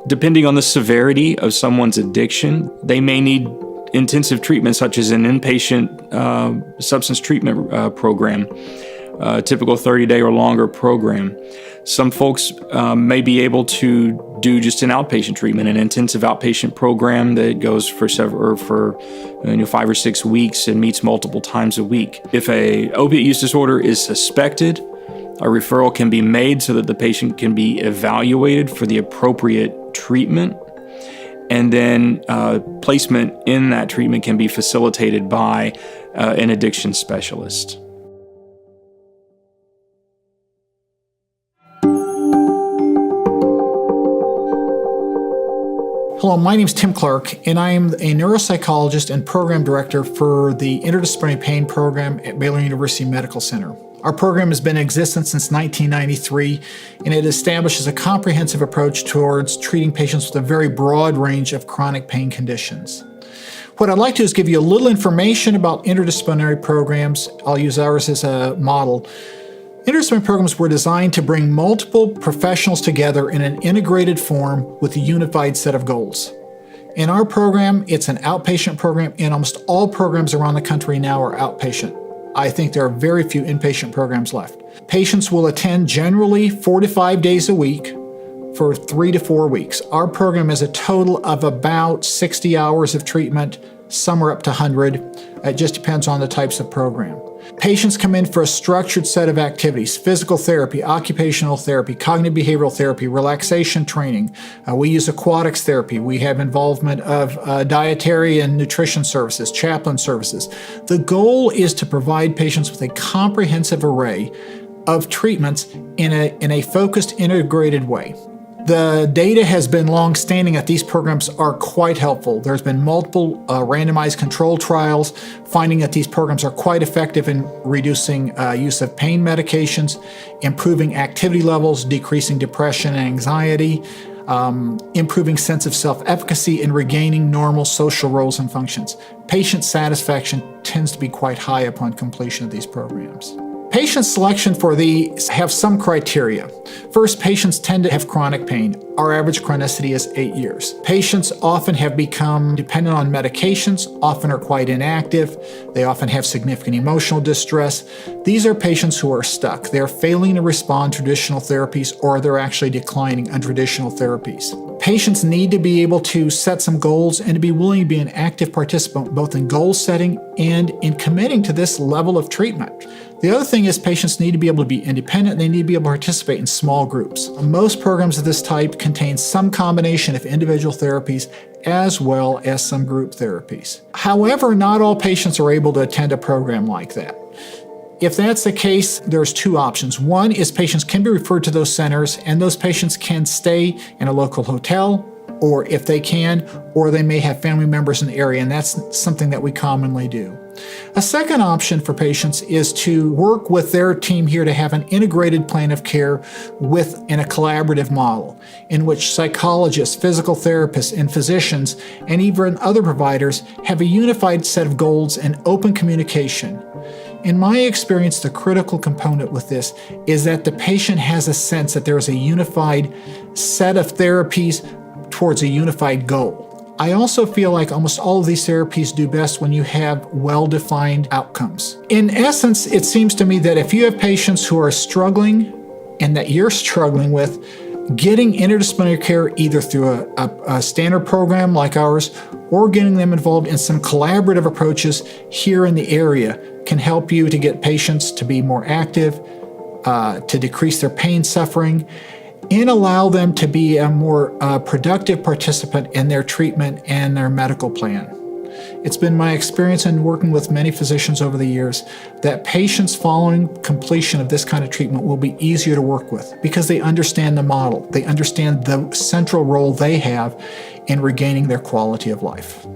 Depending on the severity of someone's addiction, they may need intensive treatment, such as an inpatient substance treatment program, a typical 30-day or longer program. Some folks may be able to do just an outpatient treatment, an intensive outpatient program that goes for 5 or 6 weeks and meets multiple times a week. If a opiate use disorder is suspected, a referral can be made so that the patient can be evaluated for the appropriate treatment, and then placement in that treatment can be facilitated by an addiction specialist. Hello, my name is Tim Clark, and I am a neuropsychologist and program director for the Interdisciplinary Pain Program at Baylor University Medical Center. Our program has been in existence since 1993, and it establishes a comprehensive approach towards treating patients with a very broad range of chronic pain conditions. What I'd like to do is give you a little information about interdisciplinary programs. I'll use ours as a model. Interdisciplinary programs were designed to bring multiple professionals together in an integrated form with a unified set of goals. In our program, it's an outpatient program, and almost all programs around the country now are outpatient. I think there are very few inpatient programs left. Patients will attend generally 4 to 5 days a week for 3 to 4 weeks. Our program is a total of about 60 hours of treatment. Some are up to 100. It just depends on the types of program. Patients come in for a structured set of activities: physical therapy, occupational therapy, cognitive behavioral therapy, relaxation training. We use aquatics therapy. We have involvement of dietary and nutrition services, chaplain services. The goal is to provide patients with a comprehensive array of treatments in a focused, integrated way. The data has been long-standing that these programs are quite helpful. There's been multiple randomized control trials finding that these programs are quite effective in reducing use of pain medications, improving activity levels, decreasing depression and anxiety, improving sense of self-efficacy, and regaining normal social roles and functions. Patient satisfaction tends to be quite high upon completion of these programs. Patient selection for these have some criteria. First, patients tend to have chronic pain. Our average chronicity is 8 years. Patients often have become dependent on medications, often are quite inactive. They often have significant emotional distress. These are patients who are stuck. They're failing to respond to traditional therapies, or they're actually declining untraditional therapies. Patients need to be able to set some goals and to be willing to be an active participant both in goal setting and in committing to this level of treatment. The other thing is patients need to be able to be independent. They need to be able to participate in small groups. Most programs of this type contain some combination of individual therapies as well as some group therapies. However, not all patients are able to attend a program like that. If that's the case, there's two options. One is patients can be referred to those centers, and those patients can stay in a local hotel, or if they can, or they may have family members in the area, and that's something that we commonly do. A second option for patients is to work with their team here to have an integrated plan of care in a collaborative model in which psychologists, physical therapists, and physicians, and even other providers have a unified set of goals and open communication. In my experience, the critical component with this is that the patient has a sense that there is a unified set of therapies towards a unified goal. I also feel like almost all of these therapies do best when you have well-defined outcomes. In essence, it seems to me that if you have patients who are struggling and that you're struggling with, getting interdisciplinary care either through a standard program like ours or getting them involved in some collaborative approaches here in the area can help you to get patients to be more active, to decrease their pain suffering, and allow them to be a more productive participant in their treatment and their medical plan. It's been my experience in working with many physicians over the years that patients following completion of this kind of treatment will be easier to work with because they understand the model. They understand the central role they have in regaining their quality of life.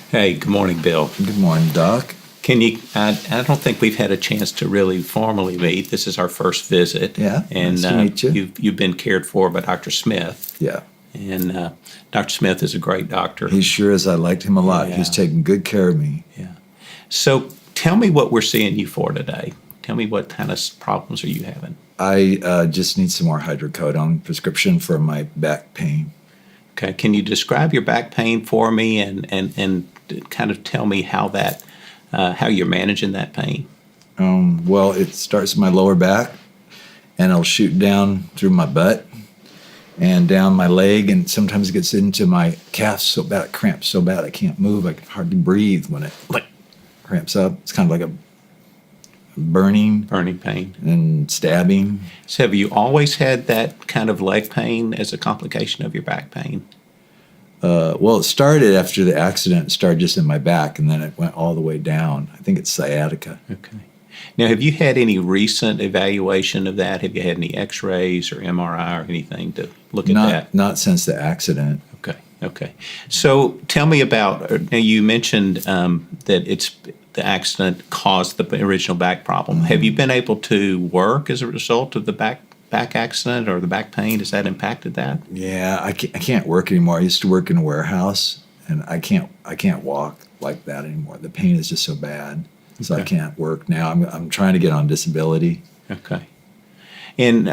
Hey, good morning, Bill. Good morning, Doc. Can you? I don't think we've had a chance to really formally meet. This is our first visit. Yeah, and nice to meet you. You've been cared for by Dr. Smith. Yeah. And Dr. Smith is a great doctor. He sure is. I liked him a lot. Yeah. He's taking good care of me. Yeah. So tell me what we're seeing you for today. Tell me what kind of problems are you having? I just need some more hydrocodone prescription for my back pain. Okay. Can you describe your back pain for me and kind of tell me how that how you're managing that pain? Well, it starts in my lower back, and it'll shoot down through my butt and down my leg, and sometimes it gets into my calves so bad, it cramps so bad I can't move. I can hardly breathe when it cramps up. It's kind of like a burning pain and stabbing. So have you always had that kind of leg pain as a complication of your back pain? Well, it started after the accident. It started just in my back, and then it went all the way down. I think it's sciatica. Okay. Now, have you had any recent evaluation of that? Have you had any x-rays or MRI or anything to look at that? Not since the accident. Okay. So tell me about, now you mentioned that the accident caused the original back problem. Mm-hmm. Have you been able to work as a result of the back accident or the back pain? Has that impacted that? Yeah, I can't work anymore. I used to work in a warehouse, and I can't walk like that anymore. The pain is just so bad, so I can't work now. I'm trying to get on disability. Okay. And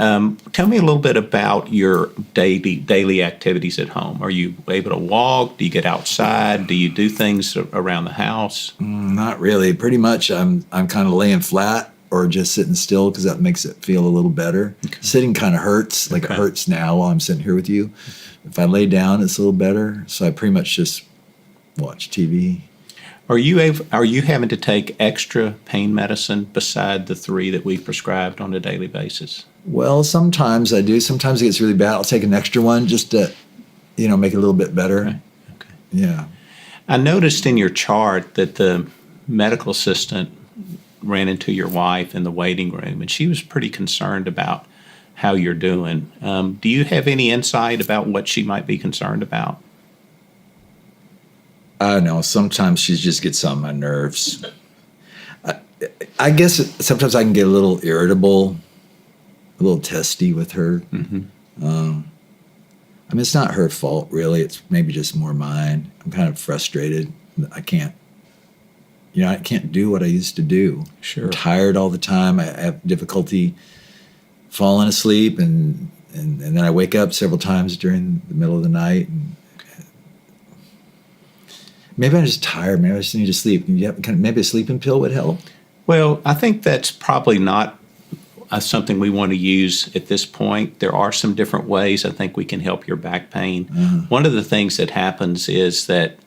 tell me a little bit about your daily activities at home. Are you able to walk? Do you get outside? Do you do things around the house? Not really. Pretty much I'm kind of laying flat or just sitting still because that makes it feel a little better. Okay. Sitting kind of hurts, like it hurts now while I'm sitting here with you. If I lay down, it's a little better. So I pretty much just watch TV. Are you having to take extra pain medicine beside the 3 that we've prescribed on a daily basis? Well, sometimes I do. Sometimes it gets really bad. I'll take an extra one just to, make it a little bit better. Okay. Yeah. I noticed in your chart that the medical assistant ran into your wife in the waiting room, and she was pretty concerned about how you're doing. Do you have any insight about what she might be concerned about? I don't know. Sometimes she just gets on my nerves. I guess sometimes I can get a little irritable, a little testy with her. Mm-hmm. It's not her fault, really. It's maybe just more mine. I'm kind of frustrated. I can't do what I used to do. Sure. I'm tired all the time. I have difficulty falling asleep, and then I wake up several times during the middle of the night. And maybe I'm just tired. Maybe I just need to sleep. Maybe a sleeping pill would help. Well, I think that's probably not something we want to use at this point. There are some different ways I think we can help your back pain. Mm-hmm. One of the things that happens is that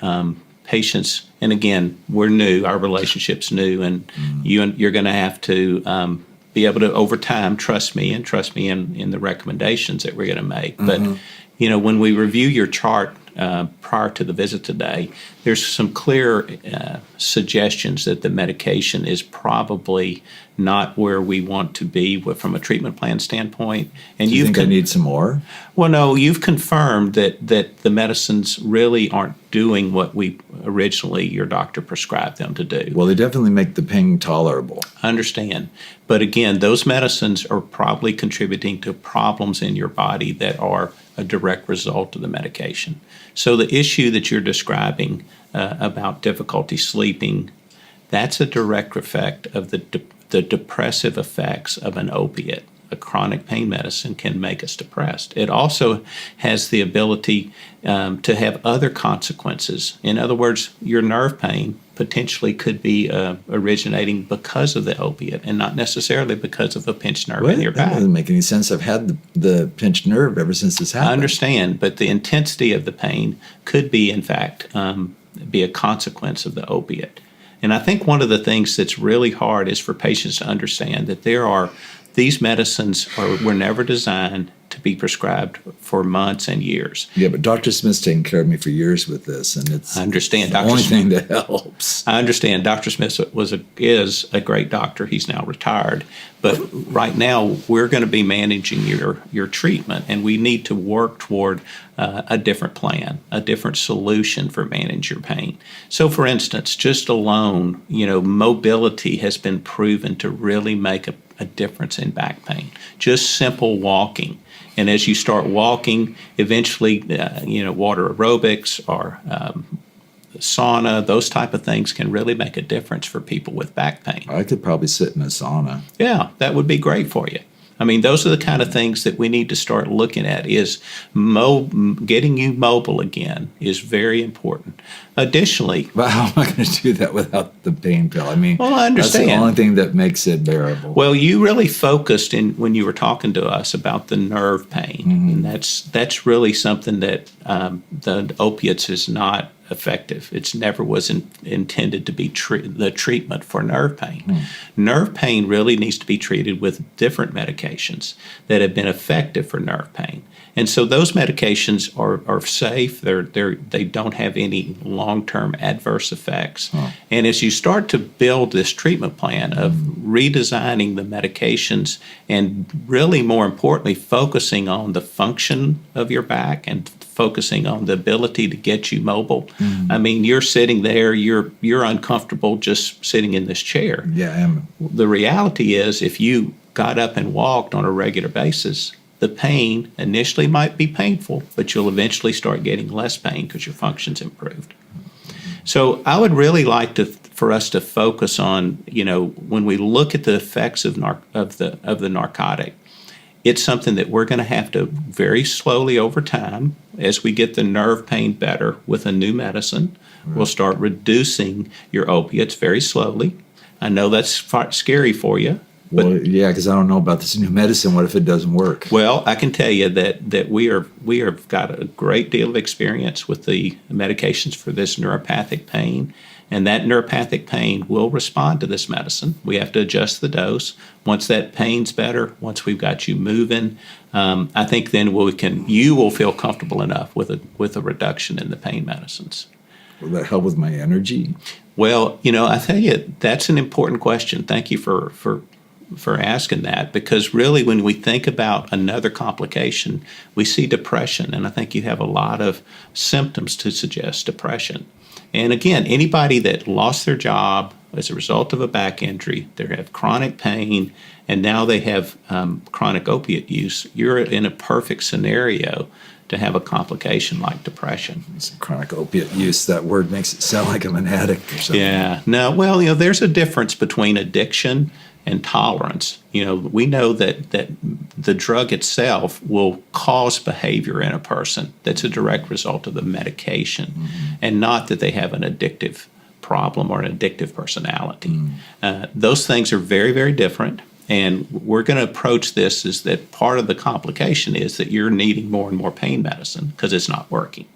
patients, and again, we're new, our relationship's new, and you're going to have to be able to, over time, trust me in the recommendations that we're going to make. Mm-hmm. But, when we review your chart prior to the visit today, there's some clear suggestions that the medication is probably not where we want to be from a treatment plan standpoint. And Do you think I need some more? Well, no, you've confirmed that the medicines really aren't doing what your doctor prescribed them to do. Well, they definitely make the pain tolerable. I understand. But again, those medicines are probably contributing to problems in your body that are a direct result of the medication. So the issue that you're describing about difficulty sleeping, that's a direct effect of the depressive effects of an opiate. A chronic pain medicine can make us depressed. It also has the ability to have other consequences. In other words, your nerve pain potentially could be originating because of the opiate and not necessarily because of a pinched nerve in your back. That doesn't make any sense. I've had the pinched nerve ever since this happened. I understand, but the intensity of the pain could be, in fact, be a consequence of the opiate. And I think one of the things that's really hard is for patients to understand that these medicines were never designed to be prescribed for months and years. Yeah, but Dr. Smith's taken care of me for years with this, and it's, I understand. it's the Dr. only Smith- thing that helps. I understand Dr. Smith is a great doctor. He's now retired. But right now, we're going to be managing your treatment, and we need to work toward a different plan, a different solution for managing your pain. So, for instance, just alone, mobility has been proven to really make a difference in back pain. Just simple walking. And as you start walking, eventually, water aerobics or sauna, those type of things can really make a difference for people with back pain. I could probably sit in a sauna. Yeah, that would be great for you. I mean, those are the kind of things that we need to start looking at. Is getting you mobile again is very important. Additionally, But how am I going to do that without the pain pill? I mean, Well, I understand. That's the only thing that makes it bearable. well, you really focused when you were talking to us about the nerve pain, and that's really something that the opiates is not effective. It's never was intended to be the treatment for nerve pain. Nerve pain really needs to be treated with different medications that have been effective for nerve pain. And so those medications are safe. They don't have any long-term adverse effects. And as you start to build this treatment plan of redesigning the medications and really more importantly focusing on the function of your back and focusing on the ability to get you mobile. I mean, you're sitting there, you're uncomfortable just sitting in this chair. Yeah, I am. The reality is if you got up and walked on a regular basis, the pain initially might be painful, but you'll eventually start getting less pain because your function's improved. So I would really like for us to focus on, when we look at the effects of the narcotic, it's something that we're going to have to very slowly over time, as we get the nerve pain better with a new medicine, we'll start reducing your opiates very slowly. I know that's scary for you. But, Well, yeah, because I don't know about this new medicine. What if it doesn't work? well, I can tell you that we have got a great deal of experience with the medications for this neuropathic pain, and that neuropathic pain will respond to this medicine. We have to adjust the dose. Once that pain's better, once we've got you moving, I think then you will feel comfortable enough with a reduction in the pain medicines. Will that help with my energy? Well, I tell you, that's an important question. Thank you for asking that, because really when we think about another complication, we see depression, and I think you have a lot of symptoms to suggest depression. And again, anybody that lost their job as a result of a back injury, they have chronic pain, and now they have chronic opiate use, you're in a perfect scenario to have a complication like depression. It's chronic opiate use. That word makes it sound like I'm an addict or something. Yeah. No, well, there's a difference between addiction and tolerance. We know that the drug itself will cause behavior in a person that's a direct result of the medication, and not that they have an addictive problem or an addictive personality. Those things are very, very different. And we're going to approach this as that part of the complication is that you're needing more and more pain medicine because it's not working.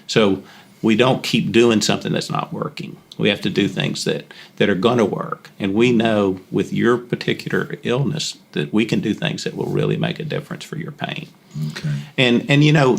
So we don't keep doing something that's not working. We have to do things that are going to work. And we know with your particular illness that we can do things that will really make a difference for your pain. Okay. And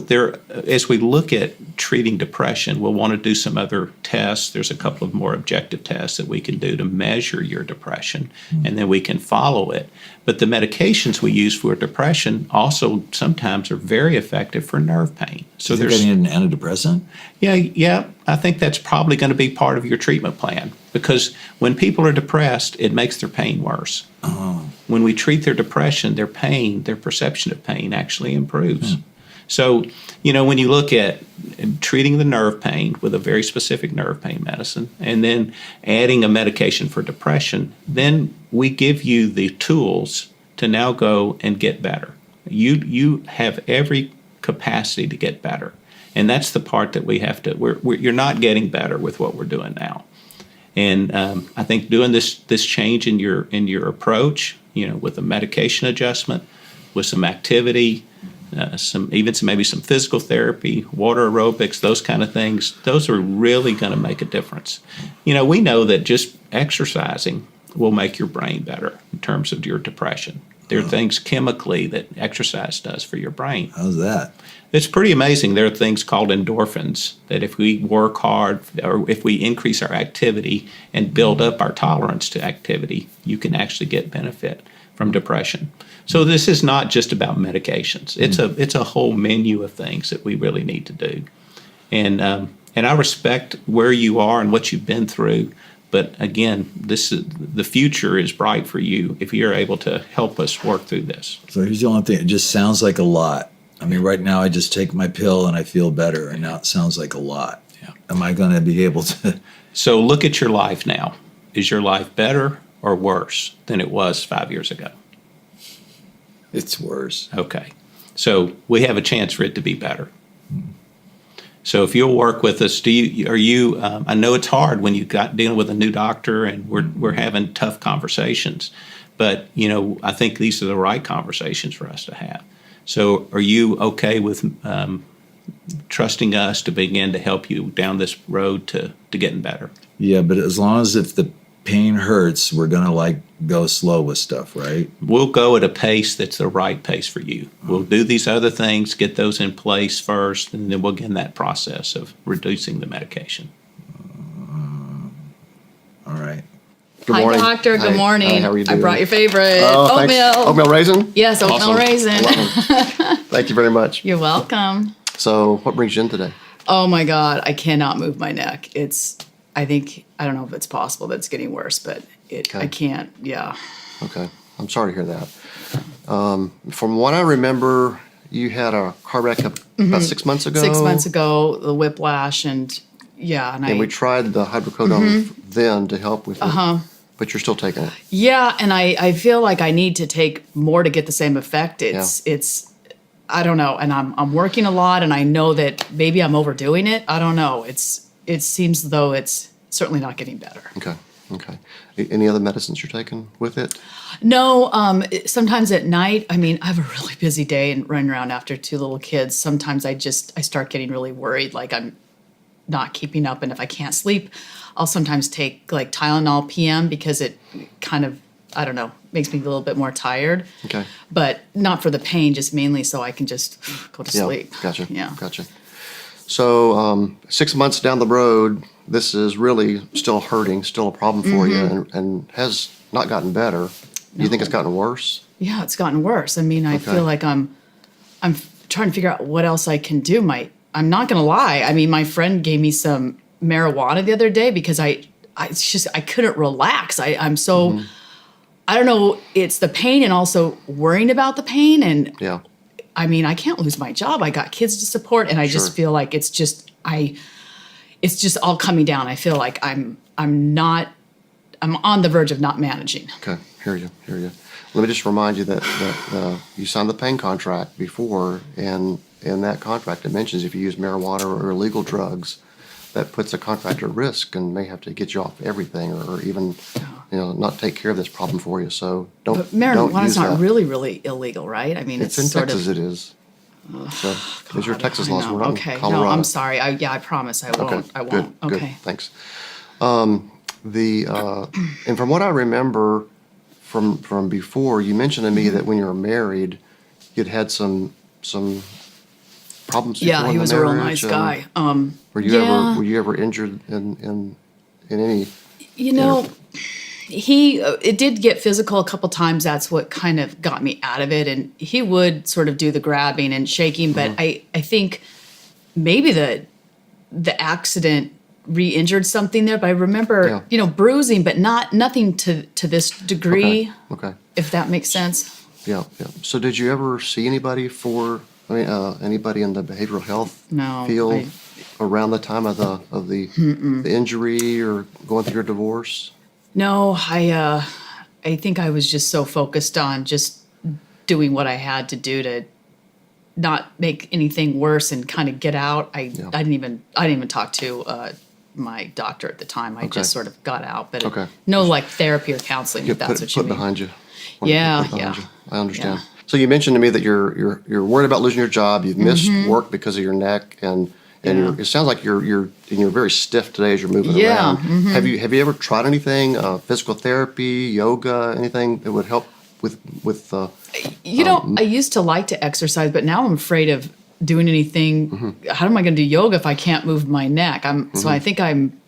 there, as we look at treating depression, we'll want to do some other tests. There's a couple of more objective tests that we can do to measure your depression, and then we can follow it. But the medications we use for depression also sometimes are very effective for nerve pain. So Do you think I need an antidepressant? Yeah, I think that's probably going to be part of your treatment plan, because when people are depressed, it makes their pain worse. When we treat their depression, their perception of pain actually improves. So, when you look at treating the nerve pain with a very specific nerve pain medicine and then adding a medication for depression, then we give you the tools to now go and get better. You have every capacity to get better. And that's the part that we have to, you're not getting better with what we're doing now. And I think doing this change in your approach, with a medication adjustment, with some activity, maybe some physical therapy, water aerobics, those kind of things, those are really going to make a difference. We know that just exercising will make your brain better in terms of your depression. There are things chemically that exercise does for your brain. How's that? It's pretty amazing. There are things called endorphins that if we work hard or if we increase our activity and build up our tolerance to activity, you can actually get benefit from depression. So this is not just about medications. It's a whole menu of things that we really need to do. And I respect where you are and what you've been through. But again, the future is bright for you if you're able to help us work through this. So here's the only thing. It just sounds like a lot. I mean, right now I just take my pill and I feel better, and now it sounds like a lot. Yeah. Am I going to be able to? So look at your life now. Is your life better or worse than it was 5 years ago? It's worse. Okay. So we have a chance for it to be better. So if you'll work with us, I know it's hard when you've got dealing with a new doctor and we're having tough conversations, but I think these are the right conversations for us to have. So are you okay with trusting us to begin to help you down this road to getting better? Yeah, but as long as if the pain hurts, we're going to go slow with stuff, right? We'll go at a pace that's the right pace for you. We'll do these other things, get those in place first, and then we'll begin that process of reducing the medication. All right. Good morning. Hi, Doctor. Good morning. Hi, how are you doing? I brought your favorite Thanks. oatmeal. Oatmeal raisin? Yes, oatmeal Awesome. raisin. Thank you very much. You're welcome. So what brings you in today? Oh my God, I cannot move my neck. I don't know if it's possible that it's getting worse, but I can't, yeah. Okay. I'm sorry to hear that. From what I remember, you had a car wreck about 6 months ago. 6 months ago, the whiplash and yeah. And we tried the hydrocodone then to help with it. But you're still taking it. Yeah, and I feel like I need to take more to get the same effect. I don't know, and I'm working a lot, and I know that maybe I'm overdoing it. I don't know. It seems as though it's certainly not getting better. Okay. Any other medicines you're taking with it? No, sometimes at night, I have a really busy day and running around after 2 little kids. Sometimes I start getting really worried, like I'm not keeping up, and if I can't sleep, I'll sometimes take like Tylenol PM because it kind of, I don't know, makes me a little bit more tired. Okay. But not for the pain, just mainly so I can just go to sleep. Gotcha. Yeah. Gotcha. So 6 months down the road, this is really still hurting, still a problem for you, and has not gotten better. Do you think it's gotten worse? Yeah, it's gotten worse. I feel like I'm trying to figure out what else I can do. I'm not going to lie. My friend gave me some marijuana the other day because I couldn't relax. I'm so, I don't know, it's the pain and also worrying about the pain. And yeah. I can't lose my job. I got kids to support, and I just feel like it's just all coming down. I feel like I'm on the verge of not managing. Okay, hear you. Let me just remind you that you signed the pain contract before, and in that contract it mentions if you use marijuana or illegal drugs, that puts a contractor at risk and may have to get you off everything, or even not take care of this problem for you. So don't. But marijuana's don't not really illegal, right? It's in Texas. It is. So those are your Texas laws. We're not in Colorado. No, I'm sorry. I promise I won't. Okay, I won't. Good, Okay. good. Thanks. And from what I remember from before, you mentioned to me that when you were married, you'd had some problems. Yeah, before he in the was a real marriage, nice guy. Were you ever injured in any? It did get physical a couple times. That's what kind of got me out of it. And he would sort of do the grabbing and shaking, but I think maybe the accident re-injured something there. But I remember, bruising, but nothing to this degree. Okay. If that makes sense. Yeah. So did you ever see anybody anybody in the behavioral health field around the time of the injury or going through your divorce? No, I think I was just so focused on just doing what I had to do to not make anything worse and kind of get out. I didn't even talk to my doctor at the time. I just sort of got out, but no like therapy or counseling. If that's what you mean. Behind you. Yeah. I understand. Yeah. So you mentioned to me that you're worried about losing your job. You've missed work because of your neck, and it sounds like you're very stiff today as you're moving around. Have you ever tried anything? Physical therapy, yoga, anything that would help I used to like to exercise, but now I'm afraid of doing anything. How am I going to do yoga if I can't move my neck? So I think I'm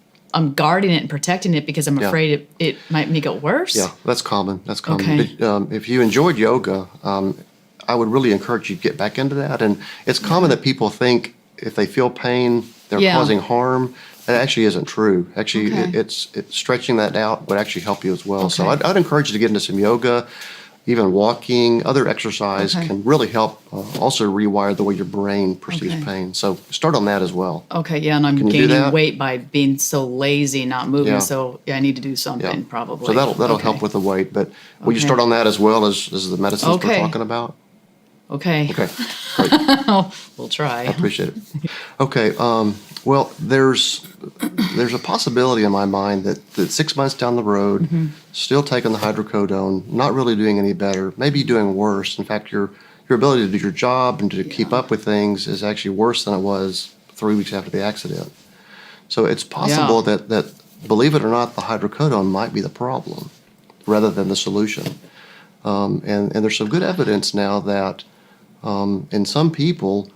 guarding it and protecting it because I'm afraid it might make it worse. Yeah, that's common. That's common. Okay. But, if you enjoyed yoga, I would really encourage you to get back into that. And it's common that people think if they feel pain, they're causing harm. That actually isn't true. Actually, it's stretching that out would actually help you as well. So I'd encourage you to get into some yoga. Even walking, other exercise can really help also rewire the way your brain perceives pain. So start on that as well. Okay, yeah, and I'm gaining weight by being so lazy, not moving. So I need to do something probably. So that'll help with the weight. But will you start on that as well as the medicines we're talking about? Okay. Okay, great. We'll try. I appreciate it. Okay, well, there's a possibility in my mind that 6 months down the road, still taking the hydrocodone, not really doing any better, maybe doing worse. In fact, your ability to do your job and to keep up with things is actually worse than it was 3 weeks after the accident. So it's possible that, believe it or not, the hydrocodone might be the problem rather than the solution. And there's some good evidence now that in some people,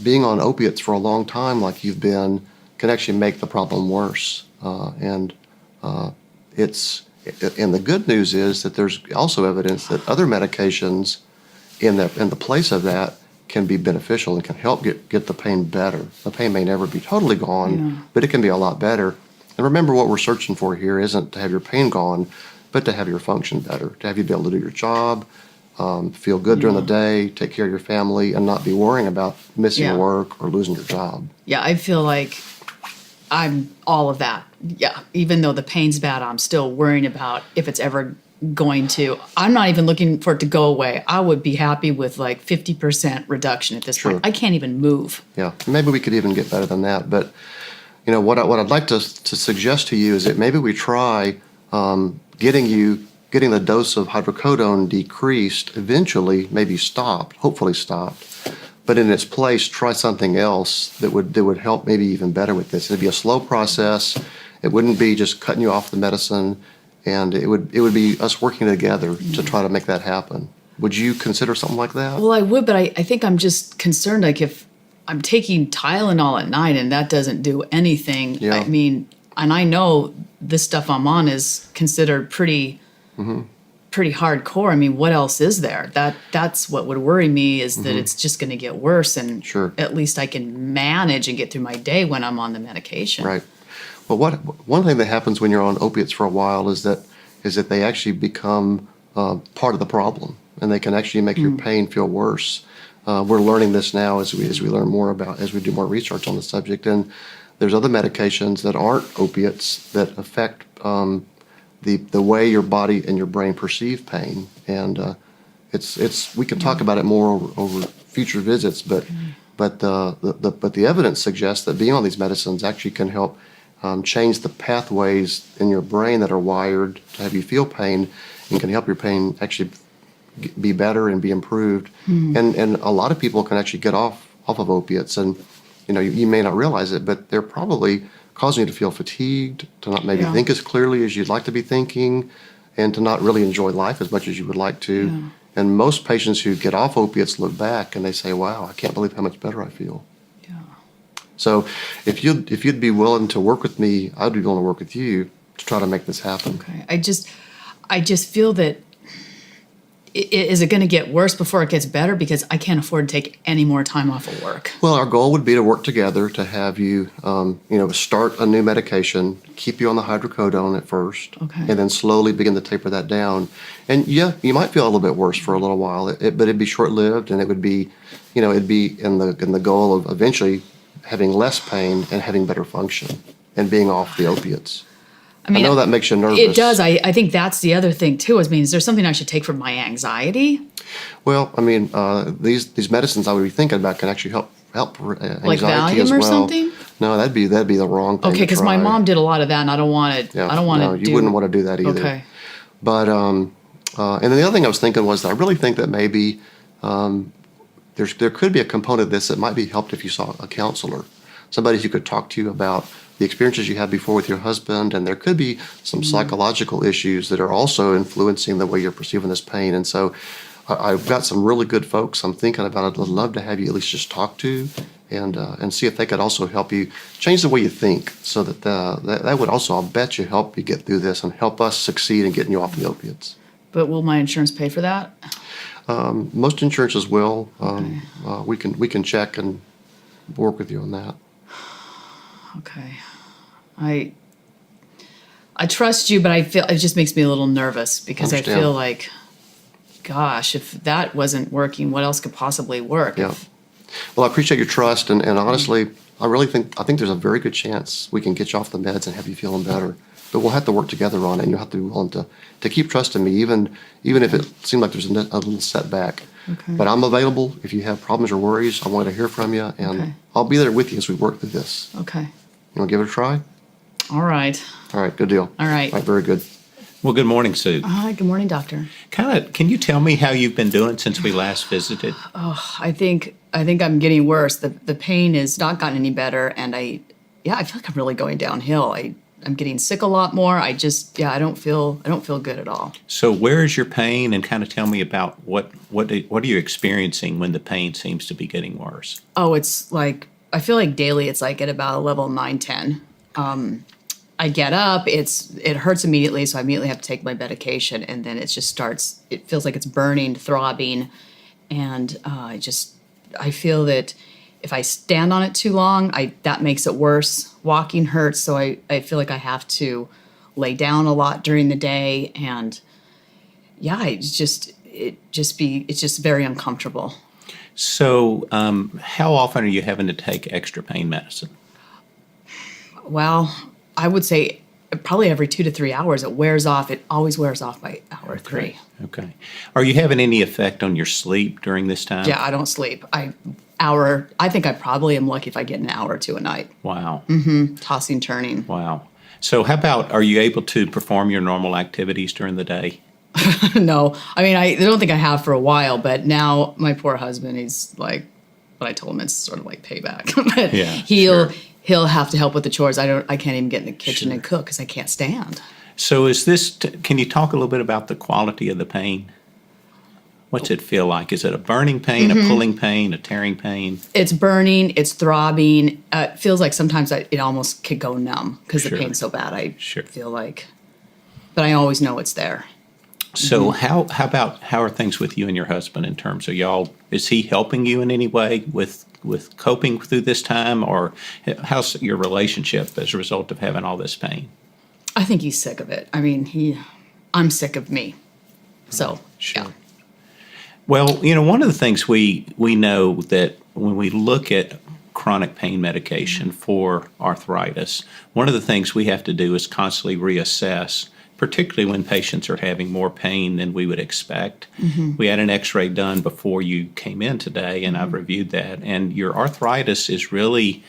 being on opiates for a long time like you've been can actually make the problem worse. And the good news is that there's also evidence that other medications in the place of that can be beneficial and can help get the pain better. The pain may never be totally gone, but it can be a lot better. And remember, what we're searching for here isn't to have your pain gone, but to have your function better, to have you be able to do your job, feel good during the day, take care of your family, and not be worrying about missing work or losing your job. Yeah, I feel like I'm all of that. Yeah, even though the pain's bad, I'm still worrying about if it's ever going to. I'm not even looking for it to go away. I would be happy with like 50% reduction at this point. I can't even move. Yeah, maybe we could even get better than that. But what I'd like to suggest to you is that maybe we try getting the dose of hydrocodone decreased, eventually maybe stopped, hopefully stopped, but in its place try something else that would help maybe even better with this. It'd be a slow process. It wouldn't be just cutting you off the medicine, and it would be us working together to try to make that happen. Would you consider something like that? Well, I would, but I think I'm just concerned, like if I'm taking Tylenol at night and that doesn't do anything, I mean, and I know this stuff I'm on is considered pretty hardcore. I mean, what else is there? That's what would worry me is that it's just going to get worse, and at least I can manage and get through my day when I'm on the medication. Right. Well, one thing that happens when you're on opiates for a while is that they actually become part of the problem, and they can actually make your pain feel worse. We're learning this now as we learn more as we do more research on the subject, and there's other medications that aren't opiates that affect the way your body and your brain perceive pain, and we can talk about it more over future visits, but the evidence suggests that being on these medicines actually can help change the pathways in your brain that are wired to have you feel pain, and can help your pain actually be better and be improved. And a lot of people can actually get off of opiates, and you may not realize it, but they're probably causing you to feel fatigued, to not maybe think as clearly as you'd like to be thinking, and to not really enjoy life as much as you would like to. And most patients who get off opiates look back and they say, wow, I can't believe how much better I feel. So if you'd be willing to work with me, I'd be willing to work with you to try to make this happen. Okay. I just feel that is it going to get worse before it gets better, because I can't afford to take any more time off of work. Well, our goal would be to work together to have you, start a new medication, keep you on the hydrocodone at first, and then slowly begin to taper that down. And you might feel a little bit worse for a little while, but it'd be short-lived, and it would be, it'd be in the goal of eventually having less pain and having better function and being off the opiates. I know that makes you nervous. It does. I think that's the other thing too. Is there something I should take for my anxiety? Well, I mean, these medicines I would be thinking about can actually help anxiety like Valium as well. Or something? No, that'd be the wrong thing. Okay, because my mom did a lot of that, and I don't want to. I don't want to. You wouldn't want to do that either. Okay. But and then the other thing I was thinking was that I really think that maybe there could be a component of this that might be helped if you saw a counselor, somebody who could talk to you about the experiences you had before with your husband, and there could be some psychological issues that are also influencing the way you're perceiving this pain. And so I've got some really good folks I'm thinking about. I'd love to have you at least just talk to and see if they could also help you change the way you think, so that that would also, I'll bet you, help you get through this and help us succeed in getting you off the opiates. But will my insurance pay for that? Most insurances will. We can check and work with you on that. Okay. I trust you, but I feel it just makes me a little nervous because I feel like, gosh, if that wasn't working, what else could possibly work? Yeah. Well, I appreciate your trust, and honestly, I think there's a very good chance we can get you off the meds and have you feeling better. But we'll have to work together on it, and you'll have to be willing to keep trusting me, even if it seems like there's a little setback. Okay. But I'm available if you have problems or worries. I want to hear from you, and I'll be there with you as we work through this. Okay. You want to give it a try? All right. All right, good deal. All right. All right, very good. Well, good morning, Sue. Hi, good morning, doctor. Can you tell me how you've been doing since we last visited? Oh, I think I'm getting worse. The pain has not gotten any better, and I feel like I'm really going downhill. I'm getting sick a lot more. I don't feel good at all. So where is your pain, and kind of tell me about what are you experiencing when the pain seems to be getting worse? Oh, it's like, I feel like daily it's like at about a level 9, 10. I get up, it hurts immediately, so I immediately have to take my medication, and then it just starts, it feels like it's burning, throbbing, and I feel that if I stand on it too long, that makes it worse. Walking hurts, so I feel like I have to lay down a lot during the day, and it's just very uncomfortable. So how often are you having to take extra pain medicine? Well, I would say probably every 2 to 3 hours. It wears off. It always wears off by hour 3. Okay. Are you having any effect on your sleep during this time? Yeah, I don't sleep. I think I probably am lucky if I get an hour or 2 a night. Wow. Tossing, turning. Wow. So how about, are you able to perform your normal activities during the day? No. I mean, I don't think I have for a while, but now my poor husband, he's like, but I told him it's sort of like payback. But Yeah, he'll have to help with the chores. I can't even get in the kitchen and cook because I can't stand. So can you talk a little bit about the quality of the pain? What's it feel like? Is it a burning pain, a pulling pain, a tearing pain? It's burning, it's throbbing. It feels like sometimes it almost could go numb because the pain's so bad. I feel like, but I always know it's there. So how are things with you and your husband in terms of is he helping you in any way with coping through this time, or how's your relationship as a result of having all this pain? I think he's sick of it. I mean, I'm sick of me. So, yeah. Well, one of the things we know that when we look at chronic pain medication for arthritis, one of the things we have to do is constantly reassess, particularly when patients are having more pain than we would expect. We had an x-ray done before you came in today, and I've reviewed that, and your arthritis is really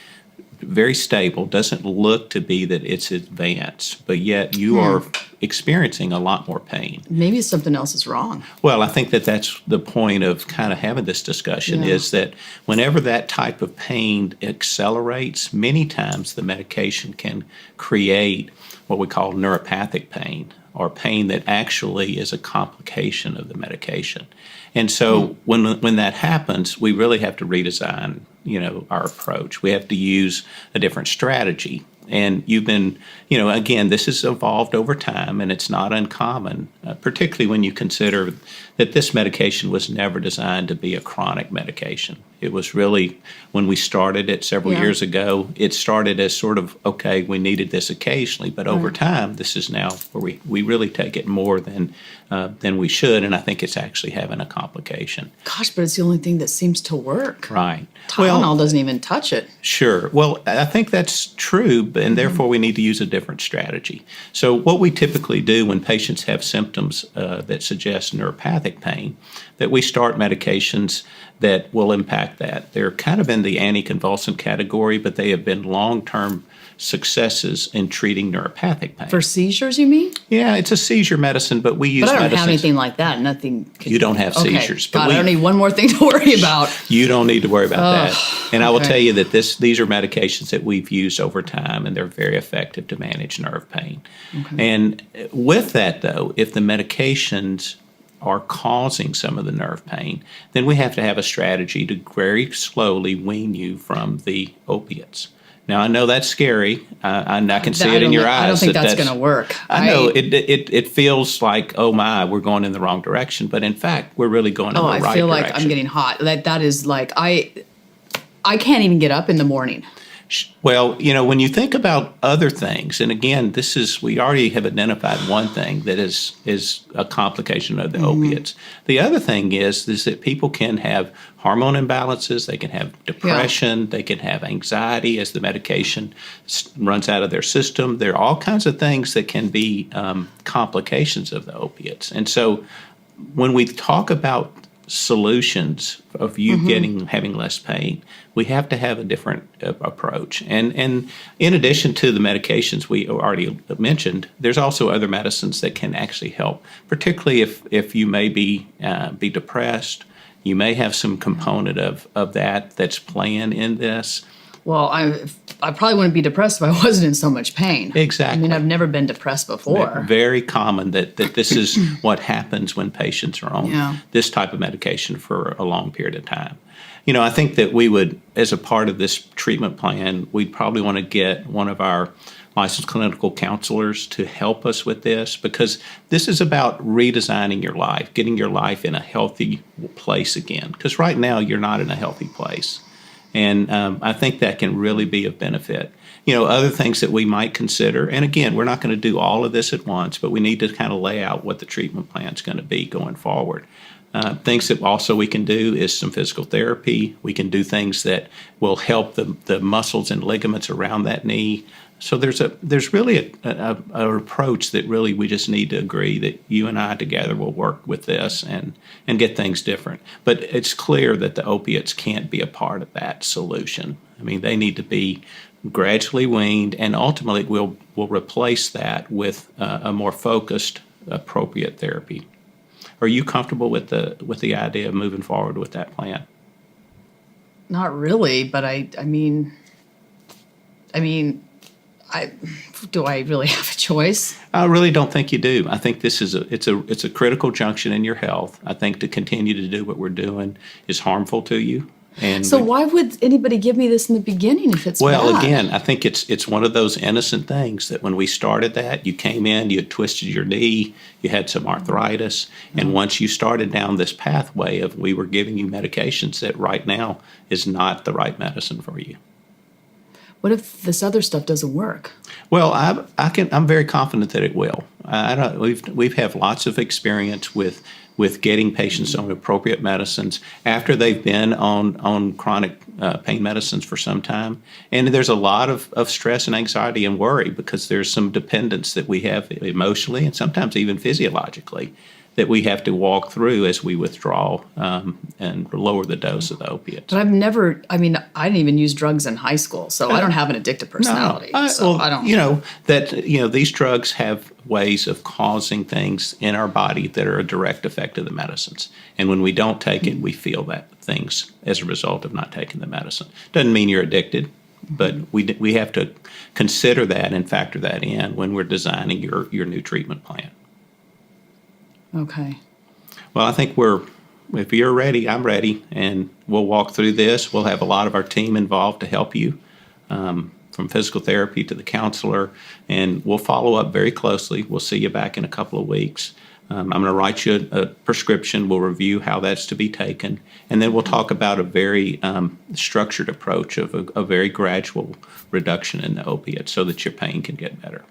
very stable, doesn't look to be that it's advanced, but yet you are experiencing a lot more pain. Maybe something else is wrong. Well, I think that's the point of kind of having this discussion, is that whenever that type of pain accelerates, many times the medication can create what we call neuropathic pain, or pain that actually is a complication of the medication. And so when that happens, we really have to redesign, our approach. We have to use a different strategy. And you've been, again, this has evolved over time, and it's not uncommon, particularly when you consider that this medication was never designed to be a chronic medication. It was really, when we started it several years ago, it started as sort of, okay, we needed this occasionally, but over time, this is now where we really take it more than we should, and I think it's actually having a complication. Gosh, but it's the only thing that seems to work. Right. Tylenol doesn't even touch it. Sure. Well, I think that's true, and therefore we need to use a different strategy. So what we typically do when patients have symptoms that suggest neuropathic pain, that we start medications that will impact that. They're kind of in the anticonvulsant category, but they have been long-term successes in treating neuropathic pain. For seizures, you mean? Yeah, it's a seizure medicine, but we use But I don't medicines. have anything like that. Nothing. You don't have Okay. seizures. But God, I don't need one more thing to worry about. You don't need to worry about that. And I will okay. tell you that these are medications that we've used over time, and they're very effective to manage nerve pain. And with that, though, if the medications are causing some of the nerve pain, then we have to have a strategy to very slowly wean you from the opiates. Now, I know that's scary. I can see it in your eyes. I don't think that's going to work. I know it feels like, oh my, we're going in the wrong direction, but in fact, we're really going in the right direction. I feel like I'm getting hot. That is like I can't even get up in the morning. Well, when you think about other things, and again, we already have identified one thing that is a complication of the opiates. The other thing is that people can have hormone imbalances, they can have depression, they can have anxiety as the medication runs out of their system. There are all kinds of things that can be complications of the opiates. And so when we talk about solutions of you having less pain, we have to have a different approach. And in addition to the medications we already mentioned, there's also other medicines that can actually help, particularly if you may be depressed. You may have some component of that's playing in this. Well, I probably wouldn't be depressed if I wasn't in so much pain. Exactly. I mean, I've never been depressed before. Very common that this is what happens when patients are on this type of medication for a long period of time. I think that we would, as a part of this treatment plan, we'd probably want to get one of our licensed clinical counselors to help us with this, because this is about redesigning your life, getting your life in a healthy place again. Because right now you're not in a healthy place. And I think that can really be of benefit. Other things that we might consider, and again, we're not going to do all of this at once, but we need to kind of lay out what the treatment plan is going to be going forward. Things that also we can do is some physical therapy. We can do things that will help the muscles and ligaments around that knee. So there's really an approach that really we just need to agree that you and I together will work with this and get things different. But it's clear that the opiates can't be a part of that solution. I mean, they need to be gradually weaned, and ultimately we'll replace that with a more focused, appropriate therapy. Are you comfortable with the idea of moving forward with that plan? Not really, but I mean, do I really have a choice? I really don't think you do. I think this is it's a critical junction in your health. I think to continue to do what we're doing is harmful to you. And so why would anybody give me this in the beginning if it's well, bad? again, I think it's one of those innocent things that when we started that, you came in, you had twisted your knee, you had some arthritis, and once you started down this pathway of we were giving you medications that right now is not the right medicine for you. What if this other stuff doesn't work? Well, I'm very confident that it will. We've have lots of experience with getting patients on appropriate medicines after they've been on chronic pain medicines for some time. And there's a lot of stress and anxiety and worry because there's some dependence that we have emotionally and sometimes even physiologically that we have to walk through as we withdraw and lower the dose of the opiates. But I didn't even use drugs in high school, so I don't have an addictive personality. I don't. These drugs have ways of causing things in our body that are a direct effect of the medicines. And when we don't take it, we feel that things as a result of not taking the medicine. Doesn't mean you're addicted, but we have to consider that and factor that in when we're designing your new treatment plan. Okay. Well, I think if you're ready, I'm ready, and we'll walk through this. We'll have a lot of our team involved to help you, from physical therapy to the counselor, and we'll follow up very closely. We'll see you back in a couple of weeks. I'm going to write you a prescription. We'll review how that's to be taken, and then we'll talk about a very structured approach of a very gradual reduction in the opiates so that your pain can get better.